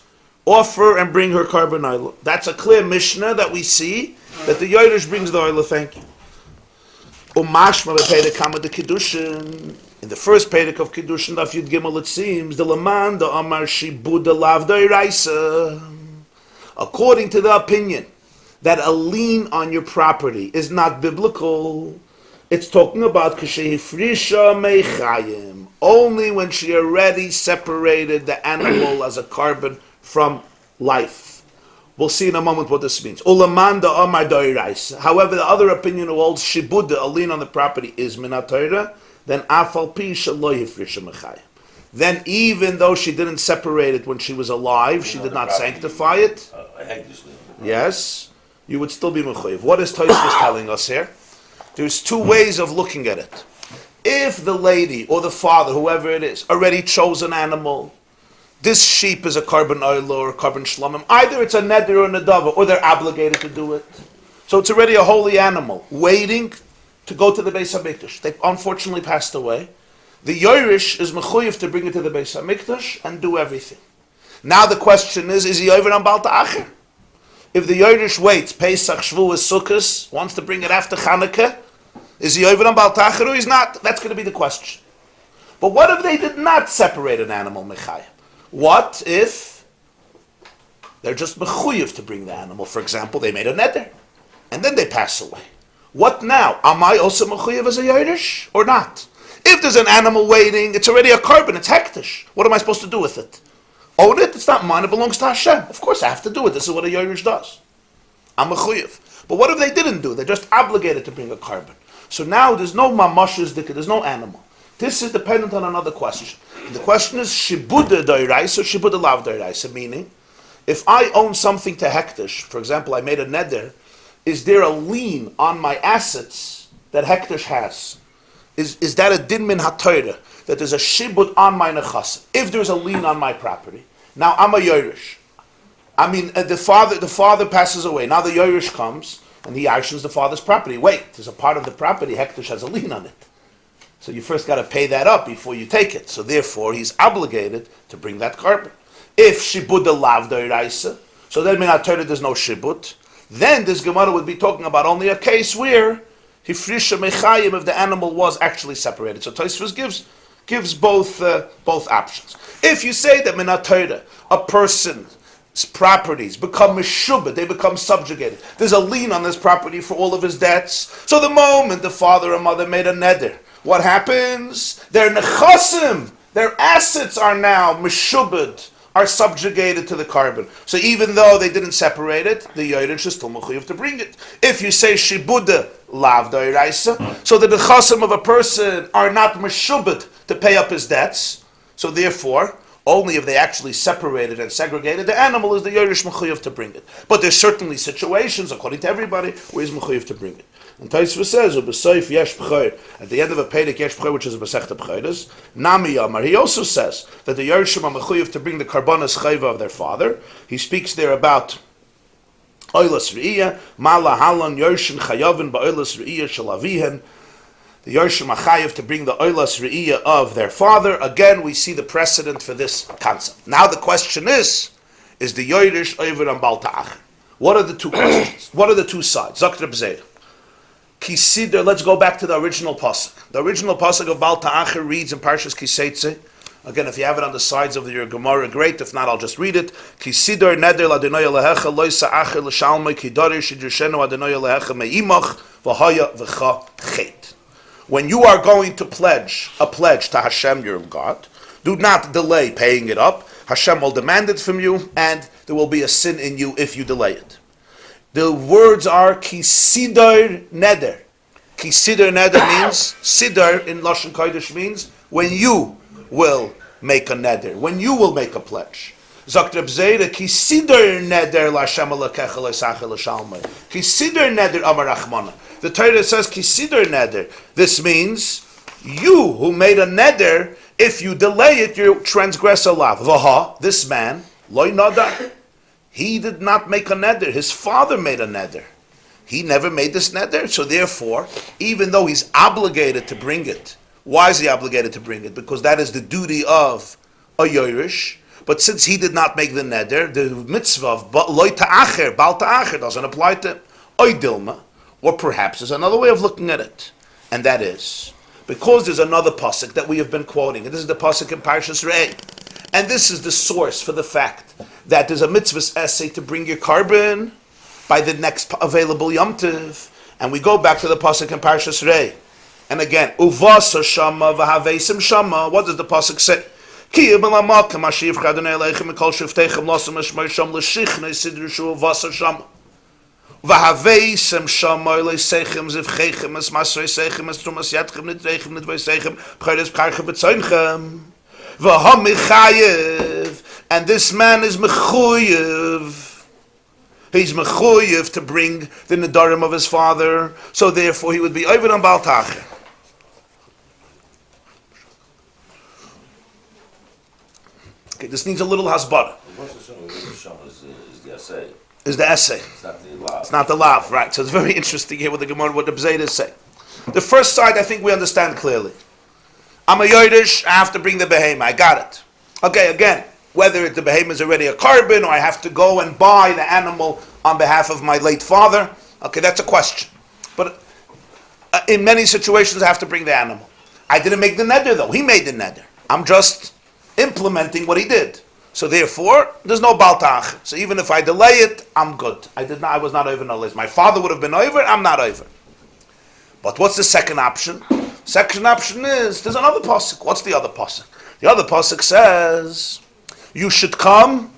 offer and bring her carbon oila. That's a clear Mishnah that we see that the Yoresh brings the oila. Thank you. Umashma bepedek kama de kiddushin. In the first pedek of kiddushin, daf yud gimel, it seems the laman the amar shibud the lav doiraisa. According to the opinion that a lien on your property is not biblical, it's talking about k'shehifrisha meichayim, only when she already separated the animal as a carbon from life. We'll see in a moment what this means. Ulamanda amar doiraisa. However, the other opinion who holds shibud, a lien on the property, is minat Torah, then afal pi shelo yifrisha meichayim. Then even though she didn't separate it when she was alive, she did not sanctify it. Yes, you would still be mechuyev. What is Tosfos telling us here? There's 2 ways of looking at it. If the lady or the father, whoever it is, already chose an animal, this sheep is a carbon oil or a carbon shlomim. Either it's a neder or a nedava, or they're obligated to do it. So it's already a holy animal, waiting to go to the Beis HaMikdash. They unfortunately passed away. The Yoresh is mechuyev to bring it to the Beis HaMikdash and do everything. Now the question is he over on Baal Ta'acher? If the Yoresh waits, Pesach, Shavuos, Sukkos, wants to bring it after Chanukah, is he over on Baal Ta'acher or he's not? That's going to be the question. But what if they did not separate an animal, Mechayim? What if they're just mechuyev to bring the animal? For example, they made a neder, and then they pass away. What now? Am I also mechuyev as a Yoresh or not? If there's an animal waiting, it's already a carbon, it's hektish. What am I supposed to do with it? Own it? It's not mine, it belongs to Hashem. Of course I have to do it. This is what a Yoresh does. I'm mechuyev. But what if they didn't do it? They're just obligated to bring a carbon. So now there's no mamashas, there's no animal. This is dependent on another question. The question is shibuda doiraisa or shibuda lav doiraisa, meaning, if I own something to hektish, for example, I made a neder, is there a lien on my assets that hektish has? Is that a din min haTorah, that there's a shibud on my nechas? If there's a lien on my property, now I'm a Yoresh. I mean, the father passes away. Now the Yoresh comes. and he auctions the father's property. Wait, there's a part of the property, Hektish has a lien on it. So you first got to pay that up before you take it. So therefore, he's obligated to bring that carbon. If shibud the lav doiraisa, so then min ha-Torah there's no shibut, then this Gemarah would be talking about only a case where hifrisha mechayim, if the animal was actually separated. So Tosfos gives both options. If you say that min ha-Torah, a person's properties become meshubah, they become subjugated. There's a lien on this property for all of his debts. So the moment the father or mother made a neder, what happens? Their nechasim, their assets are now meshubad, are subjugated to the carbon. So even though they didn't separate it, the Yoresh is still mechuyev to bring it. If you say shibuda lav doiraisa, so the nechasim of a person are not meshubad to pay up his debts, so therefore, only if they actually separated and segregated the animal is the Yoresh mechuyev to bring it. But there's certainly situations, according to everybody, where he's mechuyev to bring it. And Tosfos says, "U'b'soif yesh b'choir." At the end of a Perek yesh b'choir, which is a Masechta B'choros, Nami Yamar. He also says that the Yerushim are mechuyev to bring the karbanas chayva of their father. He speaks there about oilas re'iyah, mala halon Yerushim chayavin ba'oilas re'iyah shalavihen. The Yerushim are chayav to bring the oilas re'iyah of their father. Again, we see the precedent for this concept. Now the question is the Yerush over on Bal Ta'achar? What are the two questions? What are the two sides? Zakter b'zeir. Kisidar, let's go back to the original pasuk. The original pasuk of Bal Ta'achar reads in Parshas Kiseitze. Again, if you have it on the sides of your Gemarah, great. If not, I'll just read it. Kisidar neder l'Adonai Elohecha lo sa'achar l'shalmei kidari shidrishenu Adonai Elohecha me'imach v'haya v'cha chet. When you are going to pledge a pledge to Hashem, your God, do not delay paying it up. Hashem will demand it from you, and there will be a sin in you if you delay it. The words are kisidar neder. Kisidar neder means, sidar in Lashon Kodesh means when you will make a neder, when you will make a pledge. Zakter b'zeira kisidar neder l'Hashem alakecha l'sachar l'shalmei. Kisidar neder amar Rachmana. The Torah says kisidar neder. This means you who made a neder, if you delay it, you transgress a law. Vaha, this man, loy nadar. He did not make a neder. His father made a neder. He never made this neder. So therefore, even though he's obligated to bring it, why is he obligated to bring it? Because that is the duty of a Yerush. But since he did not make the neder, the mitzvah of loy ta'acher, bal ta'acher, doesn't apply to him. Oy dilma, or perhaps there's another way of looking at it, and that is because there's another pasuk that we have been quoting, and this is the pasuk in Parshas Re'eh, and this is the source for the fact that there's a mitzvah's essay to bring your carbon by the next available Yom Tov, and we go back to the pasuk in Parshas Re'eh, and again, uvasa shama v'havesim shama. What does the pasuk say? Ki b'lamakam ashiv chadonei leichem mikol shiftechem losam l'shmei sham l'shichne sidrushu uvasa shama v'havesim shama leisechem zivchechem es masrei sechem es trumas yadchem nidrechem nidveisechem b'chayres b'charchem b'tzoinchem v'hamichayev. And this man is mechuyev. He's mechuyev to bring the nedarim of his father. So therefore, he would be over on Bal Ta'achar. Okay, this needs a little hasbara. Is the essay. Is the essay? It's not the lav. It's not the lav, right? So it's very interesting here what the Gemarah, what the B'zeidah say. The first side, I think we understand clearly. I'm a Yodesh, I have to bring the behemoth. I got it. Okay, again, whether the behemoth is already a carbon or I have to go and buy the animal on behalf of my late father, okay, that's a question. But in many situations, I have to bring the animal. I didn't make the neder though. He made the neder. I'm just implementing what he did. So therefore, there's no Bal Ta'achar. So even if I delay it, I'm good. I was not over no list. My father would have been over, I'm not over. But what's the second option? Second option is, there's another pasuk. What's the other pasuk? The other pasuk says, you should come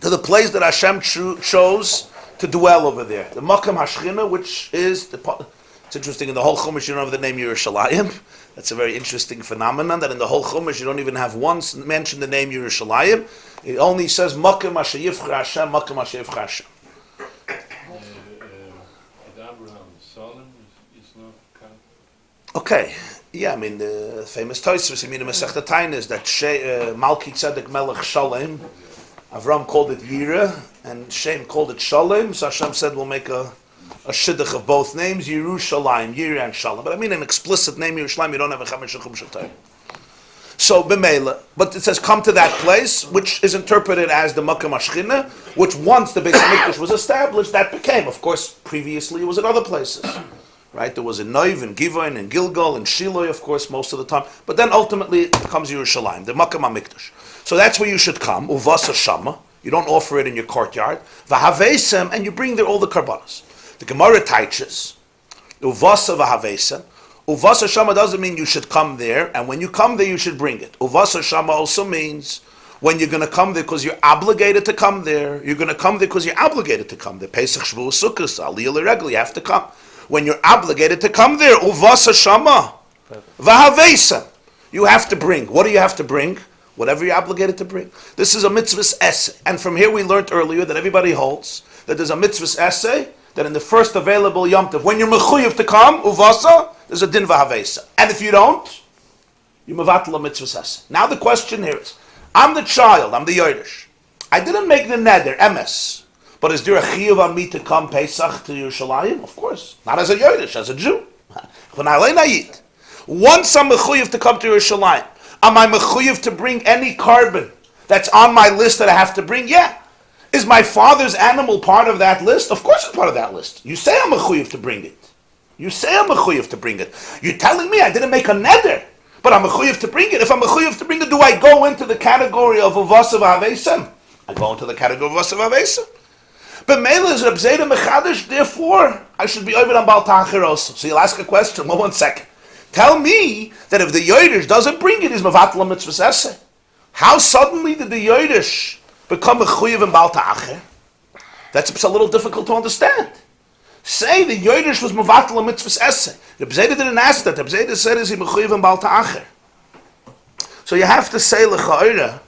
to the place that Hashem chose to dwell over there. The Makam Hashchina, which is, it's interesting, in the whole Chumash you don't have the name Yerushalayim. That's a very interesting phenomenon, that in the whole Chumash you don't even have once mentioned the name Yerushalayim. It only says Makam Hashayivcha Hashem, Makam Hashayivcha Hashem. Okay, yeah, I mean the famous Tosfos in Masechta Tainis that Malki Tzedek Melech Shalem, Avram called it Yira and Shem called it Shalem. So Hashem said we'll make a a shidduch of both names, Yerushalayim, Yir and Shalom. But I mean an explicit name, Yerushalayim, you don't have a Chamesh Shechum Shatayim. So, b'meila, but it says come to that place, which is interpreted as the Makkah Mashchina, which once the Beis HaMikdash was established, that became. Of course, previously it was in other places. Right? There was in Noiv, in Givoin, in Gilgal, in Shiloh, of course, most of the time. But then ultimately it becomes Yerushalayim, the Makkah HaMikdash. So that's where you should come, Uvasa Shama. You don't offer it in your courtyard. V'havesem, and you bring there all the karbanos. The Gemarah teaches, Uvasa v'havesem. Uvasa Shama doesn't mean you should come there, and when you come there, you should bring it. Uvasa Shama also means when you're going to come there because you're obligated to come there. You're going to come there because you're obligated to come there. Pesach, Shavuos, Sukkot, Aliyah L'Regel, you have to come. When you're obligated to come there, Uvasa Shama, V'havesem, you have to bring. What do you have to bring? Whatever you're obligated to bring. This is a mitzvah's essay. And from here we learned earlier that everybody holds that there's a mitzvah's essay, that in the first available Yom Tov, when you're mechuyev to come, Uvasa, there's a din v'havesa. And if you don't, you mevatel a mitzvah's essay. Now the question here is, I'm the child, I'm the Yodesh. I didn't make the neder, emes. But is there a chiyuv on me to come Pesach to Yerushalayim? Of course. Not as a Yodesh, as a Jew. Once I'm mechuyev to come to Yerushalayim, am I mechuyev to bring any carbon that's on my list that I have to bring? Yeah. Is my father's animal part of that list? Of course it's part of that list. You say I'm mechuyev to bring it. You say I'm mechuyev to bring it. You're telling me I didn't make a neder, but I'm mechuyev to bring it. If I'm mechuyev to bring it, do I go into the category of uvasa v'havesem? I go into the category of uvasa v'havesem. But Mela is Reb Zayda Mechadish, therefore I should be over on Baal Ta'achir also. So you'll ask a question. Well, 1 second. Tell me that if the Yodesh doesn't bring it, is mevatel mitzvahs essay. How suddenly did the Yodesh become a chuyev in Baal Ta'achir? That's a little difficult to understand. Say the Yodesh was mevatel mitzvahs essay. Reb Zayda didn't ask that. Reb Zayda said, is he mechuyev in Baal Ta'achir? So you have to say l'cha'ira.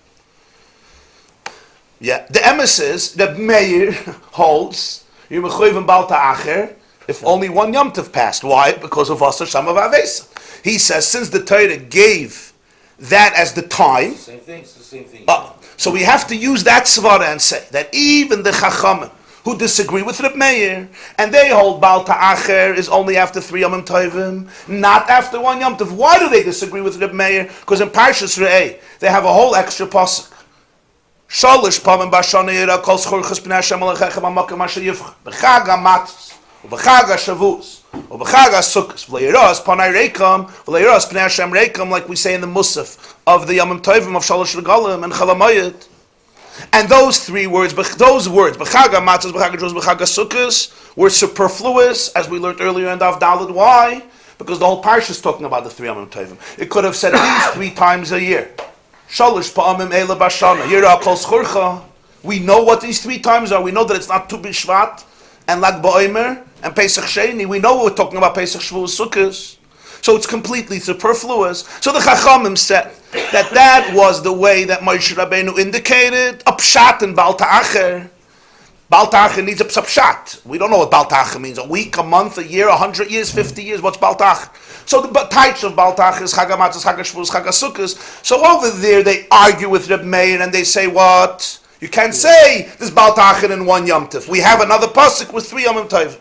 Yeah, the emes is that Meir holds you're mechuyev in Baal Ta'achir if only one Yom Tov passed. Why? Because of Asar Shama V'Avesa. He says since the Torah gave that as the time. Same thing, it's the same thing. So we have to use that svara and say that even the Chachamim who disagree with Reb Meir and they hold Baal Ta'achir is only after 3 Yom Tovim, not after 1 Yom Tov. Why do they disagree with Reb Meir? Because in Parshas Re'eh they have a whole extra pasuk. Shalish pamim b'shana yira kol schorchas b'nei Hashem alechechem ha'makom asher yivcha b'chag ha'matzos u'b'chag ha'shavuz u'b'chag ha'sukkos v'leiros panai reikam v'leiros b'nei Hashem reikam, like we say in the Musaf of the Yom Tovim of Shalosh Regalim and Chalamayit. And those 3 words, those words, b'chag ha'matzos, b'chag ha'shavuz, b'chag ha'sukkos, were superfluous, as we learned earlier in Daf Daled. Why? Because the whole parsha is talking about the 3 Yom Tovim. It could have said at least 3 times a year. Shalish pa'amim eila b'shana yira kol schorcha. We know what these 3 times are. We know that it's not Tu B'Shvat and Lag BaOmer and Pesach Sheni. We know we're talking about Pesach Shavuos Sukkos. So it's completely superfluous. So the Chachamim said that was the way that Moshe Rabbeinu indicated a pshat in Baal Ta'achir. Baal Ta'achir needs a pshat. We don't know what Baal Ta'achir means. A week, a month, a year, 100 years, 50 years. What's Baal Ta'achir? So the types of Baal Ta'achir is Chag HaMatzos, Chag HaShavuos, Chag HaSukkos. So over there they argue with Reb Meir and they say what? You can't say this Baal Ta'achir in 1 Yom Tov. We have another pasuk with 3 Yom Tov.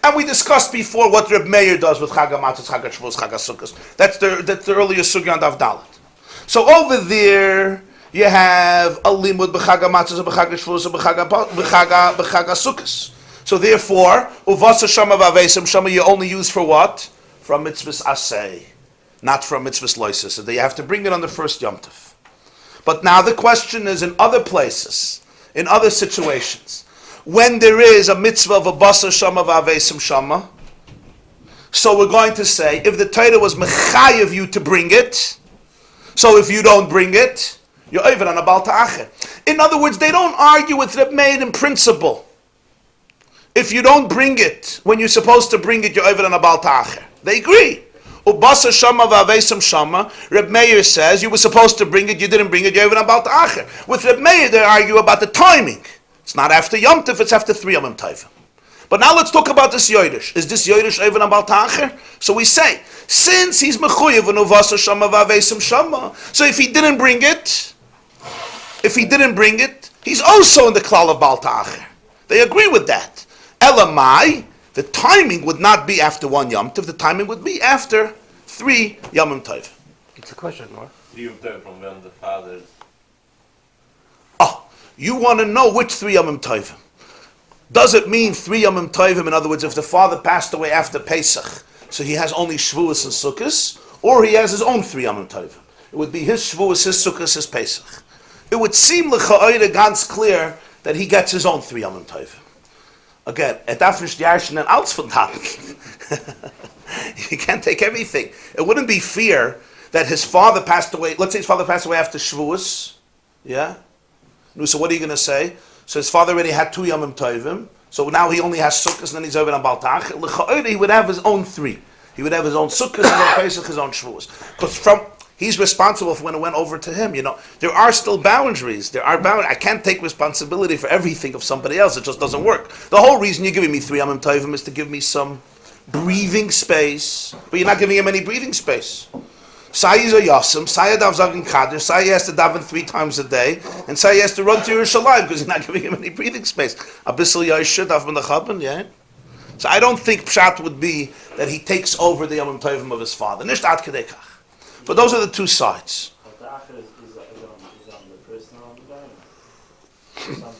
And we discussed before what Reb Meir does with Chag HaMatzos, Chag HaShavuos, Chag HaSukkos. That's the earlier sugya on Daf Dalet. So over there you have a limud b'chag ha'matzos, b'chag ha'shavuos, b'chag ha'sukkos. So therefore, uvasa shama v'avesem shama you only use for what? From mitzvahs asay, not from mitzvahs loises. So you have to bring it on the first Yom Tov. But now the question is, in other places, in other situations, when there is a mitzvah of a basa shama v'avesem shama, so we're going to say, if the Torah was mechayev you to bring it, so if you don't bring it, you're over on a Baal Ta'achir. In other words, they don't argue with Reb Meir in principle. If you don't bring it when you're supposed to bring it, you're over on a Baal Ta'achir. They agree. Ubasa shama v'avesem shama. Reb Meir says you were supposed to bring it, you didn't bring it, you're over on a Baal Ta'achir. With Reb Meir, they argue about the timing. It's not after Yom Tov, it's after 3 Yom Tovim. But now let's talk about this Yodesh. Is this Yodesh over on Baal Ta'achir? So we say, since he's mechuyev and uvasa shama v'avesem shama, so if he didn't bring it, he's also in the klal of Baal Ta'achir. They agree with that. Elamai, the timing would not be after 1 Yom Tov, the timing would be after 3 Yom Tov. It's a question, no? 3 Yom Tov from when the father... Oh, you want to know which 3 Yom Tov? Does it mean 3 Yom Tov? In other words, if the father passed away after Pesach, so he has only Shavuos and Sukkos, or he has his own 3 Yom Tov? It would be his Shavuos, his Sukkos, his Pesach. It would seem l'cha'oire ganz clear that he gets his own 3 Yom Tov. Again, darf nicht jahrschen and alles von Taten. You can't take everything. It wouldn't be fair that his father passed away. Let's say his father passed away after Shavuos. Yeah? So what are you going to say? So his father already had 2 Yom Tovim. So now he only has Sukkos and then he's over on Baltach. L'cha'oire, he would have his own 3. He would have his own Sukkos, his own Pesach, his own Shavuos. Because he's responsible for when it went over to him. There are still boundaries. I can't take responsibility for everything of somebody else. It just doesn't work. The whole reason you're giving me 3 Yom Tovim is to give me some breathing space, but you're not giving him any breathing space. Say is a Yassim, Say dav zagin Kaddish, Say has to daven 3 times a day, and Say has to run to Yerushalayim because you're not giving him any breathing space. Abyssal Yoshe, dav ben the yeah? So I don't think Pshat would be that he takes over the Yom Tovim of his father. Nicht ad kedei kach. But those are the 2 sides. But the Acher is on the person on the Baim.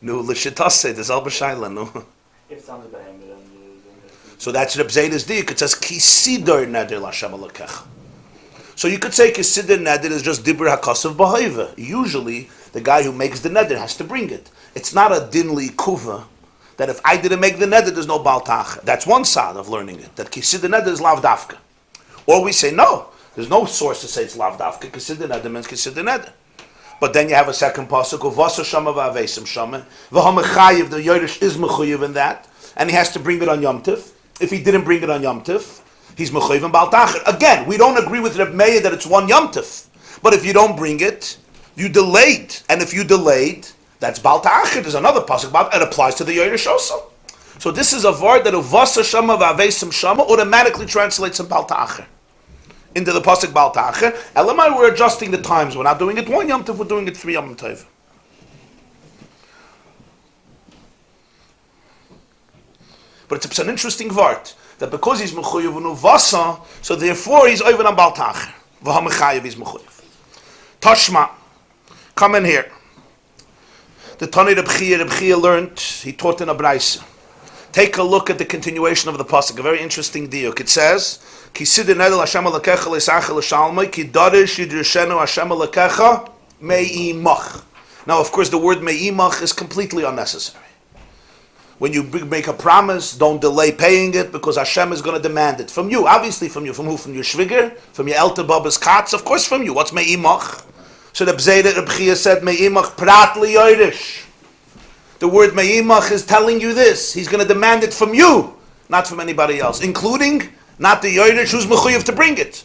No, l'shitase, there's al b'shayla, no. If it's on the Baim, then So that's Reb Zayda's diuk. It says kisidor neder l'Hashem Elokecha. So you could say kisidor neder is just dibur hakasav b'hoiva. Usually, the guy who makes the neder has to bring it. It's not a din li'kuva that if I didn't make the neder, there's no baltach. That's one side of learning it. That kisidor neder is lav dafka. Or we say no. There's no source to say it's lav dafka. Kisidor neder means kisidor neder. But then you have a second pasuk of vasa shama v'avesim shama v'hamechayiv. The Yorush is mechuyev in that, and he has to bring it on Yom Tov. If he didn't bring it on Yom Tov, he's mechuyev and baltach. Again, we don't agree with Reb Meir that it's 1 Yom Tov. But if you don't bring it, you delayed, and if you delayed, that's baltach. There's another pasuk about it applies to the Yorush also. So this is a word that vasa shama v'avesim shama automatically translates in baltach. Into the pasuk baltach. Elamai, we're adjusting the times. We're not doing it 1 Yom Tov, we're doing it 3 Yom Tov. But it's an interesting word that because he's mechuyev v'nuvasa, so therefore he's over on baltach. V'hamechayev is mechuyev. Tashma, come in here. The Tani Reb Chia learned. He taught in a brayse. Take a look at the continuation of the pasuk. A very interesting diuk. It says, "Ki sidin edel Hashem alakecha leisachel l'shalmei ki darish yidrishenu Hashem alakecha me'imach." Now, of course, the word me'imach is completely unnecessary. When you make a promise, don't delay paying it because Hashem is going to demand it from you. Obviously, from you. From who? From your shviger? From your elter Baba's katz? Of course, from you. What's me'imach? So the Reb Chia said me'imach prat li'yorish. The word me'imach is telling you this. He's going to demand it from you, not from anybody else, including not the yorish who's mechuyev to bring it.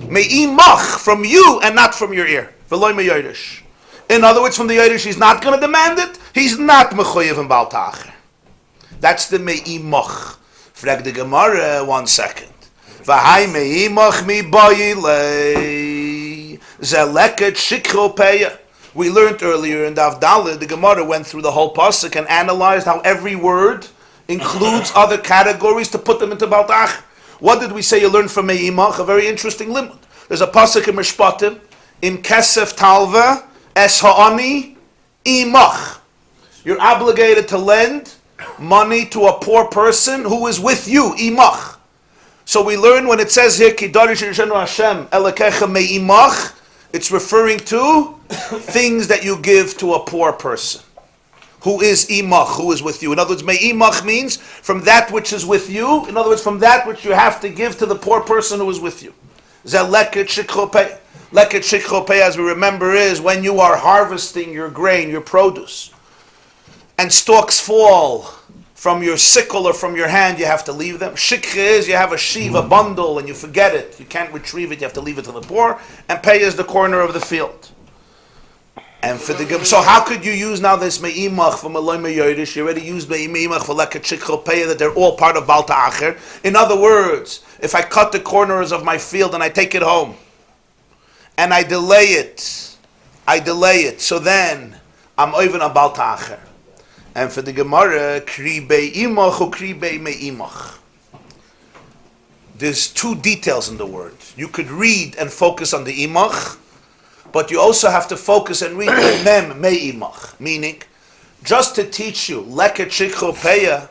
Me'imach, from you and not from your ear. V'loy me'yorish. In other words, from the yorish, he's not going to demand it. He's not mechuyev in baltach. That's the me'imach. Frag the Gemarah, 1 second. V'hai me'imach mi bayilei zeleket shikro peya. We learned earlier in Daf Daled, the Gemarah went through the whole pasuk and analyzed how every word includes other categories to put them into baltach. What did we say you learned from me'imach? A very interesting limud. There's a pasuk in Mishpatim, im kesef talva es ha'ani imach. You're obligated to lend money to a poor person who is with you, imach. So we learn when it says here, ki darish yirshenu Hashem elekecha me'imach, it's referring to things that you give to a poor person who is imach, who is with you. In other words, me'imach means from that which is with you. In other words, from that which you have to give to the poor person who is with you. Zeh leket shikro pei. Leket shikro pei, as we remember, is when you are harvesting your grain, your produce, and stalks fall from your sickle or from your hand, you have to leave them. Shikha is you have a sheaf, a bundle, and you forget it. You can't retrieve it, you have to leave it to the poor. And pay is the corner of the field. And for the so how could you use now this me'imach from Eloi me'yorish? You already used me'imach for leket shikha pei, that they're all part of balta acher. In other words, if I cut the corners of my field and I take it home, and I delay it, so then I'm over on balta acher. And for the Gemarah, kri be'imach or kri be'me'imach. There's two details in the word. You could read and focus on the imach, but you also have to focus and read the mem me'imach. Meaning, just to teach you, leket shikho peya,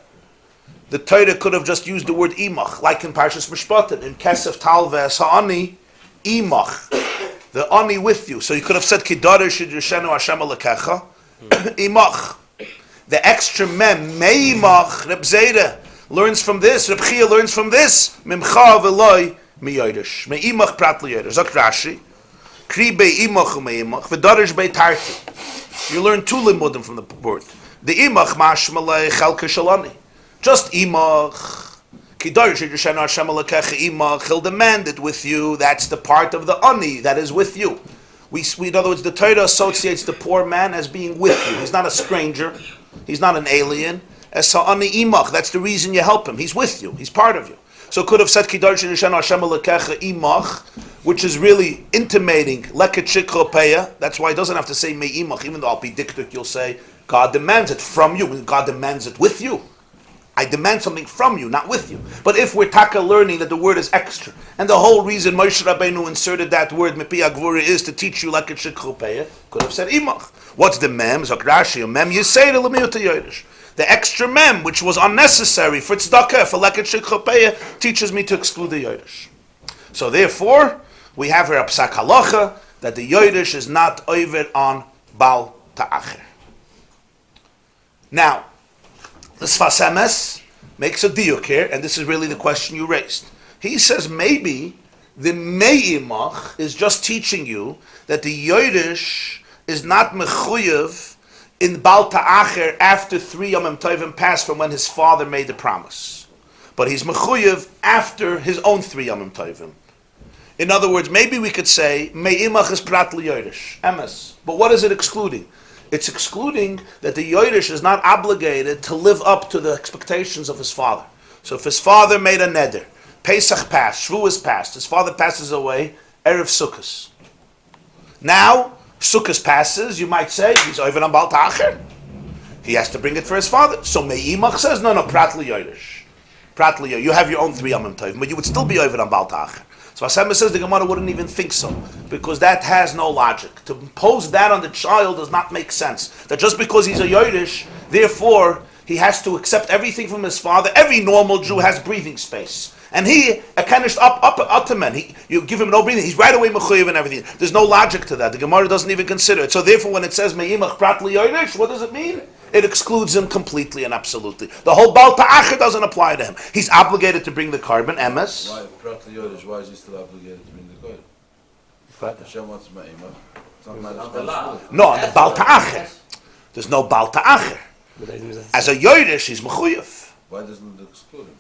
the Torah could have just used the word imach, like in Parshas Mishpatim, in Kesef Talves ha'ani, imach, the ani with you. So you could have said, Kidare shidrishenu Hashem alekecha, imach. The extra mem, me'imach, Reb Zera, learns from this, Reb Chia learns from this, mimcha v'loi miyodesh, me'imach prat liyodesh. Zok Rashi, kri be'imach u'me'imach, v'darish be'tarti. You learn two limudim from the word. The imach mashmalei chelke shalani. Just imach. Kidarish yidrishenu Hashem alekecha imach. He'll demand it with you. That's the part of the ani that is with you. We, in other words, the Torah associates the poor man as being with you. He's not a stranger. He's not an alien. As sa'ani imach. That's the reason you help him. He's with you. He's part of you. So it could have said Kidarish yidrishenu Hashem alekecha imach, which is really intimating leket shikho peya. That's why it doesn't have to say me'imach. Even though I'll be diktuk, you'll say God demands it from you. God demands it with you. I demand something from you, not with you. But if we're taka learning that the word is extra, and the whole reason Moshe Rabbeinu inserted that word mepi agvura is to teach you leket shikho peya, could have said imach. What's the mem? Zok Rashi, mem yisayda l'miyut yodesh. The extra mem, which was unnecessary for tzedakah, for leket shikho peya, teaches me to exclude the yodesh. So therefore, we have here a psak halacha that the yodesh is not over on bal ta'acher. Now, the Sfas Emes makes a diuk here, and this is really the question you raised. He says maybe the me'imach is just teaching you that the yodesh is not mechuyev in bal ta'acher after 3 Yomim Tovim passed from when his father made the promise. But he's mechuyev after his own 3 Yomim Tovim. In other words, maybe we could say me'imach is prat liyodesh, emes. But what is it excluding? It's excluding that the yodesh is not obligated to live up to the expectations of his father. So if his father made a neder, Pesach passed, Shavuos passed, his father passes away, Erev Sukkos. Now, Sukkos passes, you might say, he's over on Bal Ta'acher. He has to bring it for his father. So Me'imach says, no, prat liyodesh. Prat liyodesh. You have your own 3 Yomim Tovim, but you would still be over on Bal Ta'acher. So Hashem says the Gemarah wouldn't even think so, because that has no logic. To impose that on the child does not make sense. That just because he's a Yodesh, therefore he has to accept everything from his father. Every normal Jew has breathing space. And he, a kenished up, you give him no breathing, he's right away mechuyev and everything. There's no logic to that. The Gemarah doesn't even consider it. So therefore when it says me'imach prat liyodesh, what does it mean? It excludes him completely and absolutely. The whole Bal Ta'acher doesn't apply to him. He's obligated to bring the carbon, emes. Why, prat liyodesh, why is he still obligated to bring the carbon? Hashem wants me'imach. No, on the Bal Ta'acher. There's no Bal Ta'acher. As a Yodesh, he's mechuyev. Why doesn't it exclude him?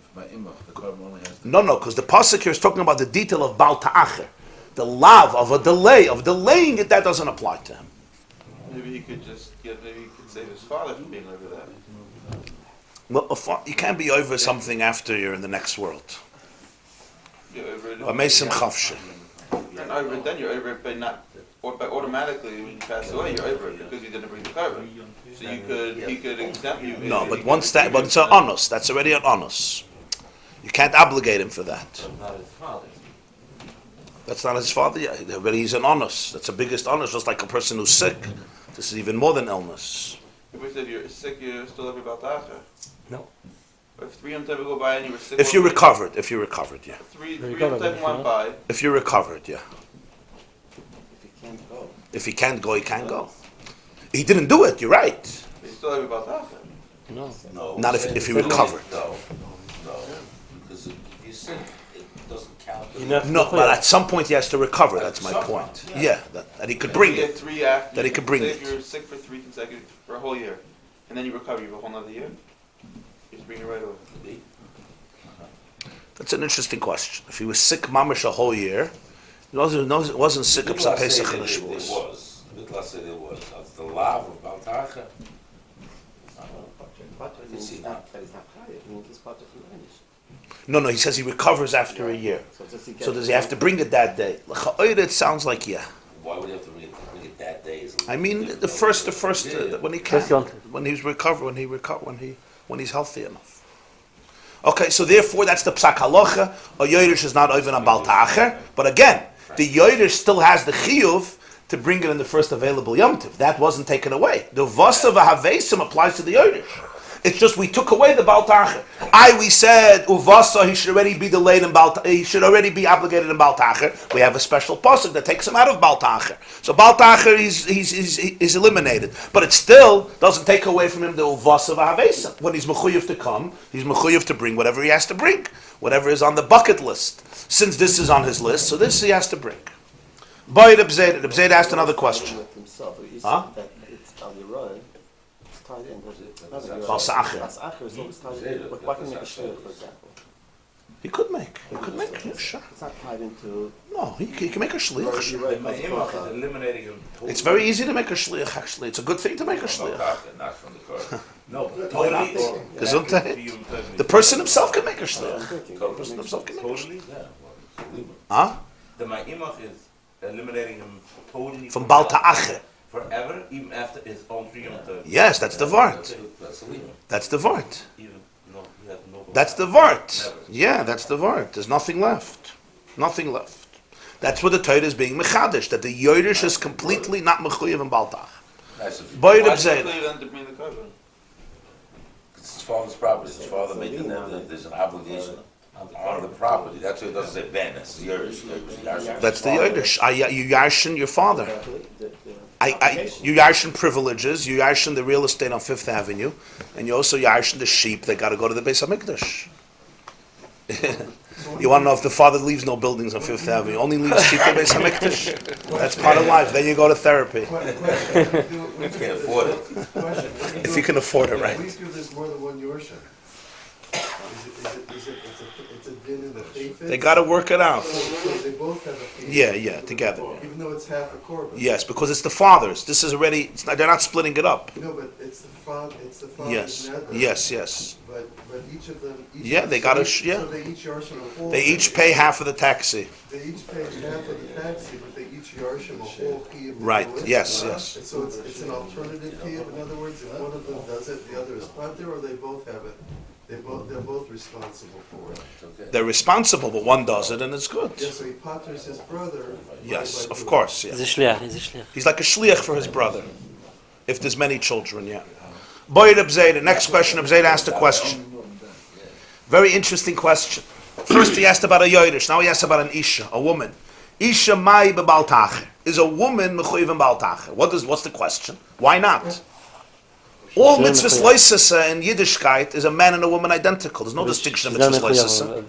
If me'imach, the carbon only has to... No, because the pasuk here is talking about the detail of Bal Ta'acher. The lav of a delay, of delaying it, that doesn't apply to him. Maybe he could save his father from being over that. Well, you can't be over something after you're in the next world. You're over it. Amesim chavshe. And over it, then you're over it, but not, or but automatically when you pass away, you're over it because you didn't bring the carbon. So he could exempt you. No, but once that, but it's an onus. That's already an onus. You can't obligate him for that. Not his father. That's not his father yet. But he's an onus. That's the biggest onus. Just like a person who's sick. This is even more than illness. If we said you're sick, you're still over about that. No. If 3 Yom Tovim go by and you were sick. If you're recovered, yeah. 3 Yom Tovim went by. If you're recovered, yeah. If he can't go. If he can't go, he can't go. He didn't do it. You're right. He's still over about that. No. Not if he recovered. No. Because if you sin, it doesn't count. No, but at some point he has to recover. That's my point. Yeah, that he could bring it. That he could bring it. If you're sick for 3 consecutive, for a whole year, and then you recover, you have a whole nother year? You just bring it right over. That's an interesting question. If he was sick mamish a whole year, it wasn't sick of some Pesach and Shavuos. It was. Let's say there was. That's the lav of Bal Ta'acher. No, he says he recovers after a year. So does he have to bring it that day? It sounds like yeah. Why would he have to bring it that day? I mean, the first, when he can, First yontif. when he's recovered, when he's healthy enough. Okay, so therefore that's the psak halacha. A yodesh is not even a bal ta'acher, but again, the yodesh still has the chiyuv to bring it in the first available Yom Tov. That wasn't taken away. The vasa v'havesim applies to the yodesh. It's just we took away the bal ta'acher. We said uvasa he should already be delayed in bal. He should already be obligated in bal ta'acher. We have a special pasuk that takes him out of bal ta'acher. So bal ta'acher he's eliminated, but it still doesn't take away from him the uvasa v'havesim. When he's mechuyev to come, he's mechuyev to bring whatever he has to bring, whatever is on the bucket list. Since this is on his list, so this he has to bring. Boy, Reb Zayda asked another question. Huh? He could make, yeah, sure. It's not tied into... No, he can make a shliach. Sure. Eliminating him totally. It's very easy to make a shliach, actually. It's a good thing to make a shliach. Not from the car. No, totally. Gesundheit. The person himself can make a shliach. The person himself can make a shliach. Totally? Huh? The ma'imach is eliminating him totally From Bal Ta'acher. forever, even after his own freedom. Yes, that's the Vart. That's the Vart. That's the Vart. Yeah, that's the Vart. There's nothing left. Nothing left. That's where the Torah is being mechadish, that the Yodesh is completely not mechuyev in Bal Ta'acher. Why is it clear then to bring the carbon? It's his father's property. His father made there's an obligation on the property. That's why it doesn't say ben. That's yours. That's the Yodesh. You yarshin your father. You yarshin privileges. You yarshin the real estate on Fifth Avenue, and you also yarshin the sheep that got to go to the Beis Hamikdash. You want to know if the father leaves no buildings on Fifth Avenue, only leaves sheep to Beis Hamikdash. That's part of life. Then you go to therapy. You can't afford it. If you can afford it, right? We do this more than one yorship. It's a din in the faith. They got to work it out. So they both have a faith. Yeah, together. Even though it's half a korban. Yes, because it's the father's. This is already. They're not splitting it up. No, but it's the father. It's the father's Yes, nether. yes. But each of them. Yeah, they got to. Yeah. So they each yarshim a whole. They each pay half of the taxi. They each pay half of the taxi, but they each yarshim a whole kiyuv. Right. Yes. And so it's an alternative kiyuv. In other words, if one of them does it, the other is pater, or they both have it. They're both responsible for it. They're responsible, but one does it and it's good. Yeah, so he paters his brother. Yes, of course. Yeah. He's a shliach. He's like a shliach for his brother. If there's many children, yeah. Boy, Reb Zayda. Next question. Reb Zayda asked a question. Very interesting question. First he asked about a yodesh. Now he asked about an isha, a woman. Isha mai b'bal ta'acher. Is a woman mechuyev in bal ta'acher? What's the question? Why not? All mitzvahs loisasa in Yiddishkeit is a man and a woman identical. There's no distinction in mitzvahs loisasa.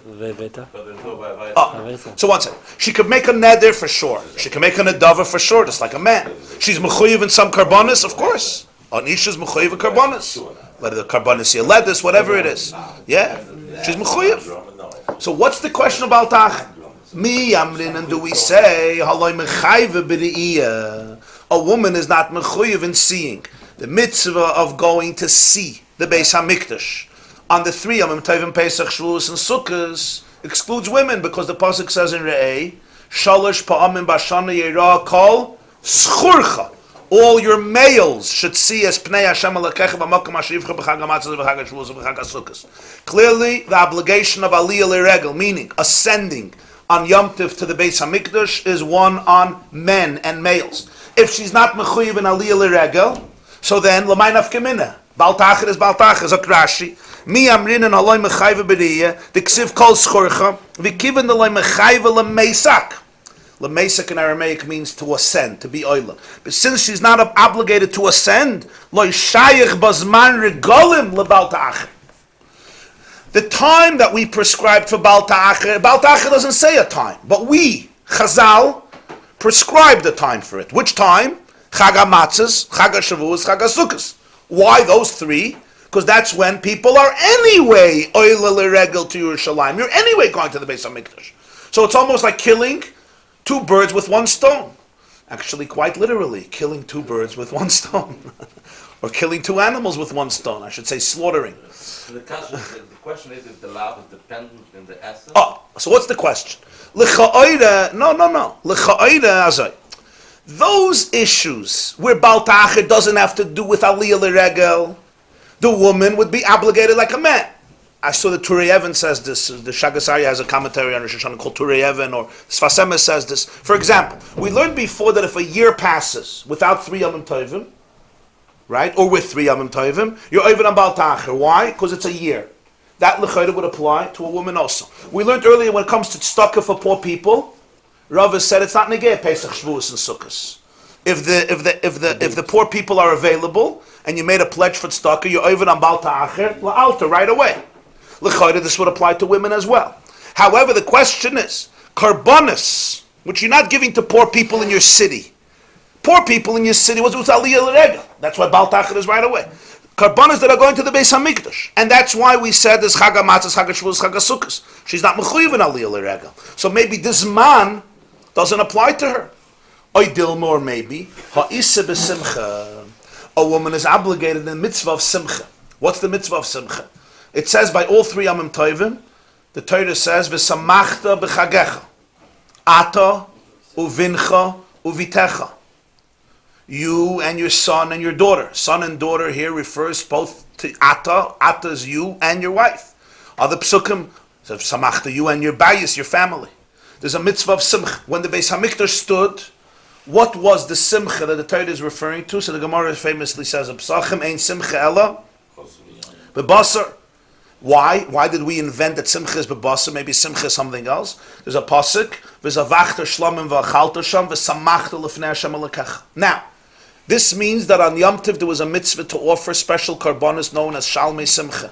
So one second. She could make a neder for sure. She can make a nedava for sure, just like a man. She's mechuyev in some karbonis, of course. On Isha's mechuyev in karbonis. Whether the karbonis yeledis, whatever it is. Yeah, she's mechuyev. So what's the question about tach? Mi amrin, and do we say haloi mechayve b're'iyah? A woman is not mechuyev in seeing. The mitzvah of going to see the Beis Hamikdash on the 3 Yom Tovim, Pesach, Shavuos, and Sukkos excludes women because the pasuk says in Re'eh, Shalosh pa'amim b'shana yirah kol schurcha. All your males should see as Pnei Hashem Elokecha b'makom asher yivcha b'chag hamatzos b'chag Shavuos b'chag Sukkos. Clearly, the obligation of Aliyah L'Regel, meaning ascending on Yom Tov to the Beis Hamikdash, is one on men and males. If she's not mechuyev in Aliyah L'Regel, so then, l'may nafkamina. Bal ta'acher is Bal ta'acher, zok Rashi. Mi amrin and haloi mechayve b'riyah, the ksiv kol schorcha, v'kiven the loy mechayve l'meisak. L'meisak in Aramaic means to ascend, to be oila. But since she's not obligated to ascend, loy shayich bazman regolim l'bal ta'acher. The time that we prescribed for Bal ta'acher doesn't say a time, but we, Chazal, prescribed a time for it. Which time? Chag HaMatzos, Chag HaShavuos, Chag HaSukkos. Why those 3? Because that's when people are anyway oila l'regel to Yerushalayim. You're anyway going to the Beis Hamikdash. So it's almost like killing 2 birds with 1 stone. Actually, quite literally, killing 2 birds with 1 stone. Or killing 2 animals with 1 stone. I should say slaughtering. The question is if the law is dependent in the essence. So what's the question? L'cha'oida, no. L'cha'oida azay. Those issues where Baal Ta'achir doesn't have to do with Aliyah L'Regel, the woman would be obligated like a man. I saw that Turei Even says this. The Shagasari has a commentary on Rosh Hashanah called Turei Even, or Sfas Emes says this. For example, we learned before that if a year passes without 3 Yomim Tovim, right, or with 3 Yomim Tovim, you're over on Baal Ta'achir. Why? Because it's a year. That L'chayda would apply to a woman also. We learned earlier when it comes to tzedakah for poor people, Rav has said it's not negay Pesach, Shavuos, and Sukkos. If the poor people are available and you made a pledge for tzedakah, you're over on Baal Ta'achir, la'alta, right away. L'chayda, this would apply to women as well. However, the question is, karbonis, which you're not giving to poor people in your city. Poor people in your city was aliyah l'regel. That's why Baal Ta'achir is right away. Karbonis that are going to the Beis HaMikdash. And that's why we said this Chag HaMatzos, Chag HaShavuos, Chag HaSukkos. She's not mechuyev in aliyah l'regel. So maybe this man doesn't apply to her. Oydilma, or maybe ha'isa b'simcha. A woman is obligated in the mitzvah of simcha. What's the mitzvah of simcha? It says by all 3 Yomim Tovim, the Torah says v'samachta b'chagecha, ata uvincha uvitecha. You and your son and your daughter. Son and daughter here refers both to ata. Ata is you and your wife. Other psukim says samachta, you and your bayis, your family. There's a mitzvah of simcha. When the Beis HaMikdash stood, what was the simcha that the Torah is referring to? So the Gemarah famously says, "B'sachem ein simcha ella b'basar." Why did we invent that simcha is b'basar? Maybe simcha is something else. There's a pasuk, "V'zavachta shlamim v'achalta sham v'samachta l'fnei Hashem elokecha." Now, this means that on Yom Tov there was a mitzvah to offer special karbonos known as shalmei simcha,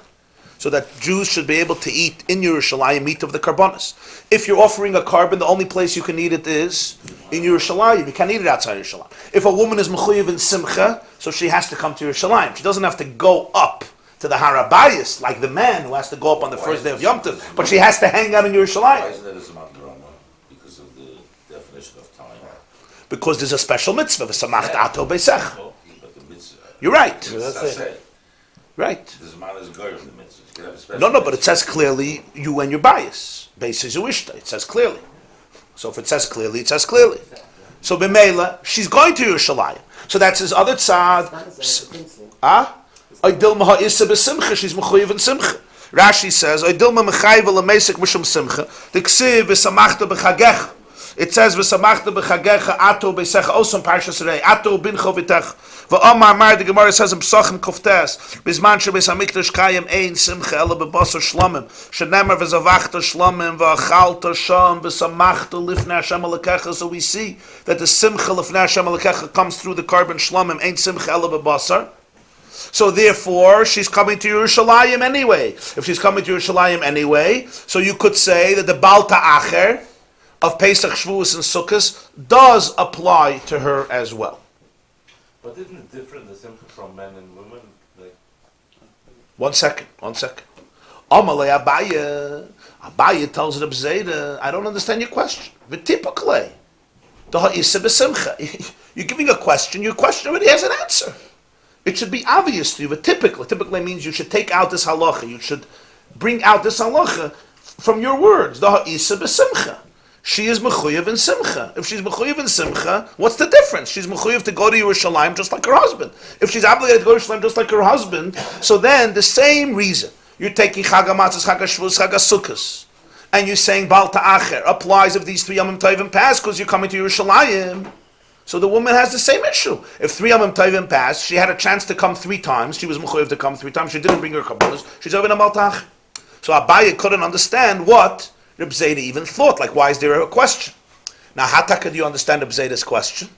so that Jews should be able to eat in Yerushalayim meat of the karbonos. If you're offering a carbon, the only place you can eat it is in Yerushalayim. You can't eat it outside Yerushalayim. If a woman is mechuyev in simcha, so she has to come to Yerushalayim. She doesn't have to go up to the Harabayis like the man who has to go up on the first day of Yom Tov, but she has to hang out in Yerushalayim. Why isn't that a Zman Drama? Because of the definition of time. Because there's a special mitzvah, v'samachta ato beisech. But the mitzvah. You're right. That's it. Right. The Zman is goyim in the mitzvah. You can have a special No, but it mitzvah. says clearly you and your bias. Beis Uishta. It says clearly. So if it says clearly, it says clearly. So b'meila, she's going to Yerushalayim. So that's his other tzad. Oydilma ha'isa b'simcha. She's mechuyev in simcha. Rashi says, Oydilma mechayev l'meisik mishum simcha. T'ksiv v'samachta b'chagecha. It says v'samachta b'chagecha ato b'secha also in Parshas Rei. Ato bincho v'techa. V'omar mar, the Gemarah says in Pesachim Koftes, Bizman shebeis hamikdash kayim ein simcha ela b'basar shlomim. Shenemar v'zavachta shlomim v'achalta sham v'samachta lifnei Hashem elokecha. So we see that the simcha lifnei Hashem elokecha comes through the carbon shlomim, ein simcha ela b'basar. So therefore, she's coming to Yerushalayim anyway. If she's coming to Yerushalayim anyway, so you could say that the Baal Ta'achir of Pesach, Shavuos, and Sukkos does apply to her as well. But isn't it different, the simcha from men and women? Like, One second. Amalei Abaye tells Reb Zayda, I don't understand your question. V'tipakle, the ha'isa b'simcha. You're giving a question, your question already has an answer. It should be obvious to you, but typically means you should take out this halacha. You should bring out this halacha from your words. The ha'isa b'simcha. She is mechuyev in simcha. If she's mechuyev in simcha, what's the difference? She's mechuyev to go to Yerushalayim just like her husband. If she's obligated to go to Yerushalayim just like her husband, so then the same reason. You're taking Chag HaMatzos, Chag HaShavuos, Chag HaSukkos, and you're saying Baal Ta'achir applies if these 3 Yomim Tovim pass because you're coming to Yerushalayim. So the woman has the same issue. If 3 Yomim Tovim passed, she had a chance to come 3 times. She was mechuyev to come 3 times. She didn't bring her kabbalas. She's over in a Baal Ta'achir. So Abaye couldn't understand what Reb Zayda even thought. Like, why is there a question? Now, how do you understand Reb Zayda's question?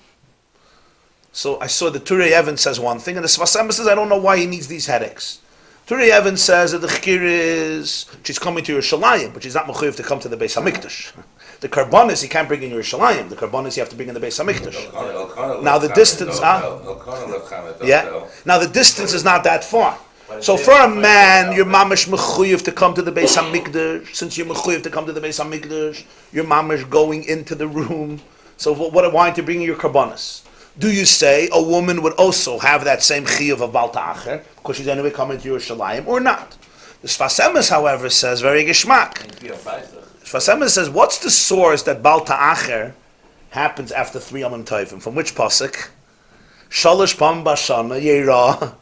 So I saw that Turei Even says one thing, and the Sfas Emes says, I don't know why he needs these headaches. Turei Even says that the chikir is, she's coming to Yerushalayim, but she's not mechuyev to come to the Beis HaMikdash. The karbonis he can't bring in Yerushalayim. The karbonis you have to bring in the Beis HaMikdash. Now the distance, Now the distance is not that far. So for a man, you're mamish mechuyev to come to the Beis HaMikdash. Since you're mechuyev to come to the Beis HaMikdash, you're mamish going into the room. So why aren't you bringing your karbonis? Do you say a woman would also have that same chiyuv of Baal Ta'achir because she's anyway coming to Yerushalayim or not? The Sfas Emes, however, says very geschmack. Sfas Emes says, what's the source that Baal Ta'achir happens after 3 Yomim Tovim. From which pasuk? Shalosh pam bashana yera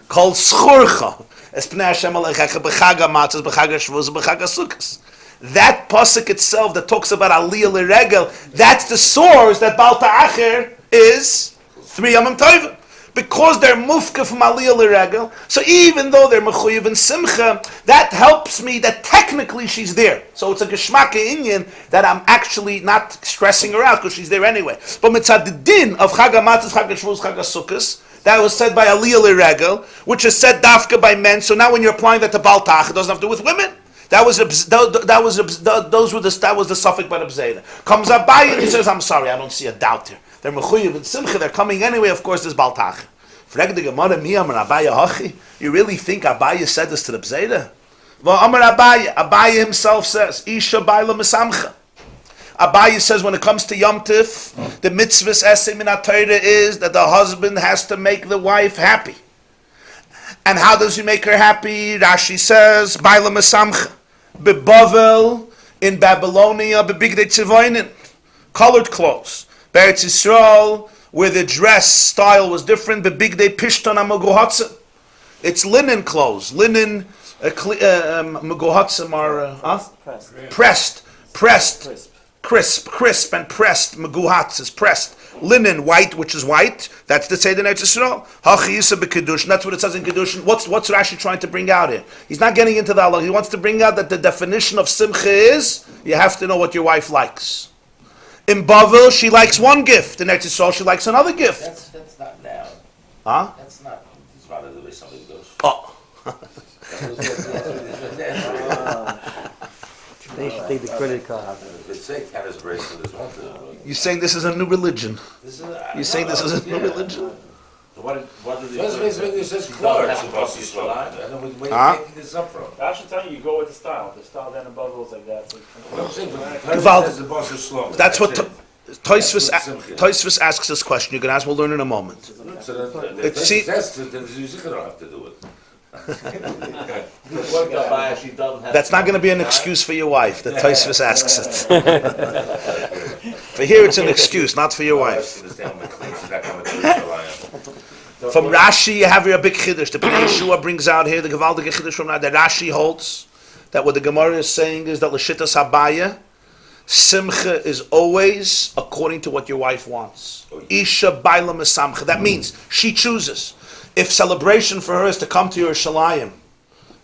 kol schurcha es pnei Hashem alechecha b'chag hamatzos b'chag hashvuz b'chag hasukkos. That pasuk itself that talks about aliyah l'regel, that's the source that Baal Ta'acher is 3 Yomim Tovim. Because they're mufka from aliyah l'regel, so even though they're mechuyev and simcha, that helps me that technically she's there. So it's a geshmaka inyan that I'm actually not stressing her out because she's there anyway. But mitzad the din of chag hamatzos, chag hashvuz, chag hasukkos, that was said by aliyah l'regel, which is said dafka by men. So now when you're applying that to Baal Ta'acher, it doesn't have to do with women. That was the suffix by the Bzeda. Comes Abaye and he says, I'm sorry, I don't see a doubt here. They're mechuyev and simcha, they're coming anyway, of course there's Baal Ta'acher. Frag the Gemarah mi amar Abaye hachi. You really think Abaye said this to the Bzeda? Well, amar Abaye himself says, Isha baila mesamcha. Abaye says when it comes to Yom Tif, the mitzvahs esei min ha-Torah is that the husband has to make the wife happy. And how does he make her happy? Rashi says, baila mesamcha. Bebavel, in Babylonia, bebigdei tzivoinin, colored clothes. Beretz Yisrael, where the dress style was different, bebigdei pishton ha-meguhatzim. It's linen clothes. Linen meguhatzim are pressed, crisp, and pressed. Meguhatz is pressed. Linen, white, which is white. That's the Seder Eretz Yisrael. Hachiyusa b'kedushin. That's what it says in kedushin. What's Rashi trying to bring out here? He's not getting into the Allah. He wants to bring out that the definition of simcha is you have to know what your wife likes. In Bavel, she likes one gift. In Eretz Yisrael, she likes another gift. That's not now. Huh? That's not. It's rather the way somebody goes. Oh. They should take the credit card. They say tennis bracelet is one thing. You're saying this is a new religion? You're saying this is a new religion? So what did It says clothes supposed to slow down. I don't know where Huh? you're taking this up from. I should tell you, you go with the style. The style then above goes like that. So What I'm saying, but Gewalt. says the boss is slow. That's what Tosfos Tosfos asks this question. You can ask. We'll learn in a moment. So then It see- the music don't have to do it. That's not going to be an excuse for your wife. That Tosfos asks it. For here, it's an excuse, not for your wife. From Rashi, you have your big chiddush. The Pnei Yeshua brings out here the gewaldige chiddush from that Rashi holds that what the Gemarah is saying is that l'shittas Abaye, simcha is always according to what your wife wants. Isha baila mesamcha. That means she chooses. If celebration for her is to come to Yerushalayim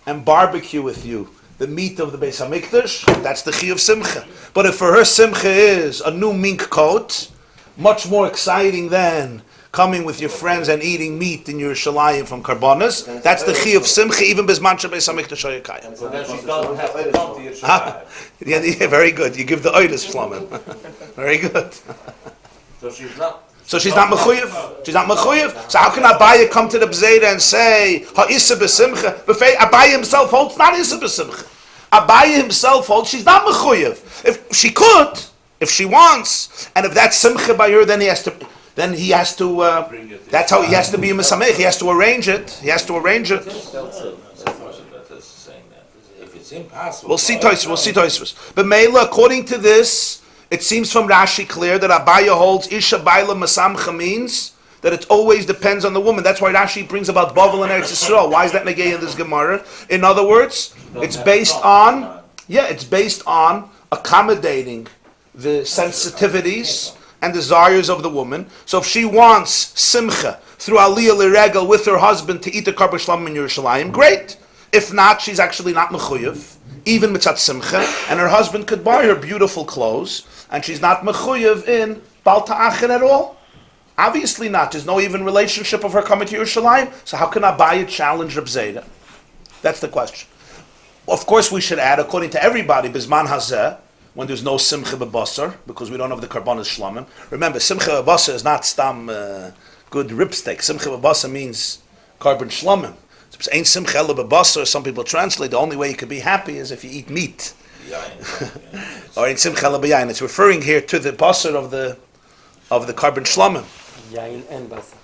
and barbecue with you the meat of the Beis Hamikdash, that's the chi of simcha. But if for her simcha is a new mink coat, much more exciting than coming with your friends and eating meat in Yerushalayim from Karbonas, that's the chi of simcha, even Bisman Beis Hamikdash Hayakayim. So then she doesn't have to come to your Yeah, very good. You give the oidus shlomim. Very good. So she's not. So she's not mechuyev. She's not mechuyev. So how can Abaye come to the Bzeda and say ha'isa b'simcha? Abaye himself holds not isa b'simcha. Abaye himself holds she's not mechuyev. If she could, if she wants, and if that's simcha by her, then he has to. That's how he has to be a mesamech. He has to arrange it. He has to arrange it. If it's impossible. We'll see Tosfos. But Meila, according to this, it seems from Rashi clear that Abaye holds Isha Baila Masamcha means that it always depends on the woman. That's why Rashi brings about Bavel and Eretz Yisrael. Why is that negay in this Gemarah? In other words, it's based on accommodating the sensitivities and desires of the woman. So if she wants simcha through aliyah l'regel with her husband to eat the karban shlamim in Yerushalayim, great. If not, she's actually not mechuyev, even mitzat simcha, and her husband could buy her beautiful clothes, and she's not mechuyev in Baal Ta'acher at all. Obviously not. There's no even relationship of her coming to Yerushalayim. So how can Abaye challenge Reb Zeda? That's the question. Of course, we should add, according to everybody, Bizman Hazeh, when there's no simcha b'basar, because we don't have the karbanas shlamim. Remember, simcha b'basar is not stam good ribsteak. Simcha b'basar means karban shlamim. So ain't simcha ela b'basar, some people translate, the only way you can be happy is if you eat meat. Or in simcha ela b'yayin. It's referring here to the basar of the karban shlamim. Yain and basar.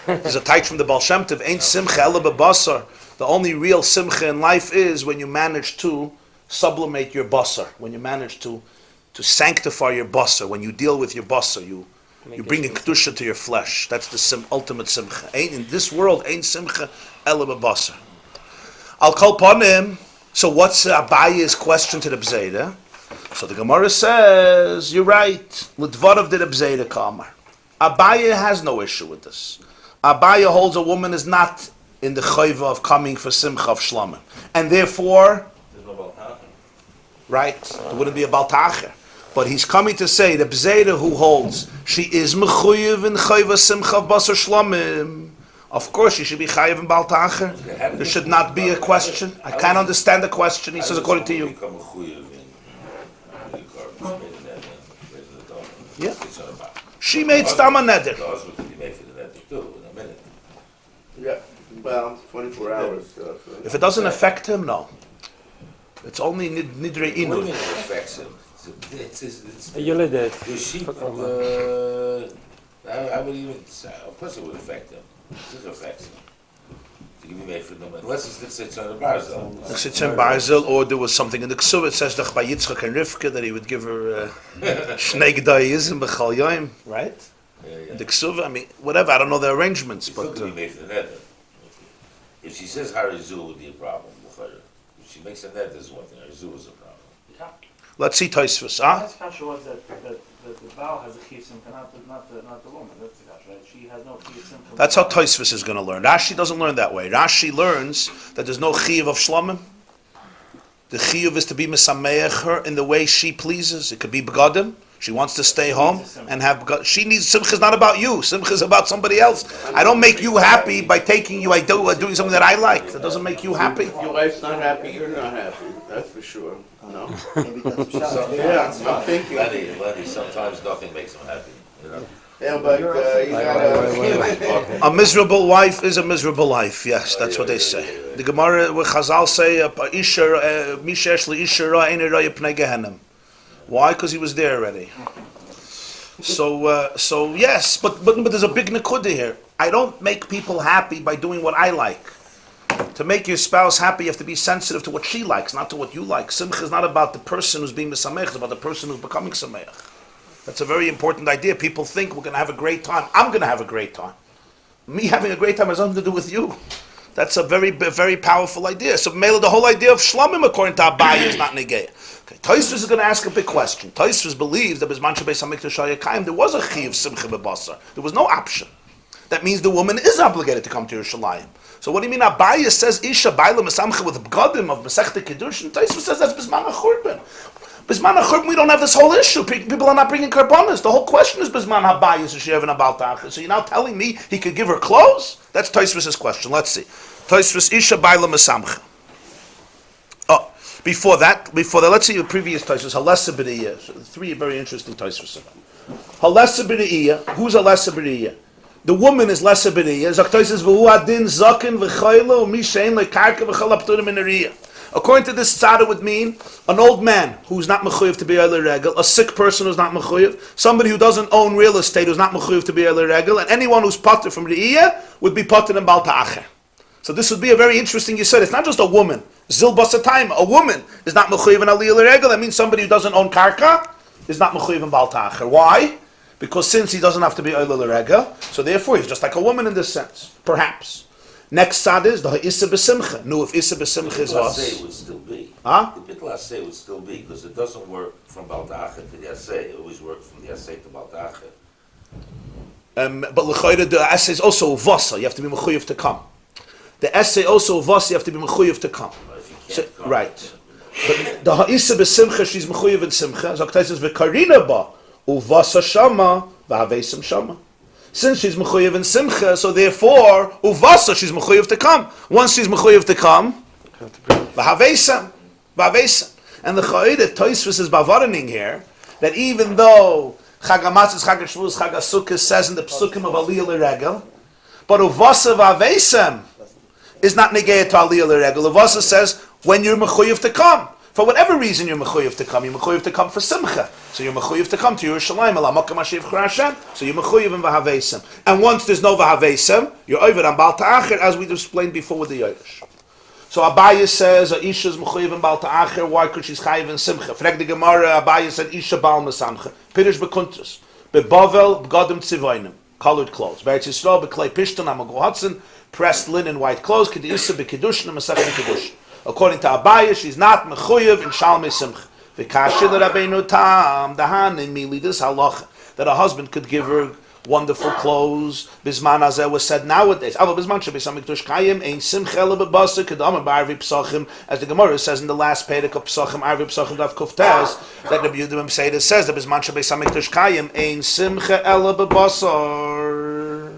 There's a tight from the Baal Shem Tov, ain't simcha ela b'basar. The only real simcha in life is when you manage to sublimate your basar, when you manage to to sanctify your basar. When you deal with your basar, you bring in kedusha to your flesh. That's the ultimate simcha. In this world, ain't simcha ela b'basar. Al kol panim. So what's Abaye's question to the Bzeida? So the Gemarah says, you're right. L'dvarav de Bzeida kamar. Abaye has no issue with this. Abaye holds a woman is not in the chayva of coming for simcha of shlama, and therefore, right, there wouldn't be a baltacher. But he's coming to say the Bzeida who holds she is mechuyev in chayva simcha of basar shlamim. Of course, she should be chayiv in baltacher. There should not be a question. I can't understand the question. He says according to you. Yeah. She made stama neder. Yeah, well, 24 hours. If it doesn't affect him, no. It's only nidre inu. What do you mean it affects him? It's You let it. the sheep of I would even say, of course it would affect him. It affects him. To give him a for them, unless it's on the barzel. It's in barzel, or there was something in the Ksuv. It says by Yitzchak and Rivka that he would give her shnei gedayizim b'chal yoyim, right? In the Ksuv, I mean, whatever. I don't know the arrangements, but Be made for the nether. If she says Harizu would be a problem. If she makes a net, there's one thing. Harizu is a problem. let's see Tosfos. That's kasha was that the Baal has a chiv simcha, not the woman. That's the kasha, right? She has no chiv simcha. That's how Tosfos is going to learn. Rashi doesn't learn that way. Rashi learns that there's no chiyuv of shlamim. The chiyuv is to be mesameach her in the way she pleases. It could be begadim. She wants to stay home and have begadim. She needs simcha is not about you. Simcha is about somebody else. I don't make you happy by taking you. Doing something that I like. That doesn't make you happy. If your wife's not happy, you're not happy. That's for sure. No. Maybe that's Yeah, I'm thinking. Lenny, sometimes nothing makes him happy. You know? Yeah, but you gotta. A miserable wife is a miserable life. Yes, that's what they say. The Gemarah, where Chazal say, why? Because he was there already. So yes, but there's a big nekuda here. I don't make people happy by doing what I like. To make your spouse happy, you have to be sensitive to what she likes, not to what you like. Simcha is not about the person who's being mesamech, it's about the person who's becoming sameach. That's a very important idea. People think we're going to have a great time. I'm going to have a great time. Me having a great time has nothing to do with you. That's a very, very powerful idea. So, Mela, the whole idea of shlamim, according to Abaye, is not negay. Okay, Tosfos is going to ask a big question. Tosfos believes that Bizman Shabei Samikdash Hayakayim, there was a chiv simcha bebasar. There was no option. That means the woman is obligated to come to Yerushalayim. So what do you mean? Abaye says Isha Baila Mesamcha with B'gadim of Masechta Kedushin. Tosfos says that's Bizman HaChurban. Bizman HaChurban, we don't have this whole issue. People are not bringing karbanas. The whole question is Bizman Habayis and Shev and Abaltach. So you're now telling me he could give her clothes? That's Tosfos' question. Let's see. Tosfos Isha Baila Mesamcha. Oh, before that, let's see the previous Tosfos. Halesa B'niyah. So three very interesting Tosfos. Halesa B'niyah. Who's Halesa B'niyah? The woman is lesa b'niyah. Zaktois v'hu adin zaken v'chaylo mishein lekarka v'chalapturim in ariyah. According to this tzara would mean an old man who's not mechuyev to be a regel, a sick person who's not mechuyev, somebody who doesn't own real estate who's not mechuyev to be a regel, and anyone who's potter from riyah would be potter in bal ta'acher. So this would be a very interesting. You said it's not just a woman. Zil basatayim. A woman is not mechuyev in aliyah regel. That means somebody who doesn't own karka is not mechuyev in bal ta'acher. Why? Because since he doesn't have to be Oila L'Rega, so therefore he's just like a woman in this sense. Perhaps. Next sad is the Ha'isa B'Simcha. No, if Isa B'Simcha is us. The Bittul would still be. Huh? The Bittul Aseh would still be, because it doesn't work from Balta'acha to the Aseh. It always works from the Aseh to Balta'acha. But L'Chayra, the essay is also Vasa. You have to be Mechuyev to come. The essay also Vasa, you have to be Mechuyev to come. So, right. But the Ha'isa B'Simcha, she's Mechuyev in Simcha. Zaktai says, V'karina ba. Uvasa shama v'havesim shama. Since she's mechuyev in simcha, so therefore uvasa she's mechuyev to come. Once she's mechuyev to come, v'havesim. And the Chayyid Tosfos is bavarening here that even though Chag HaMatzos, Chag HaShavuos, Chag HaSukkos says in the Psukim of Aliyah L'Regel, but uvasa v'havesim is not negayah to Aliyah L'Regel. Uvasa says when you're mechuyev to come. For whatever reason you're mechuyev to come, you're mechuyev to come for simcha. So you're mechuyev to come to Yerushalayim, ala makam hashiv churashem. So you're mechuyev in v'havesim. And once there's no v'havesim, you're over on bal ta'acher, as we explained before with the Yodesh. So Abaye says, Isha is mechuyev in Baal Ta'acher, why could she's chayiv in Simcha? Frag the Gemarah, Abaye said, Isha Baal Mesamcha. Pirish bekuntus. Bebavel, B'gadim Tzivoinim. Colored clothes. Beretz Yisrael, B'klei Pishton, Amagu pressed linen, white clothes, Kedisa, B'kedushin, and Masachet Kedushin. According to Abaye, she's not mechuyev in Shalmei Simcha. V'kashir Rabbeinu Tam, Dahan, immediately this halacha, that a husband could give her wonderful clothes. Bisman Azeh was said nowadays. Ava Bisman Shabbos Hamikdash Kayim Ein Simcha Ela B'Basa Kedama B'Arvi Psachim, as the Gemarah says in the last Perek of Psachim, Arvi Psachim Dav Kuftes, that Rabbi Yehuda B'Mseida says that Bisman Shabbos Hamikdash Kayim Ein Simcha Ela B'Basar.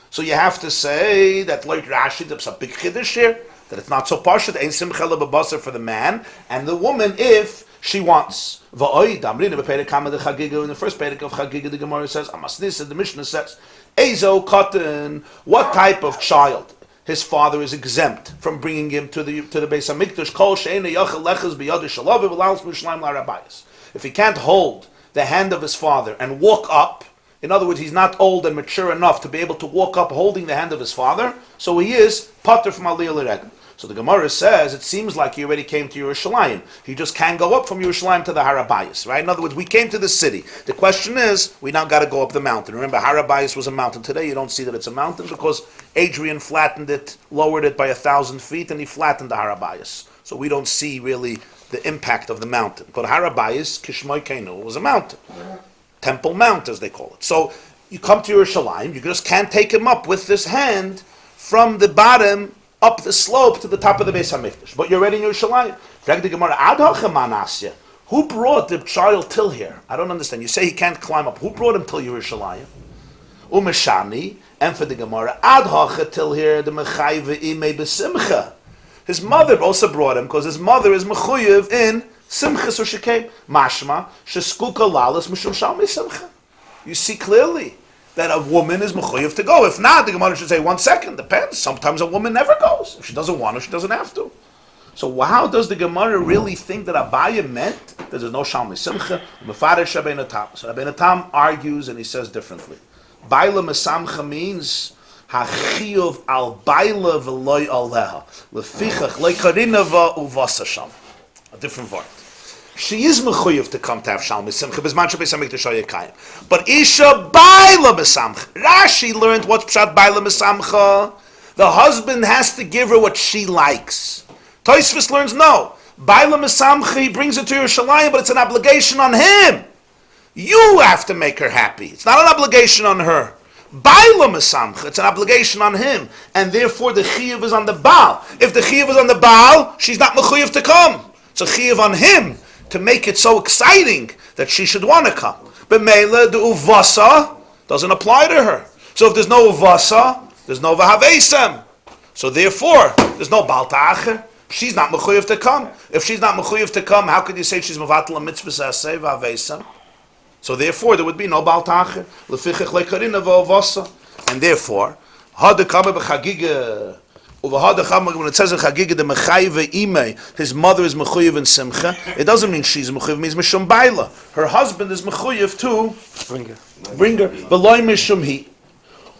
So you have to say that like Rashi, there's a big chiddush here, that it's not so partial. Ein Simcha Ela B'Basar for the man and the woman if she wants. In the first Perek of Chagiga, the Gemarah says, Amasnis, the Mishnah says, Ezo Katan, what type of child his father is exempt from bringing him to the Beis Hamikdash? Kol she'ena yachal lechas b'yad shalav v'laus b'shleim la'rabayis. If he can't hold the hand of his father and walk up, in other words, he's not old and mature enough to be able to walk up holding the hand of his father, so he is pater from aliyah l'regel. So the Gemarah says, it seems like he already came to Yerushalayim. He just can't go up from Yerushalayim to the Harabayis, right? In other words, we came to the city. The question is, we now got to go up the mountain. Remember, Harabayis was a mountain. Today you don't see that it's a mountain because Adrian flattened it, lowered it by 1,000 feet, and he flattened the Harabayis. So we don't see really the impact of the mountain. But Harabayis, Kishmoy Keinu, was a mountain. Temple Mount, as they call it. So you come to Yerushalayim, you just can't take him up with this hand from the bottom up the slope to the top of the Beis Hamikdash. But you're already in Yerushalayim. Who brought the child till here? I don't understand. You say he can't climb up. Who brought him till Yerushalayim? Umeshani, and for the Gemarah, Adhacha till here, the Mechayve Ime B'Simcha. His mother also brought him, because his mother is Mechuyev in Simcha, so she came. Mashma, Sheskuka Lalas Mishum Shalmei Simcha. You see clearly that a woman is mechuyev to go. If not, the Gemarah should say, 1 second, depends. Sometimes a woman never goes. If she doesn't want to, she doesn't have to. So how does the Gemarah really think that Abaye meant that there's no Shalmei Simcha? Mefarish Rabbeinu Tam. So Rabbeinu Tam argues and he says differently. Baila Mesamcha means hachiyuv al baila v'loy aleha lefichach leikarinava uvasasham. A different word. She is mechuyev to come to have Shalmei Simcha, b'zman shebeis hamikdash hayakayim. But Isha baila mesamcha. Rashi learned what's pshat baila mesamcha. The husband has to give her what she likes. Tosfos learns no. Baila mesamcha, he brings her to Yerushalayim, but it's an obligation on him. You have to make her happy. It's not an obligation on her. Baila mesamcha, it's an obligation on him, and therefore the chiyuv is on the Baal. If the chiyuv is on the Baal, she's not mechuyev to come. It's a chiyuv on him to make it so exciting that she should want to come. But Mela, the uvasa doesn't apply to her. So if there's no uvasa, there's no vahavesem. So therefore, there's no Baal Ta'acher. She's not mechuyev to come. If she's not mechuyev to come, how could you say she's mevatel a mitzvah saseh vahavesem? So therefore, there would be no Baal Ta'acher. Lefichach lekarina v'uvasa. And therefore, hadakama b'chagiga. When it says in Chagiga the Mechayve Ime, his mother is Mechuyev in Simcha, it doesn't mean she's Mechuyev, it means Mishum Baila. Her husband is Mechuyev to bring her. V'loy Mishum Hi.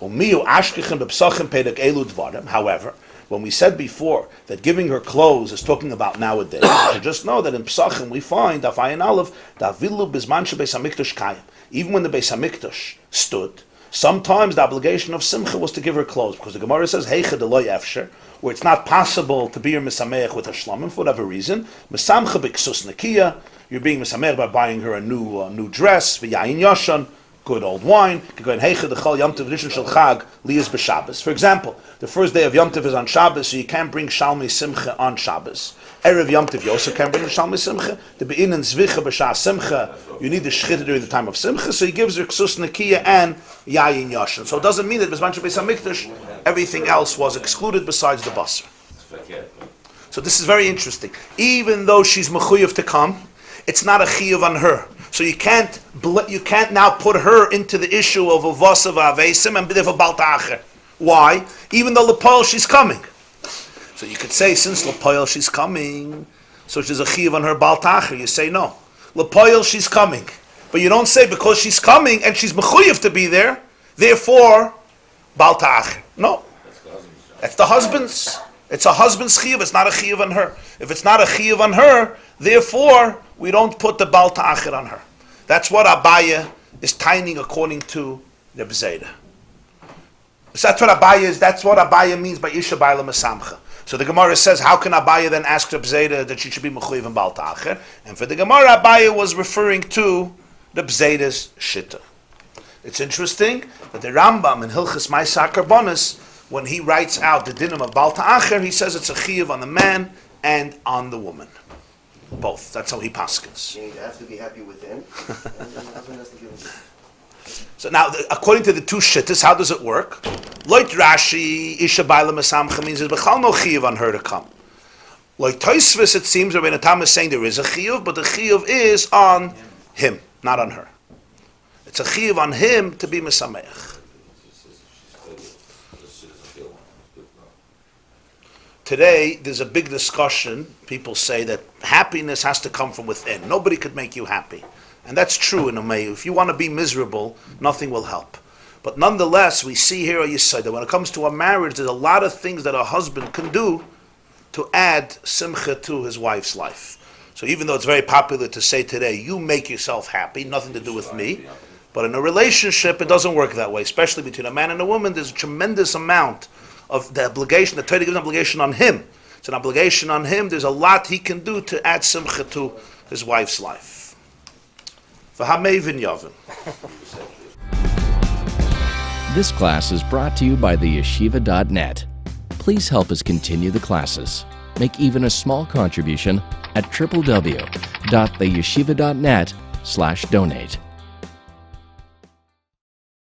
Umiyu Ashkechem B'Psachim Pedek Elu Dvarim. However, when we said before that giving her clothes is talking about nowadays, you just know that in Psachim we find Afayin Aleph Davilu Bizman Shebeis Hamikdash Kayim. Even when the Beis Hamikdash stood, sometimes the obligation of Simcha was to give her clothes, because the Gemarah says, Heicha de loy efsher, where it's not possible to be your Mesameach with a shlomim for whatever reason. Mesamcha b'ksus nekiya, you're being Mesameach by buying her a new dress, v'yayin yashan, good old wine. For example, the first day of Yom Tov is on Shabbos, so you can't bring Shalmei Simcha on Shabbos. Erev Yom Tov, you also can't bring Shalmei Simcha. The Be'in and Zvicha b'Shah Simcha, you need the Shechita during the time of Simcha, so he gives her Ksus Nekiya and Yayin Yashan. So it doesn't mean that B'zman Beis HaMikdash, everything else was excluded besides the Basar. So this is very interesting. Even though she's Mechuyev to come, it's not a Chiyuv on her. So you can't now put her into the issue of Uvasa v'Avesim and B'dev Baal Ta'acher. Why? Even though L'Poel she's coming. So you could say, since L'Poel she's coming, so there's a Chiyuv on her Baal Ta'acher. You say no. L'Poel she's coming. But you don't say because she's coming and she's Mechuyev to be there, therefore Baal Ta'acher. No. That's the husband's. It's a husband's chiyuv, it's not a chiyuv on her. If it's not a chiyuv on her, therefore, we don't put the Baal Ta'achir on her. That's what Abaye is tining according to the B'zeda. So that's what Abaye means by Isha Baila Mesamcha. So the Gemarah says, how can Abaye then ask the B'zeda that she should be mechuyev in Baal Ta'achir? And for the Gemarah, Abaye was referring to the B'zeda's Shitta. It's interesting that the Rambam in Hilchas Ma'aseh Karbonos, when he writes out the dinim of Baal Ta'achir, he says it's a chiyuv on the man and on the woman. Both. That's how he paskins. You have to be happy with him, and then the husband has to give him. So now, according to the two shittas, how does it work? Loit Rashi, Isha Baila Mesamcha means there's bechal no chiyuv on her to come. Loit Tosfos, it seems Rabbi Natam is saying there is a chiyuv, but the chiyuv is on him, not on her. It's a chiyuv on him to be mesameach. Today, there's a big discussion. People say that happiness has to come from within. Nobody could make you happy. And that's true in a way. If you want to be miserable, nothing will help. But nonetheless, we see here, you say that when it comes to a marriage, there's a lot of things that a husband can do to add simcha to his wife's life. So even though it's very popular to say today, you make yourself happy, nothing to do with me. But in a relationship, it doesn't work that way. Especially between a man and a woman, there's a tremendous amount of the obligation. The Torah gives an obligation on him. It's an obligation on him. There's a lot he can do to add simcha to his wife's life. This class is brought to you by theyeshiva.net. Please help us continue the classes. Make even a small contribution at www.theyeshiva.net/donate.